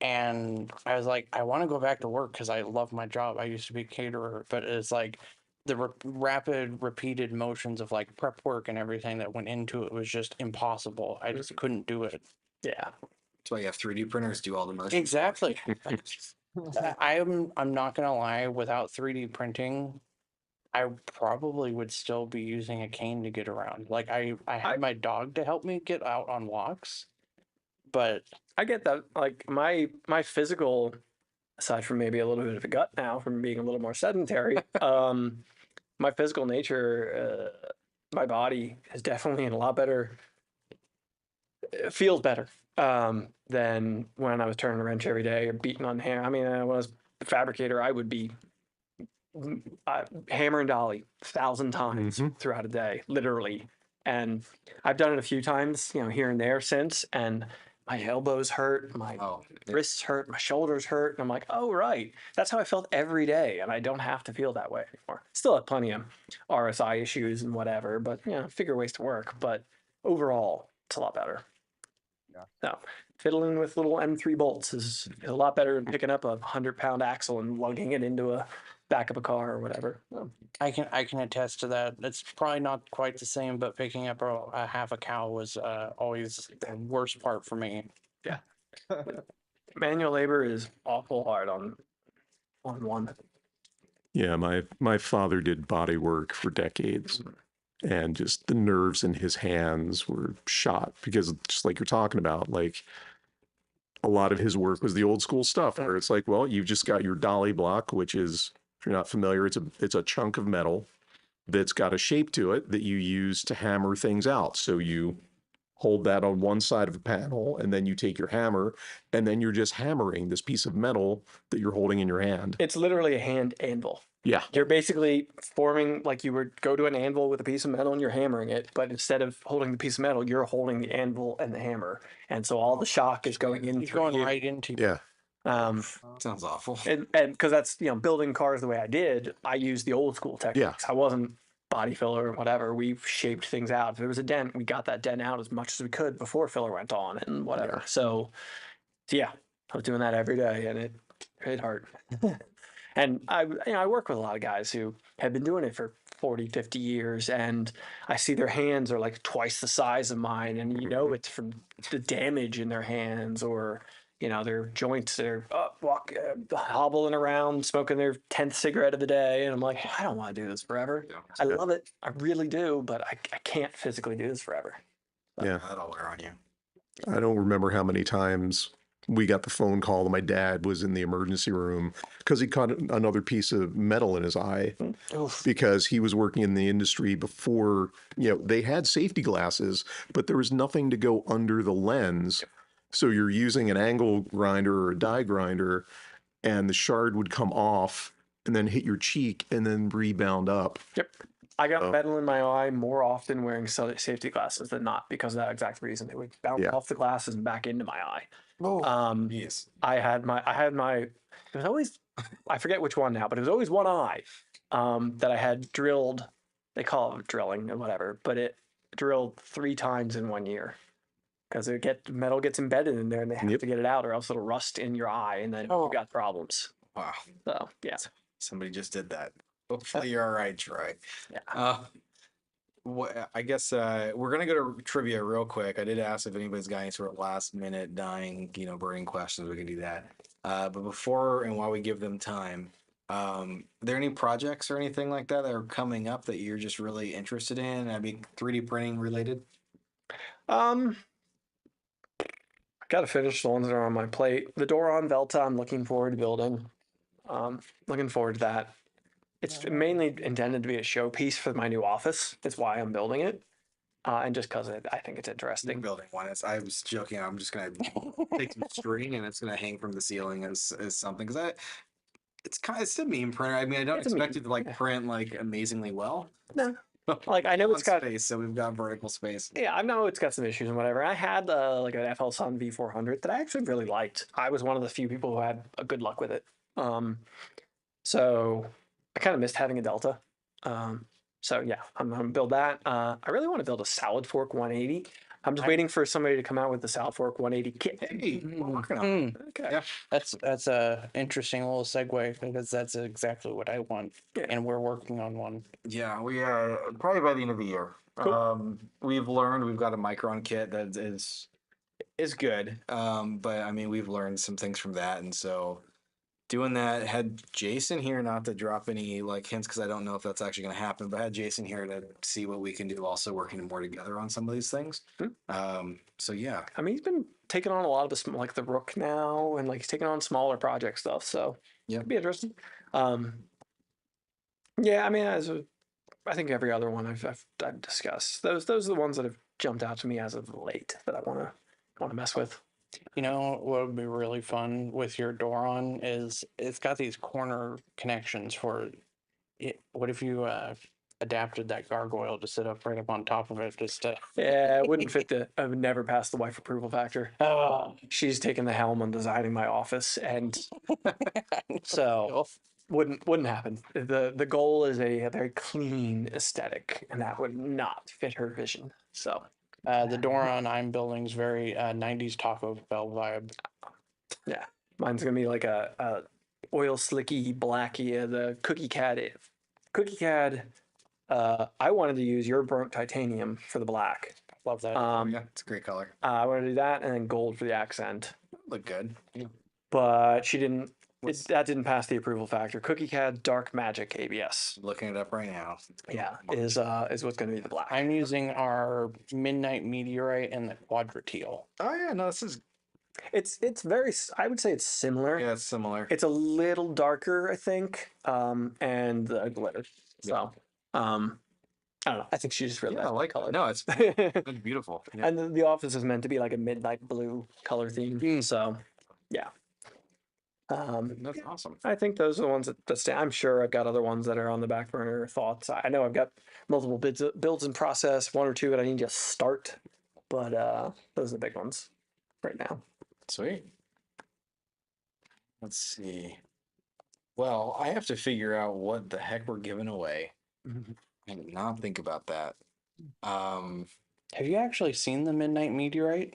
And I was like, I want to go back to work because I love my job. I used to be a caterer, but it's like the rapid, repeated motions of like prep work and everything that went into it was just impossible. I just couldn't do it. yeah, That's why you have 3D printers do all the motions. Exactly. I'm not gonna lie, without 3D printing, I probably would still be using a cane to get around. Like I had my dog to help me get out on walks, but I get that. Like my physical, aside from maybe a little bit of a gut now from being a little more sedentary, my physical nature, my body is definitely in a lot better it feels better than when I was turning a wrench every day or beating on hammer. I mean, when I was a fabricator, I would be hammer and dolly 1,000 times throughout a day, literally. And I've done it a few times, here and there since, and my elbows hurt, my wrists hurt, my shoulders hurt, and I'm like, oh right, that's how I felt every day, and I don't have to feel that way anymore. Still have plenty of RSI issues and whatever, but figure ways to work. But overall, it's a lot better. Yeah. So fiddling with little M3 bolts is a lot better than picking up a 100-pound axle and lugging it into a back of a car or whatever. I can attest to that. It's probably not quite the same, but picking up a half a cow was always the worst part for me. Yeah. Manual labor is awful hard on one. Yeah, my father did body work for decades, and just the nerves in his hands were shot because, just like you're talking about, like a lot of his work was the old school stuff where it's like, well, you've just got your dolly block, which is, if you're not familiar, it's a chunk of metal that's got a shape to it that you use to hammer things out. So you hold that on one side of a panel, and then you take your hammer, and then you're just hammering this piece of metal that you're holding in your hand. It's literally a hand anvil. Yeah. You're basically forming like you would go to an anvil with a piece of metal and you're hammering it, but instead of holding the piece of metal, you're holding the anvil and the hammer. And so all the shock is going in It's through going you. right into Yeah. Sounds awful. And because that's, building cars the way I did, I used the old school techniques. I wasn't body filler or whatever. We shaped things out. If there was a dent, we got that dent out as much as we could before filler went on and whatever. Yeah. So yeah, I was doing that every day, and it hit hard. And I work with a lot of guys who have been doing it for 40, 50 years, and I see their hands are like twice the size of mine, and it's from the damage in their hands, or their joints are hobbling around, smoking their 10th cigarette of the day, and I'm like, I don't want to do this forever. Yeah. I love it, I really do, but I can't physically do this forever. Yeah. That'll wear on you. I don't remember how many times we got the phone call that my dad was in the emergency room because he caught another piece of metal in his eye. Oof. Because he was working in the industry before, they had safety glasses, but there was nothing to go under the lens. So you're using an angle grinder or a die grinder, and the shard would come off and then hit your cheek and then rebound up. Yep. I got metal in my eye more often wearing safety glasses than not because of that exact reason. It would bounce off the glasses and back into my eye. Oh, Yes. I had my, it was always, I forget which one now, but it was always one eye that I had drilled. They call it drilling or whatever, but it drilled 3 times in 1 year because metal gets embedded in there and they have to get it out or else it'll rust in your eye and then you've got problems. Wow. So yeah. Somebody just did that. Hopefully you're all right, Troy. Yeah. I guess we're gonna go to trivia real quick. I did ask if anybody's got any sort of last minute dying, burning questions. We can do that. But before and while we give them time, are there any projects or anything like that are coming up that you're just really interested in? I mean, 3D printing related. I got to finish the ones that are on my plate. The door on Velta, I'm looking forward to building. Looking forward to that. It's mainly intended to be a showpiece for my new office. That's why I'm building it. And just because I think it's interesting. Building one. I was joking. I'm just gonna take some string and it's gonna hang from the ceiling as something because it's a meme printer. I mean, I don't expect it to print amazingly well. No. I know it's got space, so we've got vertical space. Yeah, I know it's got some issues and whatever. I had an FL Sun V400 that I actually really liked. I was one of the few people who had a good luck with it. So I kind of missed having a Delta. So yeah, I'm gonna build that. I really want to build a Salad Fork 180. I'm just waiting for somebody to come out with the Salad Fork 180 kit. Hey, we're working on it. Okay. Yeah. that's a interesting little segue because that's exactly what I want, and we're working on one. Yeah, we probably by the end of the year. Cool. We've learned we've got a Micron kit that is good. But I mean we've learned some things from that, and so doing that had Jason here, not to drop any hints because I don't know if that's actually going to happen, but had Jason here to see what we can do, also working more together on some of these things. So yeah, I mean, he's been taking on a lot of the Rook now, and he's taking on smaller project stuff. So yeah, it'd be interesting. Yeah, I mean, I think every other one I've discussed, those are the ones that have jumped out to me as of late that I want to mess with. You know what would be really fun with your door on is it's got these corner connections for it. What if you adapted that gargoyle to sit up right up on top of it just to Yeah, it wouldn't fit the. I would never pass the wife approval factor. She's taken the helm on designing my office, and so wouldn't happen. The goal is a very clean aesthetic, and that would not fit her vision. So the door on I'm building's very 90s Taco Bell vibe. yeah, mine's gonna be like a oil slicky blacky. The cookie cad. I wanted to use your burnt titanium for the black. Love that. Yeah, it's a great color. I wanted to do that, and then gold for the accent. Look good. But she didn't. That didn't pass the approval factor. Cookie Cat Dark Magic ABS. Looking it up right now. Yeah, is what's going to be the black. I'm using our Midnight Meteorite and the Quadrateel. Oh yeah, no, this is It's very. I would say it's similar. yeah, it's similar. It's a little darker, I think, and the glitter. So, I don't know. I think she just really Yeah, I like color. No, it's it's beautiful. Yeah. And the office is meant to be like a midnight blue color theme. So, yeah. That's awesome. I think those are the ones that stay. I'm sure I've got other ones that are on the back burner thoughts. I know I've got multiple builds in process, one or two that I need to start, but those are the big ones right now. Sweet. Let's see. Well, I have to figure out what the heck we're giving away. I did not think about that. Have you actually seen the Midnight Meteorite?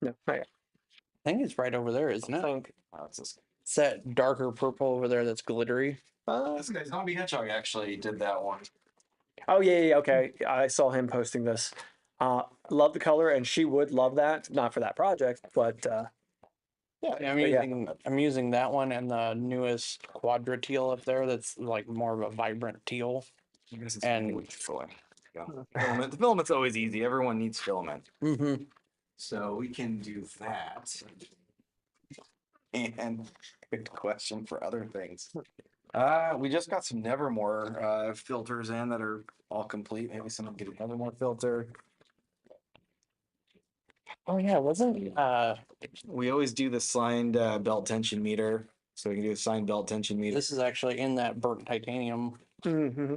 No, not yet. I think it's right over there, isn't I it? think. it's this, It's that darker purple over there that's glittery. this guy, Zombie Hedgehog, actually did that one. Oh yeah, okay. I saw him posting this. Love the color, and she would love that. Not for that project, but Yeah, yeah. I'm using that one and the newest Quadrateel up there. That's like more of a vibrant teal. I guess it's And- way fuller. Yeah. Filament. The filament's always easy. Everyone needs filament. Mm-hmm. So we can do that. And good question for other things. We just got some Nevermore filters in that are all complete. Maybe someone get another more filter. Oh yeah, wasn't We always do the signed belt tension meter. So we can do a signed belt tension meter. this is actually in that burnt titanium. hmm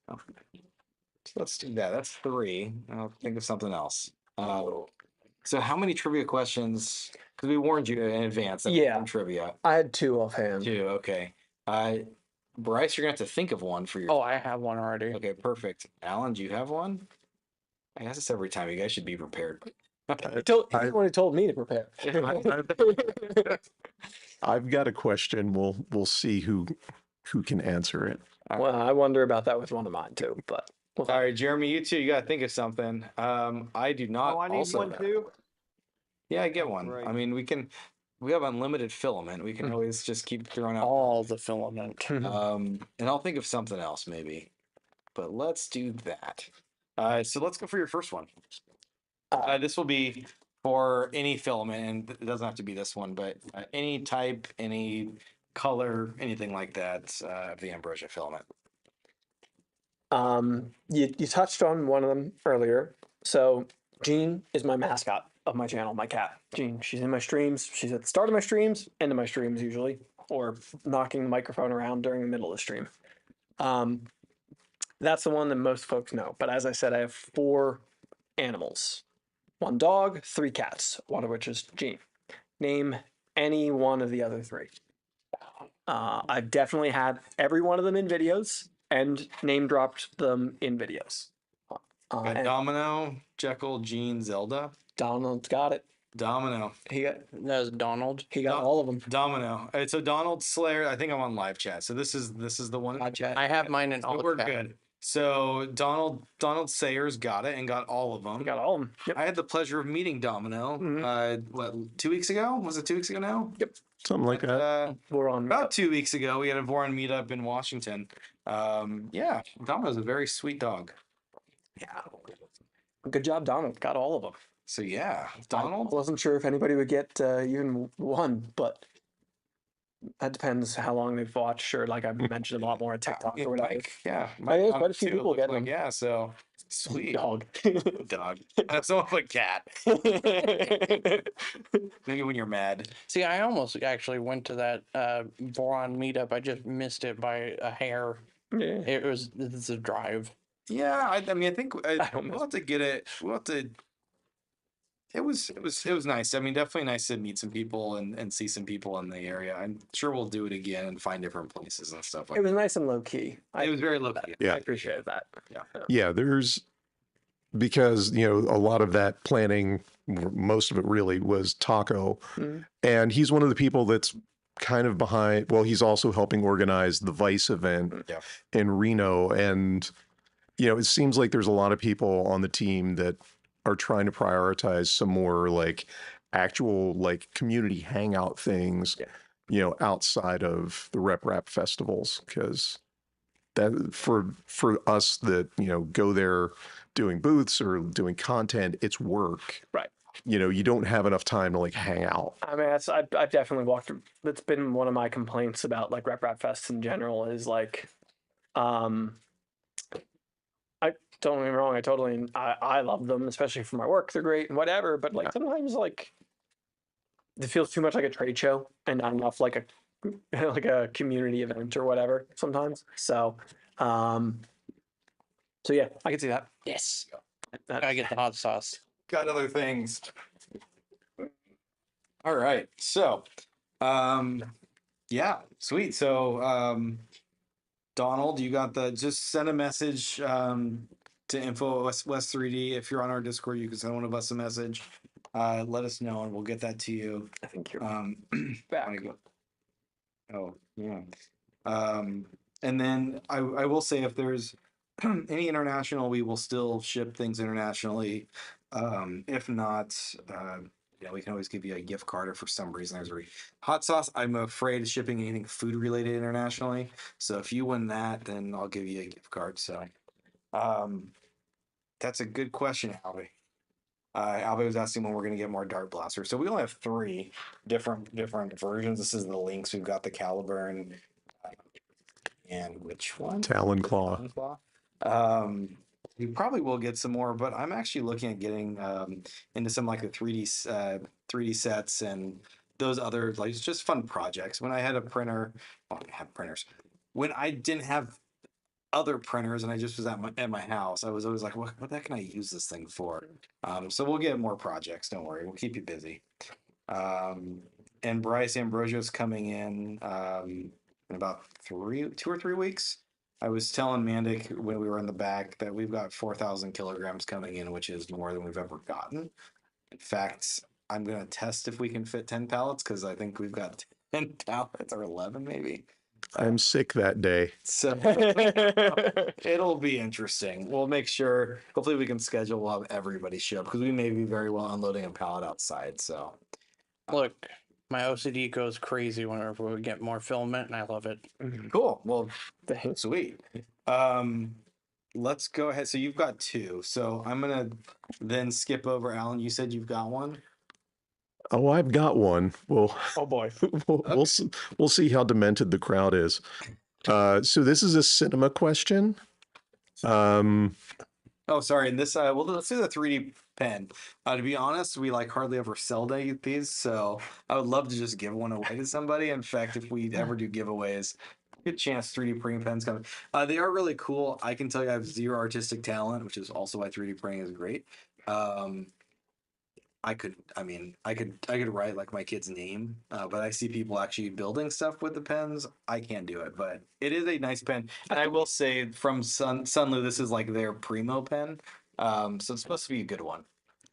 So let's do that. That's 3. I'll think of something else. So how many trivia questions? Because we warned you in advance that Yeah. from trivia. I had 2 offhand. 2, okay. Bryce, you're gonna have to think of one for your. Oh, I have one already. Okay, perfect. Alan, do you have one? I guess it's every time. You guys should be prepared. He's the one who told me to prepare. I've got a question. We'll see who can answer it. Well, I wonder about that with one of mine too, but All right, Jeremy, you too. You gotta think of something. I do not. Oh, I need also one know. too. Yeah, get one. Right. I mean, we have unlimited filament. We can always just keep throwing out. All the filament. And I'll think of something else maybe, but let's do that. So let's go for your first one. This will be for any filament, and it doesn't have to be this one, but any type, any color, anything like that of the ambrosia filament. You touched on one of them earlier. So Jean is my mascot of my channel, my cat. Jean, she's in my streams. She's at the start of my streams, end of my streams usually, or knocking the microphone around during the middle of the stream. That's the one that most folks know. But as I said, I have 4 animals. 1 dog, 3 cats, one of which is Jean. Name any one of the other 3. I've definitely had every one of them in videos and name dropped them in videos. And Domino, Jekyll, Jean, Zelda. Donald's got it. Domino. He got That's Donald. all of them. Domino. So Donald Slayer. I think I'm on live chat. So this is the one. I have mine in all We're chat. good. So Donald Sayers got it and got all of them. He got all of them. Yep. I had the pleasure of meeting Domino. What 2 weeks ago? Was it 2 weeks ago now? Something like that. We're on. About 2 weeks ago, we had a Voron meetup in Washington. Yeah, Domino's a very sweet dog. Yeah. Good job, Donald. Got all of them. So yeah, I Donald. wasn't sure if anybody would get even one, but that depends how long they've watched. Or like I mentioned a lot more on TikTok or whatever. Mike, yeah, I guess Mike quite a few too, it people looks get like, them. yeah. So Sweet. Dog. Dog. That's almost a cat. Maybe when you're mad. See, I almost actually went to that Boron meetup. I just missed it by a hair. Yeah. It's a drive. Yeah, I mean, I think I don't we'll miss have to get it. We'll have to. It was nice. I mean, definitely nice to meet some people and see some people in the area. I'm sure we'll do it again and find different places and stuff like It was nice and low key. that. It was very low key. Yeah. I appreciated that. Yeah, because, a lot of that planning, most of it really was Taco. Mhm. And he's one of the people that's kind of behind, well, he's also helping organize the Vice event Yeah. in Reno. And, it seems like there's a lot of people on the team that are trying to prioritize some more like actual like community hangout things, outside of the Rep Rap festivals. Because that for us that, go there doing booths or doing content, it's work. Right. You don't have enough time to like hang out. I mean, I've definitely walked. That's been one of my complaints about like Rep Rap Fest in general is like, I don't get me wrong. I love them, especially for my work. They're great and whatever. But like sometimes like it feels too much like a trade show and not enough like a like a community event or whatever sometimes. So, so yeah, I can see that. Yes. That- I get the hot sauce. Got other things. All right. So, yeah, sweet. So, Donald, you got just send a message to info West 3D. If you're on our Discord, you can send one of us a message. Let us know and we'll get that to you. I think you're Back. Oh, yeah. And then I will say if there's any international, we will still ship things internationally. If not, we can always give you a gift card or for some reason there's a hot sauce. I'm afraid of shipping anything food related internationally. So if you win that, then I'll give you a gift card. So that's a good question, Albie. Albie was asking when we're going to get more dart blasters. So we only have 3 different versions. This is the Lynx. We've got the Caliburn and which one? Talon Claw. Talon Claw. We probably will get some more, but I'm actually looking at getting into some like the 3D sets and those other like just fun projects. When I had a printer, well, I have printers. When I didn't have other printers and I just was at my house, I was always like, what the heck can I use this thing for? So we'll get more projects. Don't worry, we'll keep you busy. And Bryce Ambrosio's coming in about 2 or 3 weeks. I was telling Mandic when we were in the back that we've got 4,000 kilograms coming in, which is more than we've ever gotten. In fact, I'm going to test if we can fit 10 pallets because I think we've got 10 pallets or 11 maybe. I'm sick that day. So it'll be interesting. We'll make sure, hopefully we can schedule, we'll have everybody show up because we may be very well unloading a pallet outside. So Look, my OCD goes crazy whenever we get more filament, and I love it. cool. Well, Thanks. sweet. Let's go ahead. So you've got 2. So I'm going to then skip over. Alan, you said you've got one. Oh, I've got one. Well, Oh boy. we'll see how demented the crowd is. So this is a cinema question. Oh, sorry. And this, well, let's do the 3D pen. To be honest, we like hardly ever sell these, so I would love to just give one away to somebody. In fact, if we ever do giveaways, good chance 3D printing pens coming. They are really cool. I can tell you I have 0 artistic talent, which is also why 3D printing is great. I could write like my kid's name, but I see people actually building stuff with the pens. I can't do it, but it is a nice pen. And I will say from Sunlu, this is like their primo pen. So it's supposed to be a good one.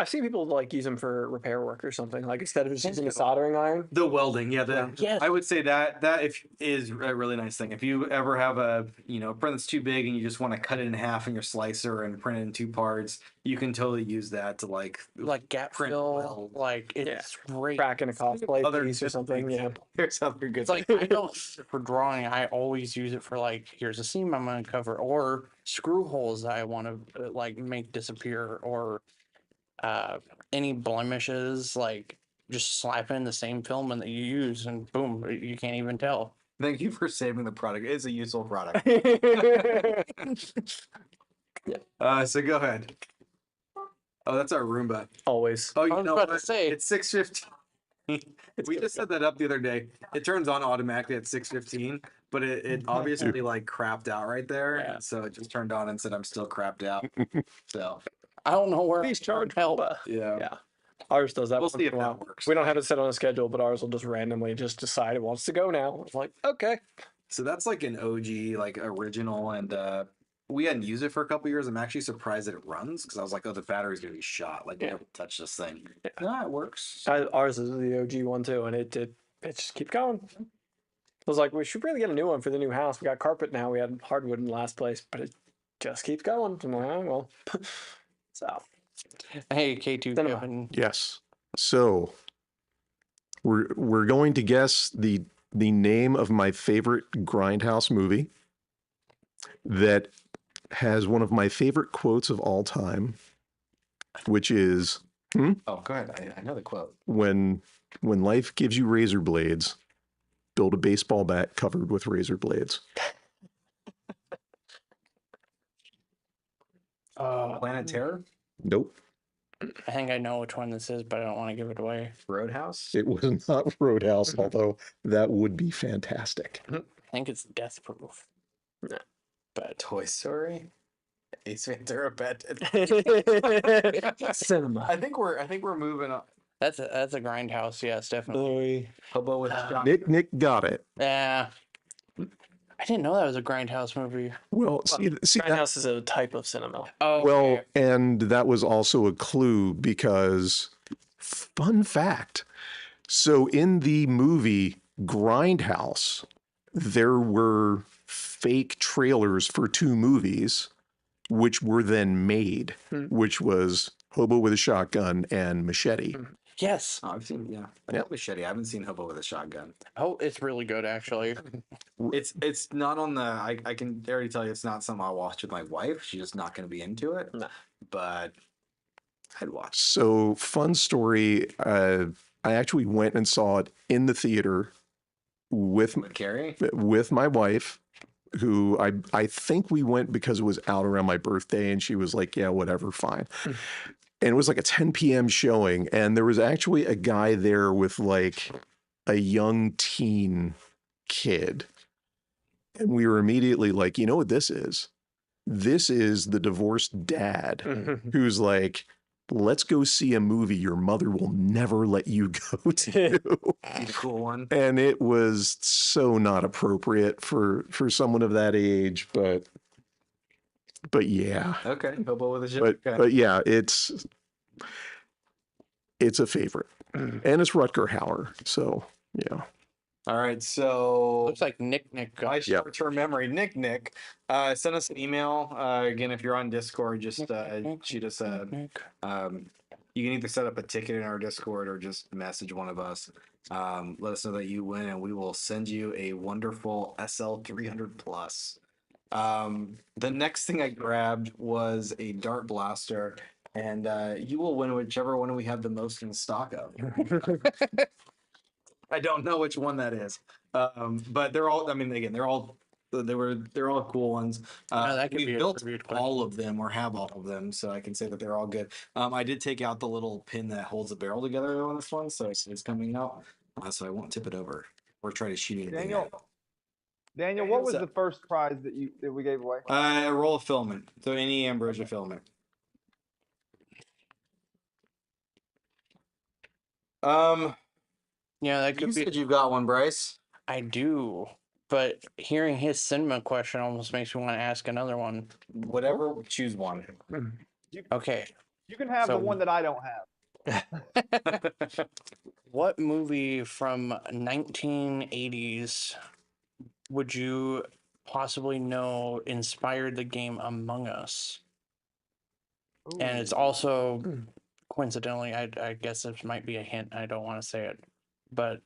I've seen people like use them for repair work or something, like instead of just using a soldering iron. The welding, yeah. Yes. I would say that is a really nice thing. If you ever have a print that's too big and you just want to cut it in half in your slicer and print it in 2 parts, you can totally use that to like Gap print fill, well. like it's great. Cracking a cosplay Other piece or something. Yeah. There's other good. It's like I don't use it for drawing. I always use it for like, here's a seam I'm gonna cover, or screw holes that I want to like make disappear, or any blemishes. Like just slap in the same filament that you use, and boom, you can't even tell. Thank you for saving the product. It's a useful product. So go ahead. Oh, that's our Roomba. Always. Oh, I you was know about to what? say. It's 6:15. We just set that up the other day. It turns on automatically at 6:15, but it obviously like crapped out right there. Yeah. And so it just turned on and said I'm still crapped out. So I don't know where. Please charge help. yeah. Yeah. Ours does that We'll once see in if a that while. works. We don't have it set on a schedule, but ours will just randomly just decide it wants to go now. It's like, okay. So that's like an OG, like original, and we hadn't used it for a couple years. I'm actually surprised that it runs because I was like, oh, the battery's gonna be shot. Like, Yeah. never touch this thing. No, it works. Ours is the OG one too, and it just keeps going. I was like, we should really get a new one for the new house. We got carpet now. We had hardwood in the last place, but it just keeps going. I'm like, oh, well. So Hey, K2 Cinema. Kevin. Yes. So we're going to guess the name of my favorite Grindhouse movie that has one of my favorite quotes of all time, which is Oh, go ahead. I know the quote. when life gives you razor blades, build a baseball bat covered with razor blades. Planet Terror, Nope, I think I know which one this is, but I don't want to give it away. Roadhouse. it was not Roadhouse, although that would be fantastic. I think it's Death Proof. Yeah. But Toy Story, Ace Ventura, Pet. cinema. I think we're moving on. that's a grindhouse. Yes, definitely. Hobo with a shotgun. Nick got it. Yeah. I didn't know that was a grindhouse movie. Well, see that, Grindhouse is a type of cinema. Oh, well, okay. and that was also a clue because, fun fact. So in the movie Grindhouse, there were fake trailers for 2 movies, which were then made, which was Hobo with a Shotgun and Machete. Yes. Oh, I've seen, yeah. I Yeah. know Machete. I haven't seen Hobo with a Shotgun. Oh, it's really good actually. It's not on the. I can already tell you it's not something I'll watch with my wife. She's just not going to be into it. No. But I'd watch. So, fun story. I actually went and saw it in the theater with With Carrie. my wife, who I think we went because it was out around my birthday, and she was like, "Yeah, whatever, fine." And it was like a 10 p.m. showing, and there was actually a guy there with like a young teen kid, and we were immediately like, "You know what this is? This is the divorced dad who's like." Let's go see a movie your mother will never let you go to. Be the cool one. And it was so not appropriate for someone of that age, but yeah. Okay. Hobo with a Shotgun. But yeah, it's a favorite. And it's Rutger Hauer. So, yeah. All right. So Looks like Nick got my short-term memory, Nick, send us an email. Again, if you're on Discord, just shoot us a. Nick. You can either set up a ticket in our Discord or just message one of us. Let us know that you win, and we will send you a wonderful SL 300 Plus. The next thing I grabbed was a dart blaster, and you will win whichever one we have the most in stock of. I don't know which one that is, but they're all. I mean, again, they're all cool ones. that could We be a built tribute question. all of them or have all of them, so I can say that they're all good. I did take out the little pin that holds the barrel together on this one, so it's coming out. So I won't tip it over or try to shoot anything. Daniel, what was What's the first prize that we gave away? A roll of filament. So any ambrosia filament. Yeah, that You could be. said you've got one, Bryce. I do, but hearing his cinema question almost makes me want to ask another one. Whatever, choose one. Okay, You can have the So- one that I don't have. what movie from 1980s would you possibly know inspired the game Among Us? And it's Ooh. also coincidentally, I guess this might be a hint. I don't want to say it, but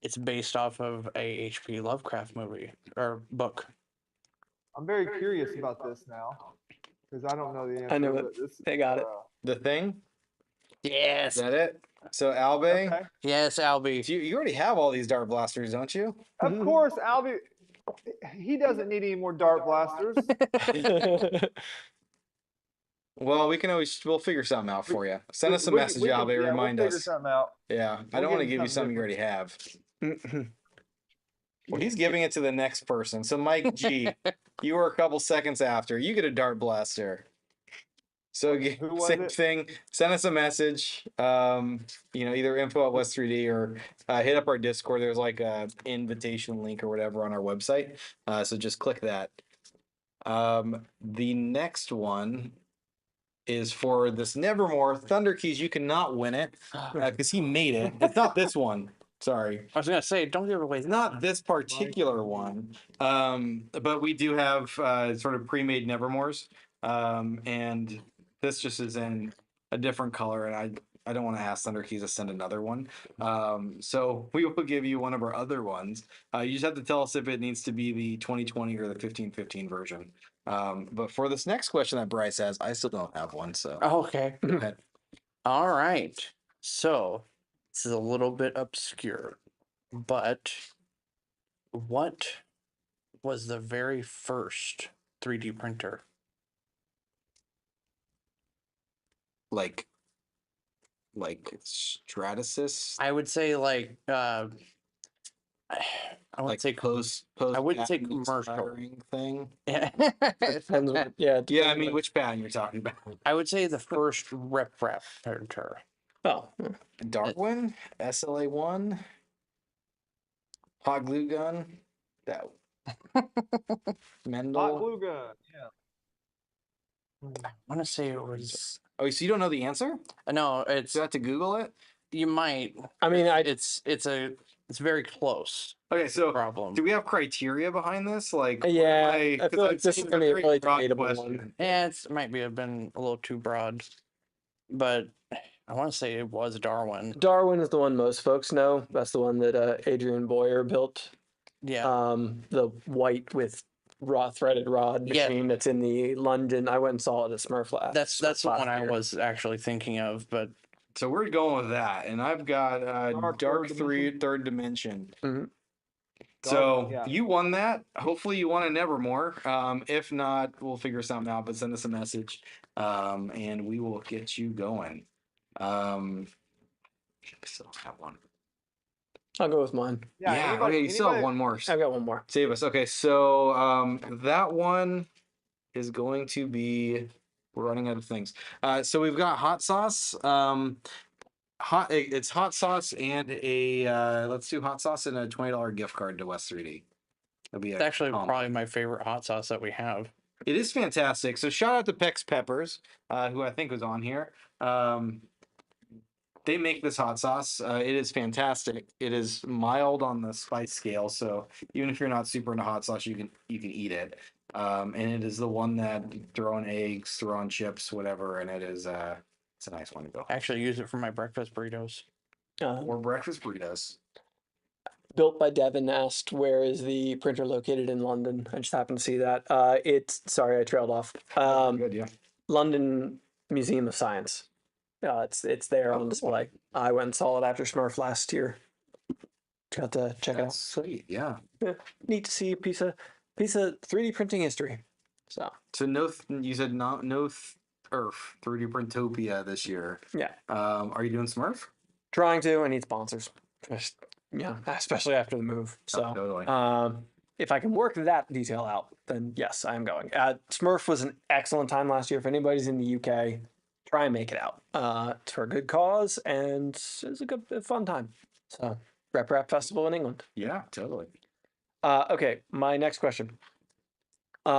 it's based off of a H.P. Lovecraft movie or book. I'm very curious about this now because I don't know the answer. I know but it. this is, They got it. The Thing. Yes, Is that it? So Albe, Okay. yes, Albie. you already have all these dart blasters, don't you? Of course, Albie. He doesn't need any more dart blasters. Well, we'll figure something out for you. Send us a message, we Albie. yeah, Remind we'll figure us. something out. Yeah, I We'll don't get want to you give you something something you already have. Mhm. Well, he's giving it to the next person. So, Mike G, you were a couple seconds after. You get a dart blaster. So Who was same it? thing. Send us a message. Either info at West3D or hit up our Discord. There's like a invitation link or whatever on our website. So just click that. The next one is for this Nevermore Thunder Keys. You cannot win it because he made it. It's not this one. Sorry. I was gonna say, don't give away. It's not this particular one, but we do have sort of pre-made Nevermores, and this just is in a different color, and I don't want to ask Thunder Keys to send another one, so we will give you one of our other ones. You just have to tell us if it needs to be the 2020 or the 1515 version. But for this next question that Bryce has, I still don't have one, so Okay. go ahead. All right. So this is a little bit obscure, but what was the very first 3D printer? Like Stratasys, I would say I wouldn't like say post I wouldn't say patent commercial. expiring thing. Depends what- yeah. Yeah, I depends mean, what- which patent you're talking about? I would say the first rep printer. Oh, Darwin, SLA1, hot glue gun, that Hot Mendel. glue gun. Yeah. I want to say it was Oh, so you don't know the answer? no. It's So you have to Google it. you might. I mean, It's very close. Okay, so Problem. do we have criteria behind this? Like, what Yeah, am I 'cause feel like I'd this say is it's gonna be a very really broad debatable question. one. Yeah, it might have been a little too broad, but I want to say it was Darwin. Darwin is the one most folks know. That's the one that Adrian Boyer built. Yeah, The white with threaded rod Yeah. machine that's in the London. I went and saw it at Smurf last. that's the last one I year. was actually thinking of. But So we're going with that, and I've got Dark third dimension. Mhm. So yeah. you won that. Hopefully you won a Nevermore. If not, we'll figure something out. But send us a message, and we will get you going. I still have one. I'll go with mine. Yeah. Yeah. Anybody, Okay. You still have anybody- one more. I've got one more. Save us. Okay. So that one is going to be. We're running out of things. So we've got hot sauce. It's hot sauce and let's do hot sauce and a $20 gift card to West 3D. That'll be it's actually combo. probably my favorite hot sauce that we have. It is fantastic. So shout out to Pex Peppers, who I think was on here. They make this hot sauce. It is fantastic. It is mild on the spice scale, so even if you're not super into hot sauce, you can eat it. And it is the one that you throw on eggs, throw on chips, whatever, and it's a nice one to go. I actually use it for my breakfast burritos. Or breakfast burritos. Built by Devin asked where is the printer located in London. I just happened to see that. Sorry, I trailed off. Good, yeah. London Museum of Science. It's there Oh, on cool. display. I went and saw it after Smurf last year. Got to check it out. That's sweet, yeah. Neat to see a piece of 3D printing history. So So you said no 3D Printopia this year. yeah, Are you doing Smurf? trying to. I need sponsors. Just especially after the move. So Oh, totally. if I can work that detail out, then yes, I am going. Smurf was an excellent time last year. If anybody's in the UK, try and make it out. It's for a good cause and it's a fun time. So Rep Festival in England. Yeah, totally. Okay, my next question. I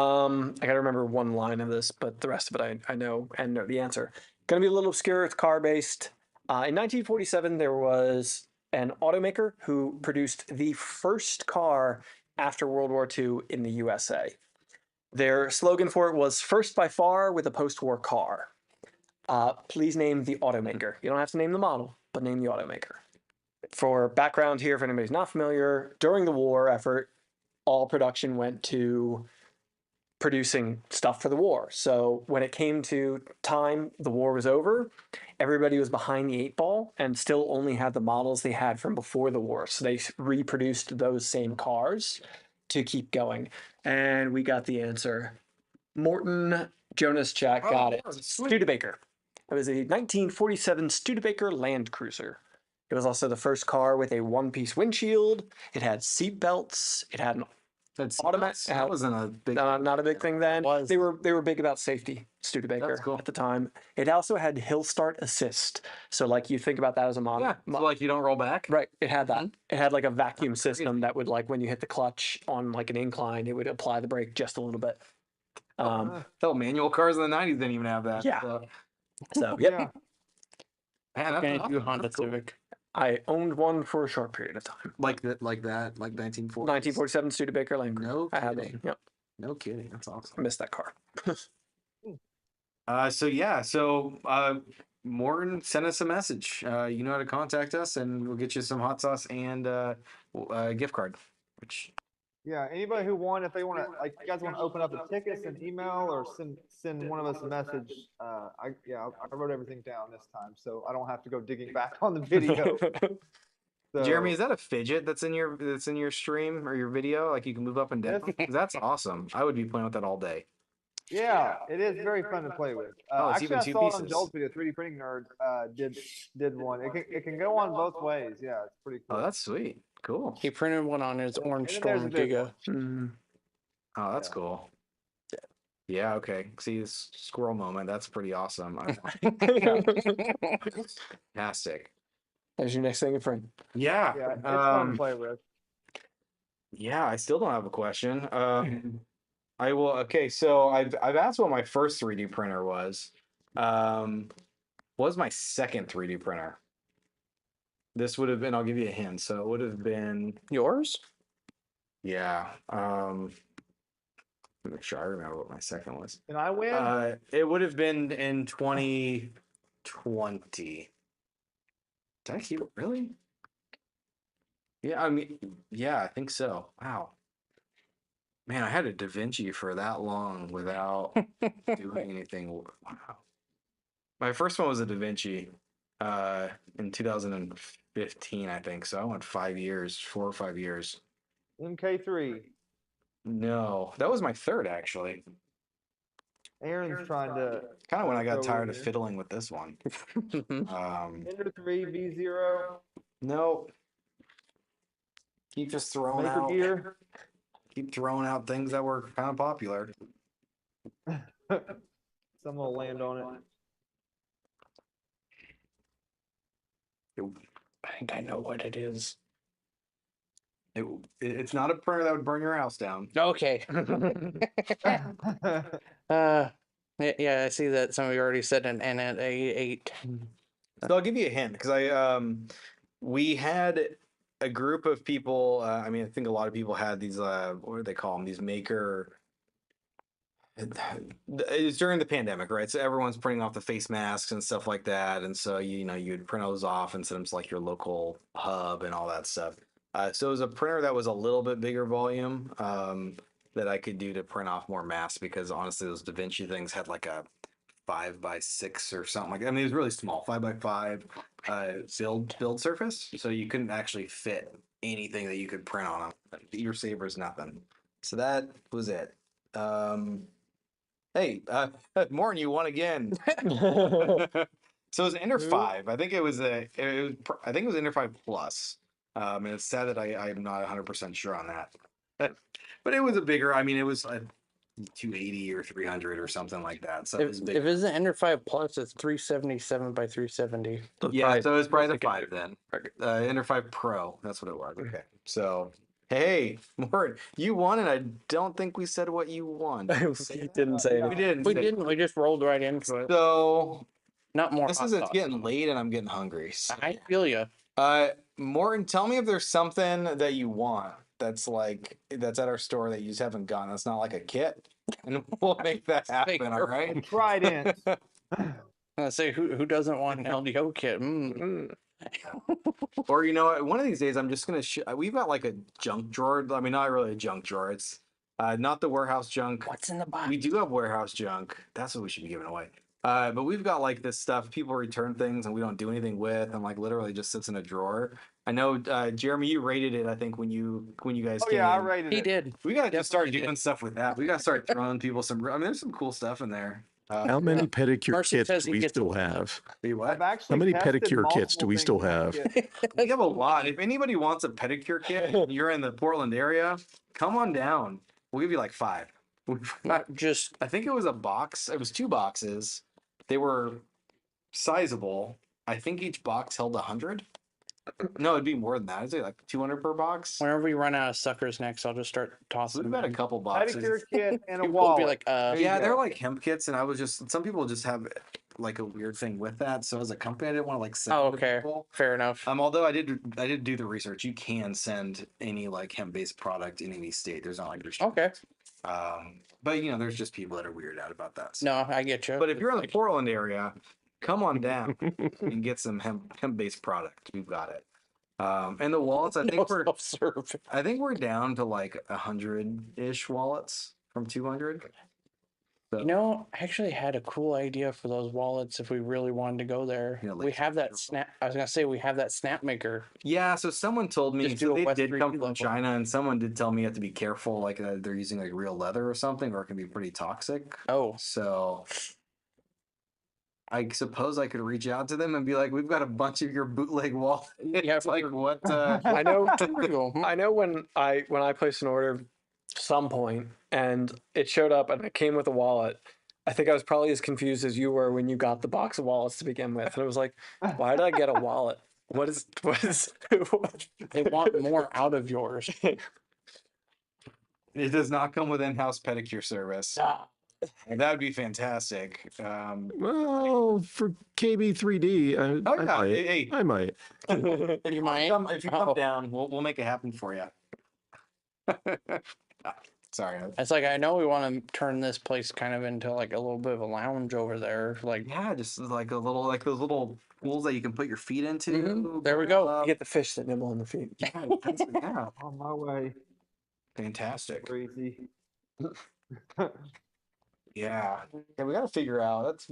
gotta remember one line of this, but the rest of it I know and know the answer. Gonna be a little obscure. It's car based. In 1947, there was an automaker who produced the first car after World War II in the USA. Their slogan for it was "First by far with a post-war car." Please name the automaker. You don't have to name the model, but name the automaker. For background here, if anybody's not familiar, during the war effort, all production went to producing stuff for the war. So when it came to time, the war was over, everybody was behind the 8 ball and still only had the models they had from before the war. So they reproduced those same cars to keep going. And we got the answer. Morton Jonas Chat got it. Sweet. Studebaker. It was a 1947 Studebaker Land Cruiser. It was also the first car with a one-piece windshield. It had seat belts. It had an That's automatic. that wasn't a big. not a big thing then. Was. They were big about safety. Studebaker That's cool. at the time. It also had hill start assist. So like you think about that as a mod. Yeah, so like you don't roll back. Right. It had that. It had like a vacuum system that would like when you hit the clutch on like an incline, it would apply the brake just a little bit. Hell, manual cars in the '90s didn't even have that. Yeah. So, So yep. Yeah. man, that's Gonna do awesome. Honda That's cool. Civic. I owned one for a short period of time. Like 1940. 1947 Studebaker Land Cruiser. No I had kidding. one. Yep. No kidding. That's I awesome. missed that car. So Morton, send us a message. You know how to contact us, and we'll get you some hot sauce and a gift card. Which Yeah, anybody who if they want to, like, you guys want to open up a ticket, send email or send one of us a message. I wrote everything down this time, so I don't have to go digging back on the video. So, Jeremy, is that a fidget that's in your stream or your video? Like you can move up and down. 'Cause that's awesome. I would be playing with that all day. yeah, it is very fun to play with. Oh, it's Actually, even I two saw it on pieces. Joel's video. 3D Printing Nerd did one. It can go on both ways. Yeah, it's pretty cool. Oh, that's sweet. Cool. He printed one on his And Orange then there's Storm a big Giga. Mm. Oh, that's Yeah. cool. Yeah. Okay. See this squirrel moment. That's pretty awesome. Fantastic. There's your next thing in front. Yeah. Yeah, it's fun to play with. Yeah, I still don't have a question. I will. Okay, so I've asked what my first 3D printer was. What was my second 3D printer? This would have been. I'll give you a hint. So it would have been. Yours? Yeah. Make sure I remember what my second was. And I win. It would have been in 2020. Did I keep it really? Yeah, I mean, yeah, I think so. Wow. Man, I had a Da Vinci for that long without doing anything. Wow. My first one was a Da Vinci in 2015, I think. So I went 5 years, 4 or 5 years. MK3. No, that was my third actually. Aaron's trying to. Kind of when I got Over tired of here. fiddling with this one. Ender 3 V0. No. Keep just throwing Maker out. Gear. Keep throwing out things that were kind of popular. Someone will land on it. I think I know what it is. It's not a printer that would burn your house down. Okay. Yeah, I see that some of you already said an NNA8. So I'll give you a hint because we had a group of people. I mean, I think a lot of people had these. What do they call them? These maker. It's during the pandemic, right? So everyone's printing off the face masks and stuff like that, and so you'd print those off and send them to like your local hub and all that stuff. So it was a printer that was a little bit bigger volume that I could do to print off more masks because honestly, those Da Vinci things had like a 5x6 or something like that. I mean, it was really small, 5x5 build surface, so you couldn't actually fit anything that you could print on them. Your saber's nothing. So that was it. Hey, Morton, you won again. So it was Ender 5. I think it was I think it was Ender 5 Plus. And it's sad that I'm not 100% sure on that. But it was a bigger. I mean, it was a 280 or 300 or something like that. So it was big. If it's an Ender 5 Plus, it's 377 by 370. Yeah, so it's probably the 5 then. Ender 5 Pro. That's what it was. Okay. So, hey, Morton, you won, and I don't think we said what you won. You didn't say We anything. didn't. We say- didn't. We just rolled right into it. So, Not more. it's getting late, and I'm getting hungry. So. I feel you. Morton, tell me if there's something that you want that's at our store that you just haven't gotten. That's not like a kit, and we'll make that happen. All right. Trident. I say, who doesn't want an LDO kit? Or you know what? One of these days, I'm just gonna. We've got like a junk drawer. I mean, not really a junk drawer. It's not the warehouse junk. What's in the box? We do have warehouse junk. That's what we should be giving away. But we've got like this stuff. People return things and we don't do anything with, and like literally just sits in a drawer. I know, Jeremy, you rated it. I think when you guys Oh came. yeah, I rated He it. did. We gotta just start Definitely doing did. stuff with that. We gotta start throwing people some. I mean, there's some cool stuff in there. How many pedicure Mercy kits says do he we gets still them. have? Be I've what? actually How many tested pedicure kits do multiple we things still in that have? kit. We have a lot. If anybody wants a pedicure kit, and you're in the Portland area, come on down. We'll give you like 5. We've got- Just I think it was a box. It was 2 boxes. They were sizable. I think each box held 100. No, it'd be more than that. I'd say like 200 per box. whenever we run out of suckers next, I'll just start So tossing we've them. got a in. couple boxes. Pedicure kit and a People will be wallet. like, There you Yeah, go. they're like hemp kits, and I was just some people just have like a weird thing with that. So as a company, I didn't want to like send oh, it to okay, people. fair enough. Although I did do the research. You can send any like hemp based product in any state. There's not like restrictions. Okay, But you know, there's just people that are weirded out about that. So. no, I get you. But if you're in the Portland area, come on down and get some hemp based product. We've got it. And the wallets, I think we're down to like 100-ish wallets from 200. So, You know, I actually had a cool idea for those wallets if we really wanted to go there. Yeah, like we have that snap- snap. I was gonna say we have that snap maker. yeah, so someone told me Just do so a they West did 3D come from level. China, and someone did tell me you have to be careful, like they're using like real leather or something, or it can be pretty toxic. Oh, So I suppose I could reach out to them and be like, "We've got a bunch of your bootleg wallets." Yeah, It's like what? I know. True. I know when I placed an order, some point, and it showed up and it came with a wallet. I think I was probably as confused as you were when you got the box of wallets to begin with, and it was like, why did I get a wallet? What is They want more out of yours. It does not come with in-house pedicure service. Ah, That would be fantastic. Well, for KB3D, Oh I yeah, might. hey, I might. you might. if you come Oh. down, we'll make it happen for you. Sorry. It's like I know we want to turn this place kind of into like a little bit of a lounge over there. Like, Yeah, just like a little, like those little pools that you can put your feet into. Mhm, there we go. pull You up. get the fish that nibble on the feet. Yeah, yeah, On my way. fantastic. Crazy. Yeah, yeah, we got to figure out.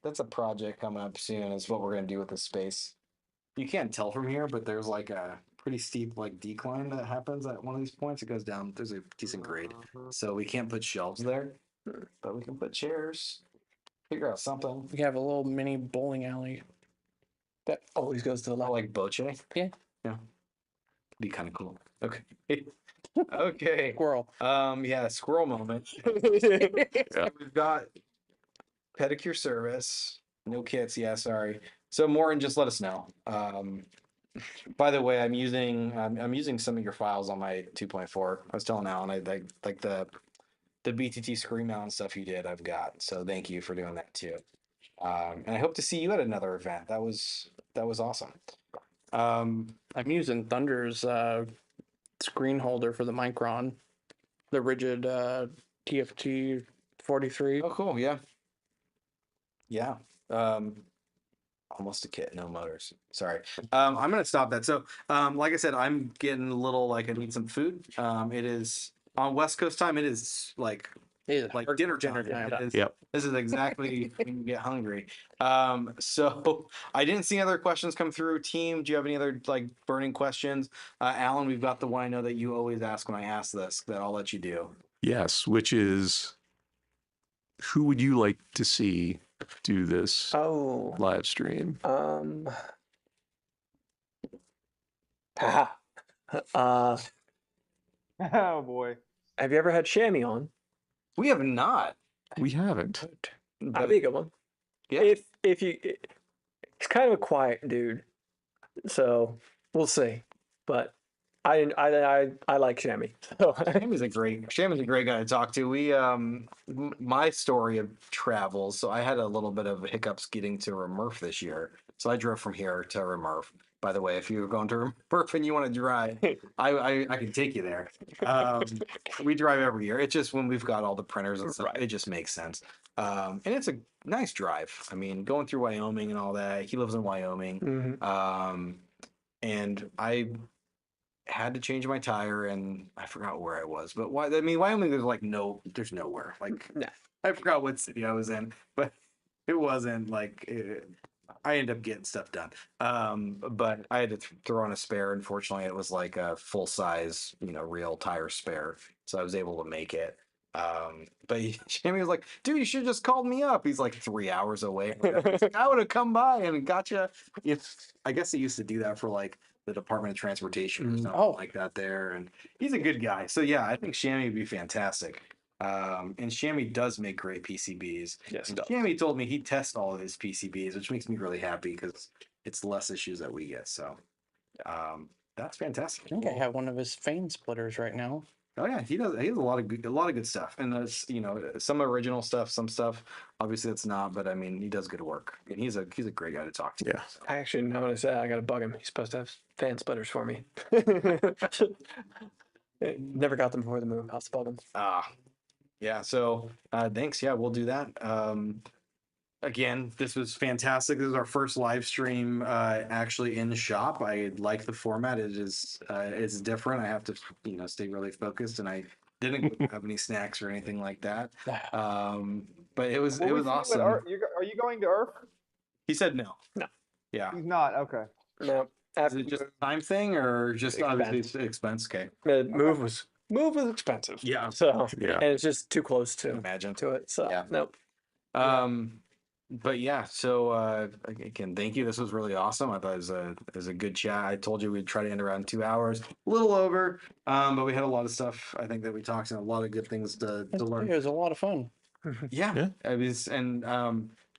That's a project coming up soon. Is what we're gonna do with this space. You can't tell from here, but there's like a pretty steep like decline that happens at one of these points. It goes down. There's a decent grade, so we can't put shelves there, but we can put chairs. Figure out something. we have a little mini bowling alley. That always goes to the I left. like boche. Yeah. Yeah. Be kind of cool. Okay. Okay. Squirrel. Yeah, squirrel moment. Yeah. We've got pedicure service. No kits. Yeah, sorry. So Morton, just let us know. By the way, I'm using some of your files on my 2.4. I was telling Alan I like the BTT screen mount stuff you did. I've got. So thank you for doing that too. And I hope to see you at another event. That was awesome. I'm using Thunder's screen holder for the Micron, the rigid TFT 43. Oh, cool. Yeah. Yeah. Almost a kit, no motors. Sorry. I'm gonna stop that. So, like I said, I'm getting a little like I need some food. It is on West Coast time. It is like It is like hard dinner dinner time. time. It is- Yep. This is exactly when you get hungry. So I didn't see other questions come through. Team, do you have any other like burning questions? Alan, we've got the one I know that you always ask when I ask this that I'll let you do. Yes, which is, who would you like to see do this Oh. live stream? Haha. Oh boy. Have you ever had chamois on? We have not. We haven't. That'd be a good one. Yeah. If you, he's kind of a quiet dude, so we'll see. But I like chamois. So Shammy's a great guy to talk to. We my story of travels. So I had a little bit of hiccups getting to Remurf this year. So I drove from here to Remurf. By the way, if you're going to Remurf and you want to drive, I can take you there. We drive every year. It's just when we've got all the printers and stuff, it just makes sense. And it's a nice drive. I mean, going through Wyoming and all that. He lives in Wyoming. Mhm. And I had to change my tire, and I forgot where I was. But why? I mean, Wyoming, there's nowhere. Like Nah. I forgot what city I was in, but it wasn't like I ended up getting stuff done. But I had to throw on a spare. Unfortunately, it was like a full size, real tire spare, so I was able to make it. But Jamie was like, "Dude, you should have just called me up." He's like 3 hours away. He's like, I would have come by and got you. I guess he used to do that for like the Department of Transportation or something like that there, and he's a good guy. So yeah, I think Shammy would be fantastic. And Shammy does make great PCBs. Yes, And it does. Shammy told me he tests all of his PCBs, which makes me really happy because it's less issues that we get. So that's fantastic. I think I have one of his fan splitters right now. Oh yeah, he does. He has a lot of good stuff, and there's some original stuff, some stuff. Obviously, it's not, but I mean, he does good work, and he's a great guy to talk to. Yeah. So. I actually know what I said. I got to bug him. He's supposed to have fan splitters for me. Never got them before the move. I'll have to bug him. Yeah. So thanks. Yeah, we'll do that. Again, this was fantastic. This is our first live stream actually in the shop. I like the format. It is it's different. I have to stay really focused, and I didn't have any snacks or anything like that. But it was awesome. Are you going to Earth? He said no. No. Yeah. He's not. Okay. No. Is it just a time thing or just obviously it's expense? Okay. The move was expensive. Yeah. So Yeah. and it's just too close to Imagine. it. So Yeah. nope. But yeah, so again, thank you. This was really awesome. I thought it was a good chat. I told you we'd try to end around 2 hours, a little over, but we had a lot of stuff. I think that we talked and a lot of good things to learn. It was a lot of fun. Yeah, it was, and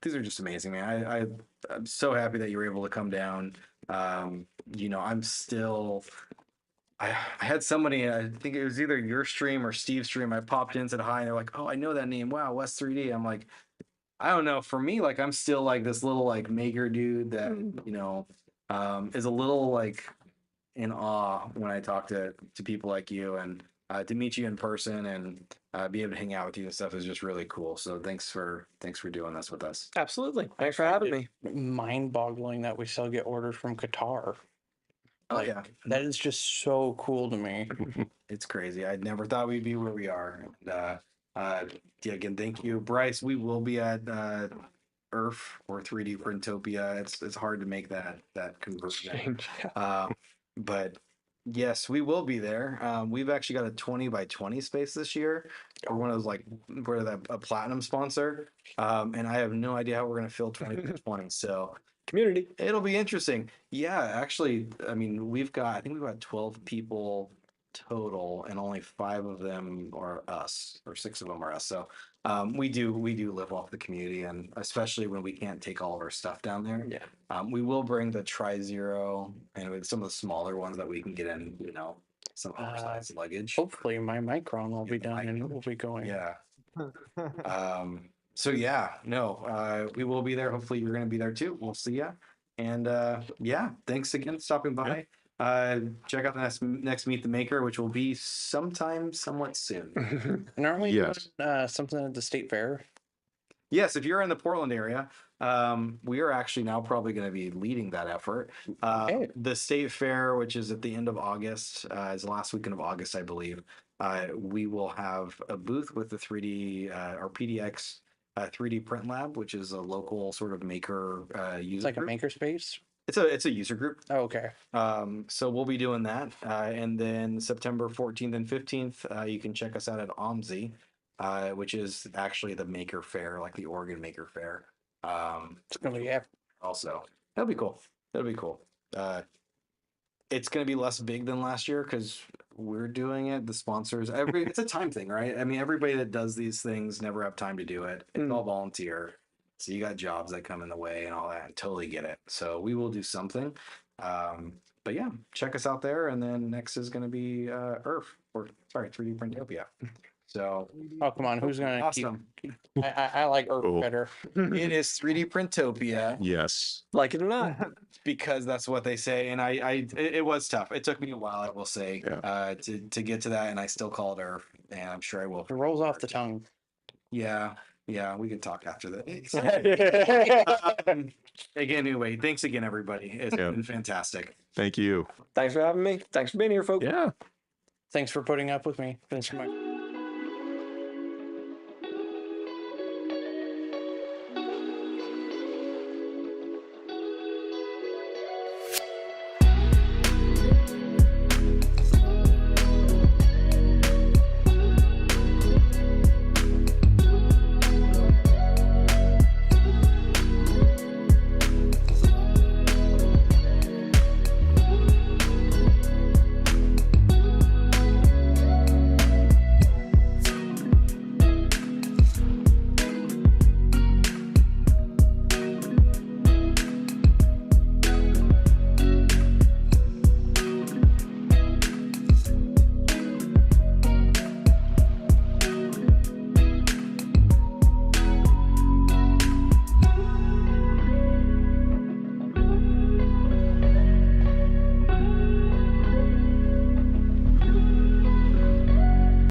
these are just amazing, man. I'm so happy that you were able to come down. I'm still. I had somebody, I think it was either your stream or Steve's stream. I popped in, said hi, and they're like, "Oh, I know that name. Wow, West 3D." I'm like, I don't know. For me, like I'm still like this little like maker dude that is a little like in awe when I talk to people like you, and to meet you in person and be able to hang out with you and stuff is just really cool. So thanks for doing this with us. Absolutely. Thanks for having me. Mind-boggling that we still get orders from Qatar. Oh yeah, That is just so cool to me. it's crazy. I never thought we'd be where we are. And, yeah, again, thank you, Bryce. We will be at Earth or 3D Printopia. It's hard to make that conversion. But yes, we will be there. We've actually got a 20 by 20 space this year. We're one of those we're a platinum sponsor, and I have no idea how we're gonna fill 20 by 20. So Community. it'll be interesting. Yeah, actually, I mean, I think we've got 12 people total, and only 5 of them are us, or 6 of them are us. So we do live off the community, and especially when we can't take all of our stuff down there. Yeah. We will bring the Tri-Zero and with some of the smaller ones that we can get in, some oversized luggage. Hopefully my Micron will be done and we'll be going. Yeah. So yeah, no, we will be there. Hopefully you're going to be there too. We'll see ya. And yeah, thanks again for stopping by. Check out the next Meet the Maker, which will be sometime somewhat soon. And aren't we Yes. doing something at the state fair? Yes, if you're in the Portland area, we are actually now probably going to be leading that effort. Okay. The state fair, which is at the end of August, is the last weekend of August, I believe. We will have a booth with the 3D or PDX 3D Print Lab, which is a local sort of maker user It's like group. a makerspace. It's a user group. Oh, okay. So we'll be doing that. And then September 14th and 15th, you can check us out at OMSI, which is actually the maker fair, like the Oregon Maker Fair. It's gonna be Also, that'll be cool. That'll be cool. It's going to be less big than last year because we're doing it. The sponsors, it's a time thing, right? I mean, everybody that does these things never have time to do it. It's all volunteer. So you got jobs that come in the way and all that. I totally get it. So we will do something. But yeah, check us out there. And then next is going to be 3D Printopia. So Oh, come on. Who's gonna awesome. keep? I like Earth Cool. better. It is 3D Printopia Yes. Like it or not. because that's what they say. And it was tough. It took me a while, I will say, to get to that. And I still call it Earth. And I'm sure I will. It rolls off the tongue. Yeah. Yeah. We can talk after that. Again, anyway, thanks again, everybody. It's been fantastic. Thank you. Thanks for having me. Thanks for being here, folks. Yeah. Thanks for putting up with me. Thanks for my.